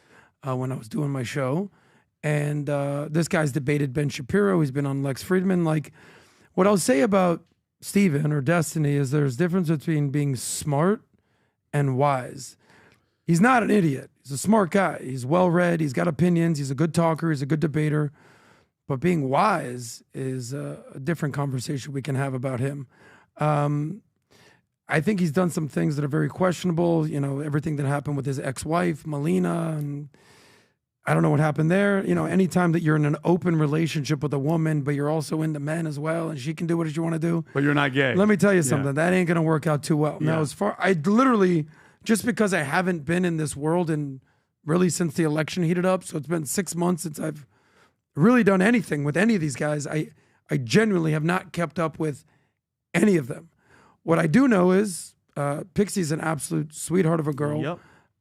when I was doing my show. And this guy's debated Ben Shapiro. He's been on Lex Friedman. Like, what I'll say about Steven or Destiny is there's a difference between being smart and wise. He's not an idiot. He's a smart guy. He's well-read. He's got opinions. He's a good talker. He's a good debater. But being wise is a different conversation we can have about him. I think he's done some things that are very questionable. You know, everything that happened with his ex-wife, Melina, and I don't know what happened there. You know, anytime that you're in an open relationship with a woman, but you're also into men as well, and she can do what you want to do. But you're not gay. Let me tell you something. That ain't going to work out too well. Now, I literally, just because I haven't been in this world and really since the election heated up, so it's been 6 months since I've really done anything with any of these guys. I genuinely have not kept up with any of them. What I do know is Pixie's an absolute sweetheart of a girl. Yep.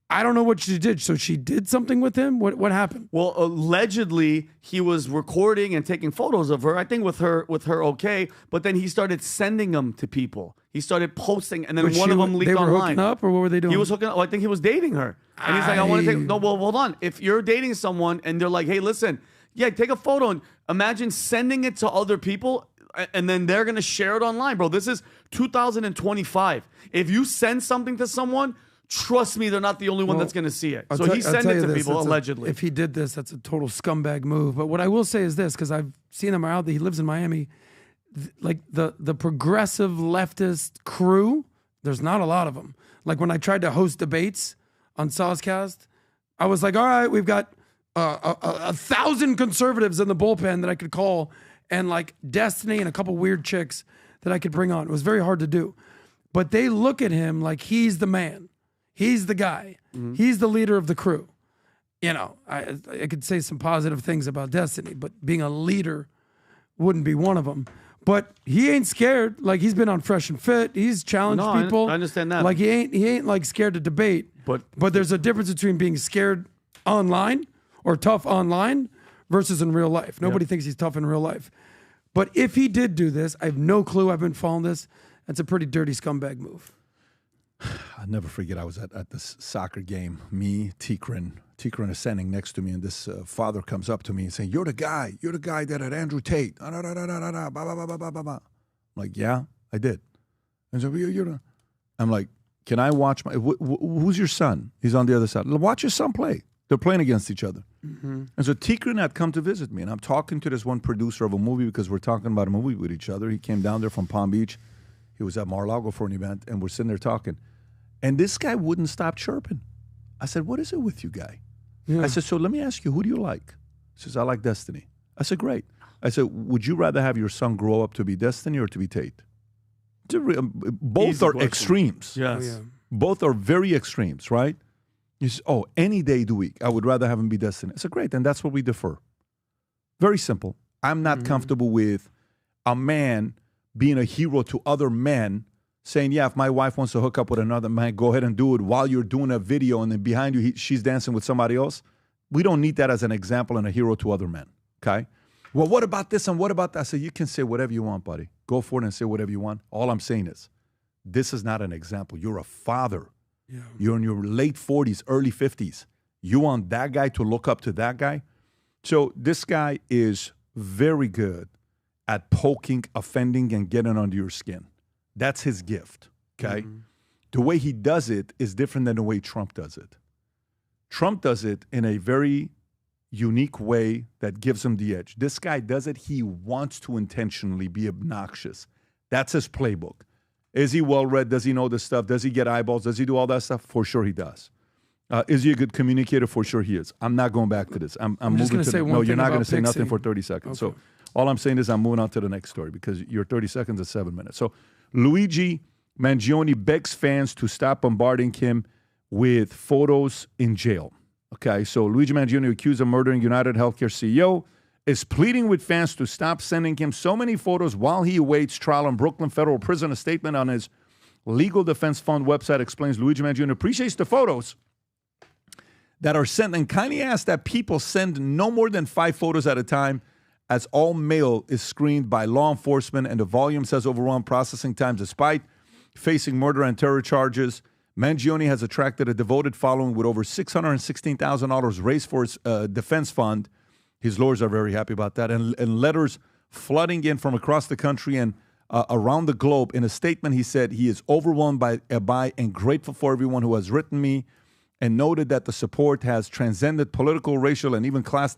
I don't know what she did. So she did something with him? What happened? Well, allegedly he was recording and taking photos of her. I think with her okay, but then he started sending them to people. He started posting, and then one of them leaked online. They were hooking up, or what were they doing? He was hooking up. I think he was dating her. And he's like, I want to take. No, well, hold on. If you're dating someone and they're like, hey, listen, yeah, take a photo, and imagine sending it to other people, and then they're gonna share it online, bro. This is 2025. If you send something to someone, trust me, they're not the only one that's going to see it. So he sent it to people, allegedly. If he did this, that's a total scumbag move. But what I will say is this, because I've seen him out there. He lives in Miami. Like the progressive leftist crew, there's not a lot of them. Like when I tried to host debates, on Soscast, I was like, all right, we've got 1,000 conservatives in the bullpen that I could call, and like Destiny and a couple weird chicks that I could bring on. It was very hard to do. But they look at him like he's the man. He's the guy. Mm-hmm. He's the leader of the crew. You know, I could say some positive things about Destiny, but being a leader wouldn't be one of them. But he ain't scared. Like, he's been on Fresh and Fit. He's challenged people. I understand that. Like, he ain't like scared to debate. But there's a difference between being scared online or tough online versus in real life. Nobody thinks he's tough in real life. But if he did do this, I have no clue. I've been following this. That's a pretty dirty scumbag move. I'll never forget, I was at this soccer game. Me, Tikrin is standing next to me, and this father comes up to me and saying, you're the guy that had Andrew Tate. I'm like, yeah, I did. And so I'm like, can I watch my, who's your son? He's on the other side. Watch your son play. They're playing against each other. Mm-hmm. And so Tikrin had come to visit me, and I'm talking to this one producer of a movie because we're talking about a movie with each other. He came down there from Palm Beach. He was at Mar-a-Lago for an event, and we're sitting there talking. And this guy wouldn't stop chirping. I said, what is it with you, guy? Yeah. I said, so let me ask you, who do you like? He says, I like Destiny. I said, great. I said, would you rather have your son grow up to be Destiny or to be Tate? Both Easy are question. extremes. Yes. Oh, yeah. Both are very extremes, right? He says, oh, any day of the week, I would rather have him be Destiny. I said, great, then that's what we defer. Very simple. I'm not comfortable with a man being a hero to other men, saying, yeah, if my wife wants to hook up with another man, go ahead and do it while you're doing a video and then behind you, she's dancing with somebody else. We don't need that as an example and a hero to other men, okay? Well, what about this and what about that? I said, you can say whatever you want, buddy. Go for it and say whatever you want. All I'm saying is, this is not an example. You're a father. Yeah. You're in your late 40s, early 50s. You want that guy to look up to that guy? So this guy is very good at poking, offending, and getting under your skin. That's his gift, okay? Mm-hmm. The way he does it is different than the way Trump does it. Trump does it in a very unique way that gives him the edge. This guy does it, he wants to intentionally be obnoxious. That's his playbook. Is he well-read? Does he know this stuff? Does he get eyeballs? Does he do all that stuff? For sure he does. Is he a good communicator? For sure he is. I'm not going back to this. I'm moving to the, no, you're not going to say nothing for 30 seconds. Okay. So all I'm saying is I'm moving on to the next story because your 30 seconds is 7 minutes. So Luigi Mangione begs fans to stop bombarding him with photos in jail. Okay, so Luigi Mangione, accused of murdering United Healthcare CEO, is pleading with fans to stop sending him so many photos while he awaits trial in Brooklyn Federal Prison. A statement on his Legal Defense Fund website explains Luigi Mangione appreciates the photos that are sent and kindly asks that people send no more than 5 photos at a time, as all mail is screened by law enforcement and the volume says overrun processing times. Despite facing murder and terror charges, Mangione has attracted a devoted following with over $616,000 raised for his defense fund. His lawyers are very happy about that. And letters flooding in from across the country and around the globe. In a statement, he said he is overwhelmed by and grateful for everyone who has written me, and noted that the support has transcended political, racial, and even class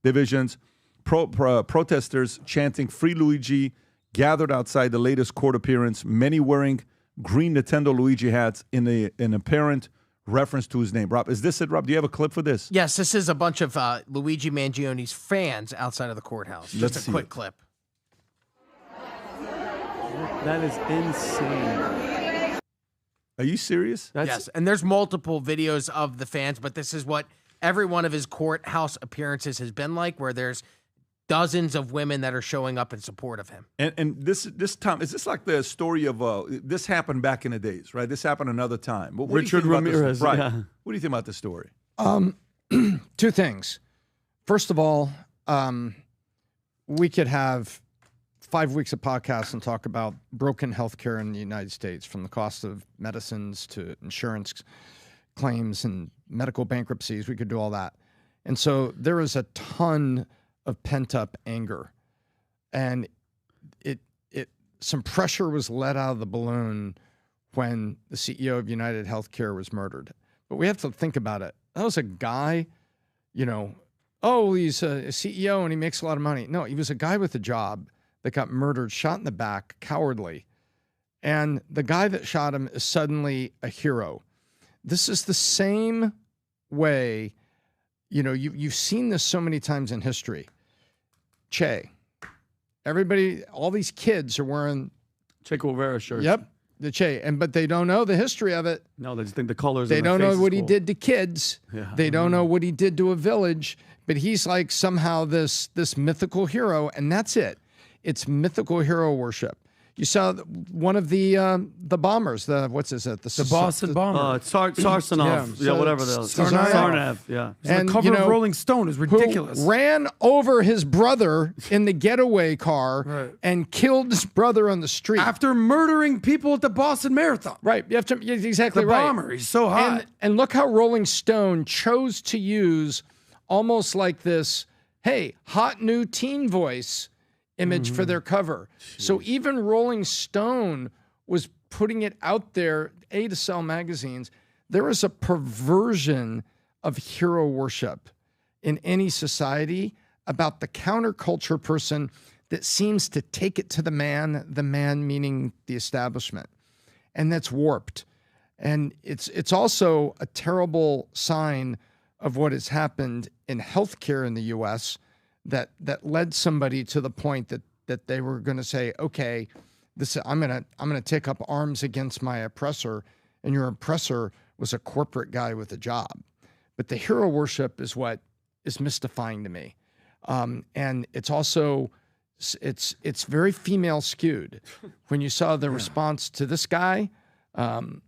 divisions. Protesters chanting "Free Luigi" gathered outside the latest court appearance, many wearing green Nintendo Luigi hats in an apparent reference to his name. Rob, is this it, Rob? Do you have a clip for this? Yes, this is a bunch of Luigi Mangione's fans outside of the courthouse. Just a quick clip. That is insane. Are you serious? Yes, and there's multiple videos of the fans, but this is what every one of his courthouse appearances has been like, where there's dozens of women that are showing up in support of him. And this time, is this like the story of, this happened back in the days, right? This happened another time. What Richard Ramirez. Right. Yeah. What do you think about this story? 2 things. First of all, we could have 5 weeks of podcasts and talk about broken healthcare in the United States, from the cost of medicines to insurance claims and medical bankruptcies. We could do all that. And so there is a ton of pent-up anger, and some pressure was let out of the balloon when the CEO of United Healthcare was murdered. But we have to think about it. That was a guy, he's a CEO and he makes a lot of money. No, he was a guy with a job that got murdered, shot in the back, cowardly. And the guy that shot him is suddenly a hero. This is the same way, you've seen this so many times in history. Che. Everybody, all these kids are wearing Che Guevara shirts. Yep, the Che, but they don't know the history of it. No, they just think the colors. They and the don't face know is what he cool. did to kids. Yeah. They don't know what he did to a village. But he's like somehow this mythical hero, and that's it. It's mythical hero worship. You saw one of the bombers. The Boston bomber. Sarsanov. Yeah, whatever the Sarnav. Yeah. And the cover of Rolling Stone is ridiculous. Who ran over his brother in the getaway car and killed his brother on the street after murdering people at the Boston Marathon. Right. You have to. Exactly the right. Bomber. He's so hot. And look how Rolling Stone chose to use almost like this, hey, hot new teen voice image for their cover. Jeez. So even Rolling Stone was putting it out there, to sell magazines. There is a perversion of hero worship in any society about the counterculture person that seems to take it to the man meaning the establishment. And that's warped. And it's also a terrible sign of what has happened in healthcare in the U.S. that led somebody to the point that they were going to say, okay, I'm gonna take up arms against my oppressor, and your oppressor was a corporate guy with a job. But the hero worship is what is mystifying to me, and it's also it's very female skewed. When you saw the response to this guy, and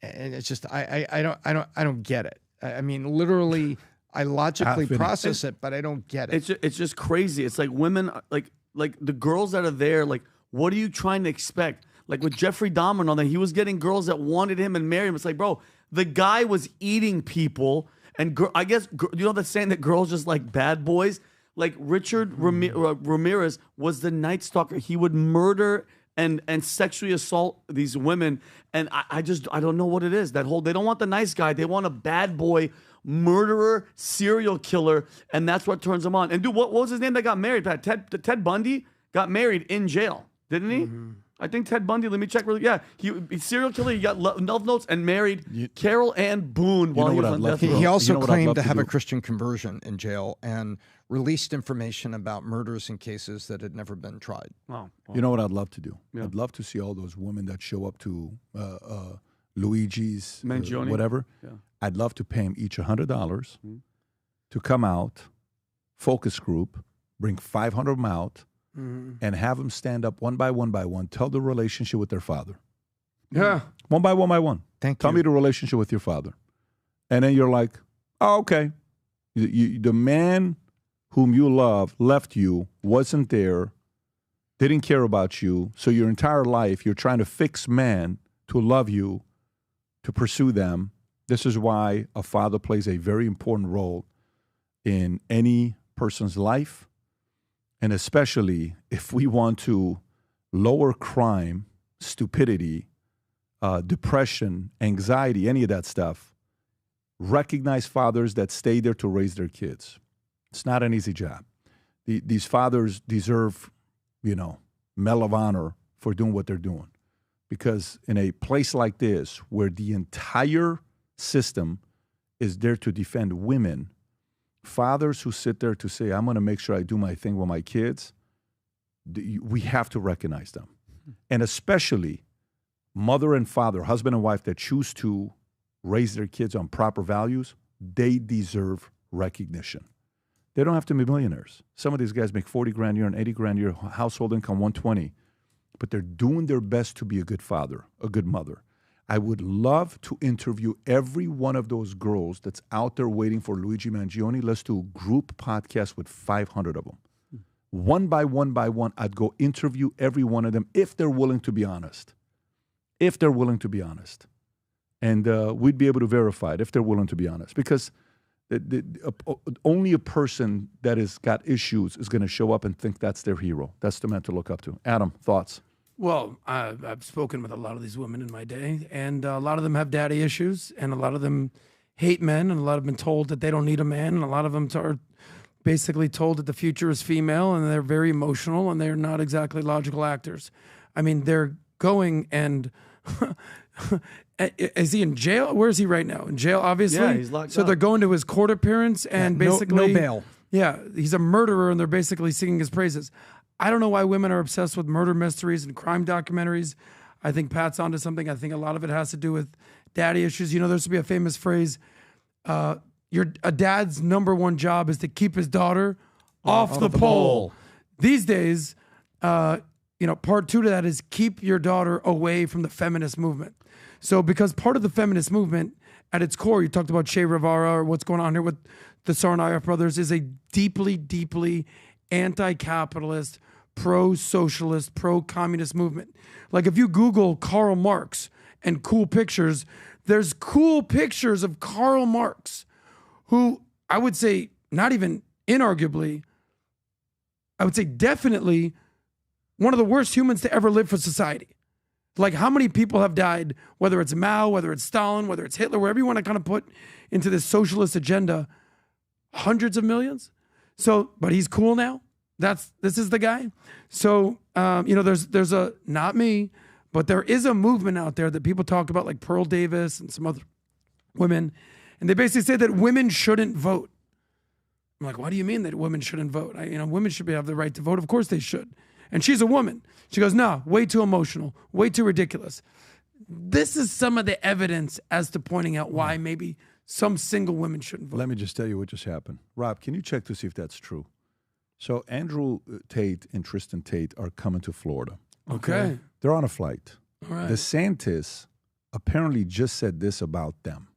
it's just I don't get it. I mean, literally, I logically process it, but I don't get it. It's just crazy. It's like women, like the girls that are there, like, what are you trying to expect? Like with Jeffrey Dahmer and all that, he was getting girls that wanted him and married him. It's like, bro, the guy was eating people. And I guess, you know that saying that girls just like bad boys? Like Richard Ramirez was the Night Stalker. He would murder and sexually assault these women. And I don't know what it is. They don't want the nice guy. They want a bad boy, murderer, serial killer. And that's what turns them on. And dude, what was his name that got married, Pat? Ted Bundy got married in jail, didn't he? Mm-hmm. I think Ted Bundy, let me check really. Yeah, he's serial killer. He got love notes and married Carol Ann Boone while he was on death row. He also claimed to have a Christian conversion in jail and released information about murders in cases that had never been tried. Wow. You know what I'd love to do? Yeah. I'd love to see all those women that show up to Luigi's Mangione, whatever. Yeah. I'd love to pay him each $100 to come out, focus group, bring 500 of them out, and have them stand up one by one, tell the relationship with their father. Yeah. One by one. Tell me the relationship with your father. And then you're like, oh, okay. The man whom you love left you, wasn't there, didn't care about you. So your entire life, you're trying to fix men to love you, to pursue them. This is why a father plays a very important role in any person's life. And especially if we want to lower crime, stupidity, depression, anxiety, any of that stuff, recognize fathers that stay there to raise their kids. It's not an easy job. These fathers deserve, Medal of Honor for doing what they're doing. Because in a place like this, where the entire system is there to defend women, fathers who sit there to say, I'm going to make sure I do my thing with my kids, we have to recognize them. And especially mother and father, husband and wife that choose to raise their kids on proper values, they deserve recognition. They don't have to be millionaires. Some of these guys make 40 grand a year and 80 grand a year, household income 120, but they're doing their best to be a good father, a good mother. I would love to interview every one of those girls that's out there waiting for Luigi Mangione. Let's do a group podcast with 500 of them. One by one, I'd go interview every one of them if they're willing to be honest. If they're willing to be honest. And we'd be able to verify it if they're willing to be honest. Because only a person that has got issues is going to show up and think that's their hero. That's the man to look up to. Adam, thoughts? Well, I've spoken with a lot of these women in my day, and a lot of them have daddy issues, and a lot of them hate men, and a lot have been told that they don't need a man, and a lot of them are basically told that the future is female, and they're very emotional, and they're not exactly logical actors. I mean, they're going and Is he in jail? Where is he right now? In jail, obviously. Yeah, he's locked so up. they're going to his court appearance and basically no bail. Yeah, he's a murderer, and they're basically singing his praises. I don't know why women are obsessed with murder mysteries and crime documentaries. I think Pat's onto something. I think a lot of it has to do with daddy issues. You know, there used to be a famous phrase: a dad's number one job is to keep his daughter off the pole. These days, part two to that is keep your daughter away from the feminist movement. So because part of the feminist movement at its core, you talked about Che Guevara or what's going on here with the Tsarnaev brothers, is a deeply, deeply anti-capitalist, pro-socialist, pro-communist movement. Like if you Google Karl Marx and cool pictures, there's cool pictures of Karl Marx, who I would say not even inarguably, I would say definitely one of the worst humans to ever live for society. Like how many people have died, whether it's Mao, whether it's Stalin, whether it's Hitler, wherever you want to kind of put into this socialist agenda, hundreds of millions. So, but he's cool now. This is the guy. So, there's a, not me, but there is a movement out there that people talk about, like Pearl Davis and some other women. And they basically say that women shouldn't vote. I'm like, why do you mean that women shouldn't vote? Women should have the right to vote. Of course they should. And she's a woman. She goes, no, way too emotional, way too ridiculous. This is some of the evidence as to pointing out why maybe some single women shouldn't vote. Let me just tell you what just happened. Rob, can you check to see if that's true? So Andrew Tate and Tristan Tate are coming to Florida. Okay. They're on a flight. All right. DeSantis apparently just said this about them.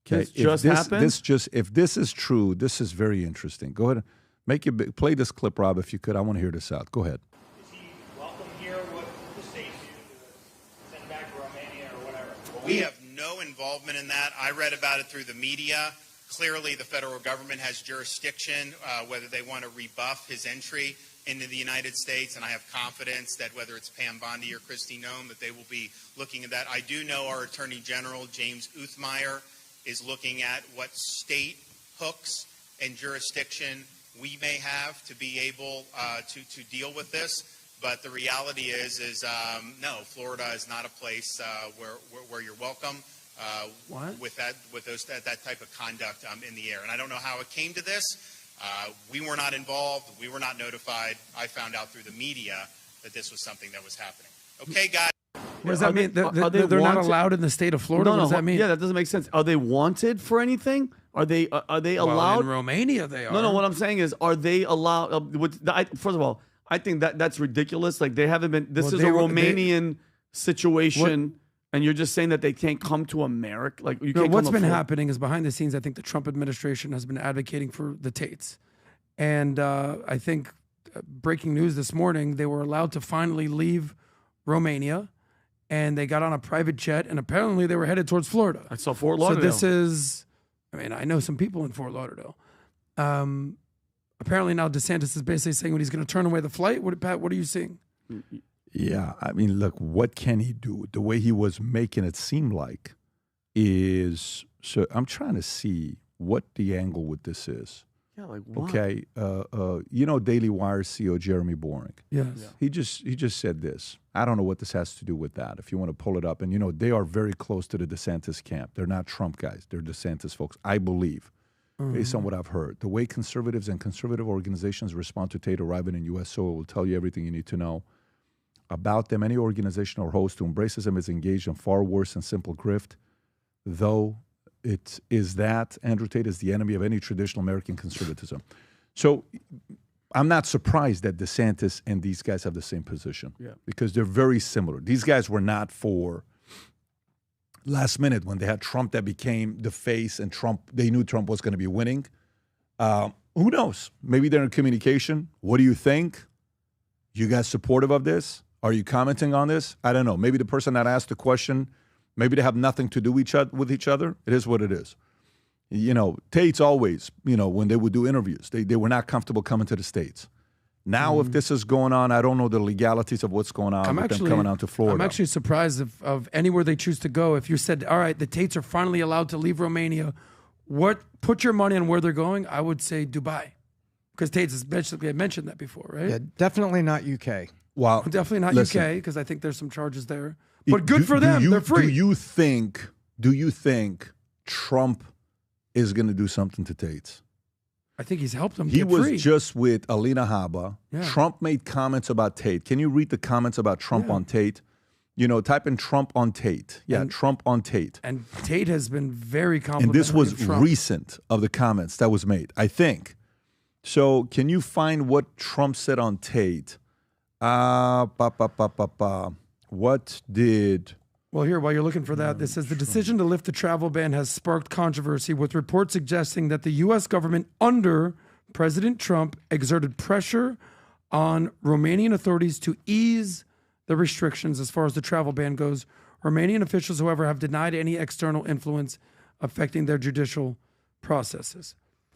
Okay. This happened? If this is true, this is very interesting. Go ahead and play this clip, Rob, if you could. I want to hear this out. Go ahead. Is he welcome here? What the state do to send back to Romania or whatever? We have no involvement in that. I read about it through the media. Clearly, the federal government has jurisdiction, whether they want to rebuff his entry into the United States, and I have confidence that whether it's Pam Bondi or Kristi Noem, that they will be looking at that. I do know our Attorney General, James Uthmeyer, is looking at what state hooks and jurisdiction we may have to be able to deal with this. But the reality is no, Florida is not a place where you're welcome. With that type of conduct in the air. And I don't know how it came to this. We were not involved. We were not notified. I found out through the media that this was something that was happening. Okay, guys. What does that mean? They're not allowed in the state of Florida? No, what does that mean? Yeah, that doesn't make sense. Are they wanted for anything? Are they allowed? Well, in Romania, they are. No. What I'm saying is, are they allowed? First of all, I think that's ridiculous. Like they haven't been. This is a Romanian situation. And you're just saying that they can't come to America? Like you can't what's been happening is behind the scenes, I think the Trump administration has been advocating for the Tates. And I think breaking news this morning, they were allowed to finally leave Romania and they got on a private jet and apparently they were headed towards Florida. I saw Fort Lauderdale. So this is, I know some people in Fort Lauderdale. Apparently now DeSantis is basically saying he's going to turn away the flight. Pat, what are you seeing? Yeah, look, what can he do? The way he was making it seem like is, so I'm trying to see what the angle with this is. Yeah, like what? Okay, Daily Wire CEO Jeremy Boring. Yes. Yeah. He just said this. I don't know what this has to do with that. If you want to pull it up, and they are very close to the DeSantis camp. They're not Trump guys. They're DeSantis folks, I believe, based on what I've heard. The way conservatives and conservative organizations respond to Tate arriving in U.S. soil will tell you everything you need to know about them. Any organization or host who embraces them is engaged in far worse than simple grift, though it is that Andrew Tate is the enemy of any traditional American conservatism. So I'm not surprised that DeSantis and these guys have the same position because they're very similar. These guys were not for last minute when they had Trump that became the face and they knew Trump was going to be winning. Who knows? Maybe they're in communication. What do you think? You guys supportive of this? Are you commenting on this? I don't know. Maybe the person that asked the question, maybe they have nothing to do with each other. It is what it is. Tate's always, when they would do interviews, they were not comfortable coming to the States. Now, if this is going on, I don't know the legalities of what's going on with them coming out to Florida. I'm actually surprised of anywhere they choose to go. If you said, all right, the Tates are finally allowed to leave Romania, put your money on where they're going, I would say Dubai. Because Tate's has mentioned that before, right? Yeah, definitely not UK. Well, definitely not listen, UK because I think there's some charges there. But good for them. They're free. Do you think Trump is going to do something to Tate? I think he's helped him. He get was free. just with Alina Habba. Yeah. Trump made comments about Tate. Can you read the comments about Trump on Tate? You know, type in Trump on Tate. Yeah, Trump on Tate. And Tate has been very And complimentary. this was of Trump. recent of the comments that was made, I think. So can you find what Trump said on Tate? What did... Well, here, while you're looking for that, this says the decision to lift the travel ban has sparked controversy, with reports suggesting that the U.S. government under President Trump exerted pressure on Romanian authorities to ease the restrictions as far as the travel ban goes. Romanian officials, however, have denied any external influence affecting their judicial processes.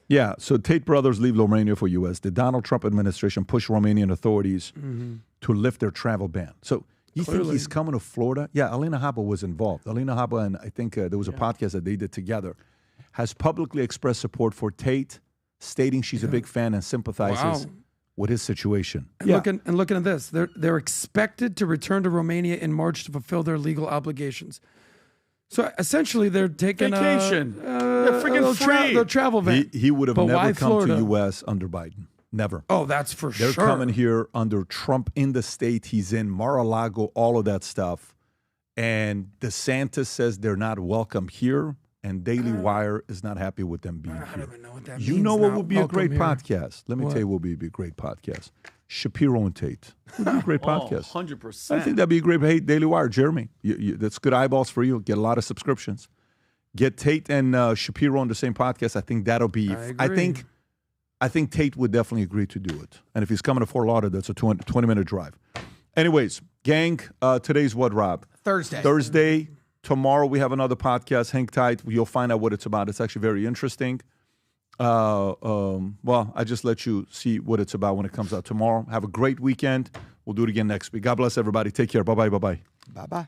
Yeah, so Tate brothers leave Romania for U.S. The Donald Trump administration pushed Romanian authorities to lift their travel ban. So you think he's coming to Florida? Yeah, Alina Habba was involved. Alina Habba and I think there was a podcast that they did together, has publicly expressed support for Tate, stating she's a big fan and sympathizes with his situation. And looking at this, they're expected to return to Romania in March to fulfill their legal obligations. So essentially, they're taking vacation. They're freaking free. The travel ban. He would have But never why come Florida? to U.S. under Biden. Never. Oh, that's for They're sure. coming here under Trump in the state he's in, Mar-a-Lago, all of that stuff. And DeSantis says they're not welcome here, and Daily Wire is not happy with them being here. I don't even know what that You means, know what not would be a great welcome here. podcast? Let me What? tell you what would be a great podcast. Shapiro and Tate. Would be a great podcast. 100%. I think that'd be a great. Hey, Daily Wire, Jeremy, that's good eyeballs for you. Get a lot of subscriptions. Get Tate and Shapiro on the same podcast. I think that'll be. I think Tate would definitely agree to do it. And if he's coming to Fort Lauderdale, that's a 20-minute drive. Anyways, gang, today's what, Rob? Thursday. Tomorrow we have another podcast. Hang tight. You'll find out what it's about. It's actually very interesting. Well, I just let you see what it's about when it comes out tomorrow. Have a great weekend. We'll do it again next week. God bless everybody. Take care. Bye-bye. Bye-bye. Bye-bye.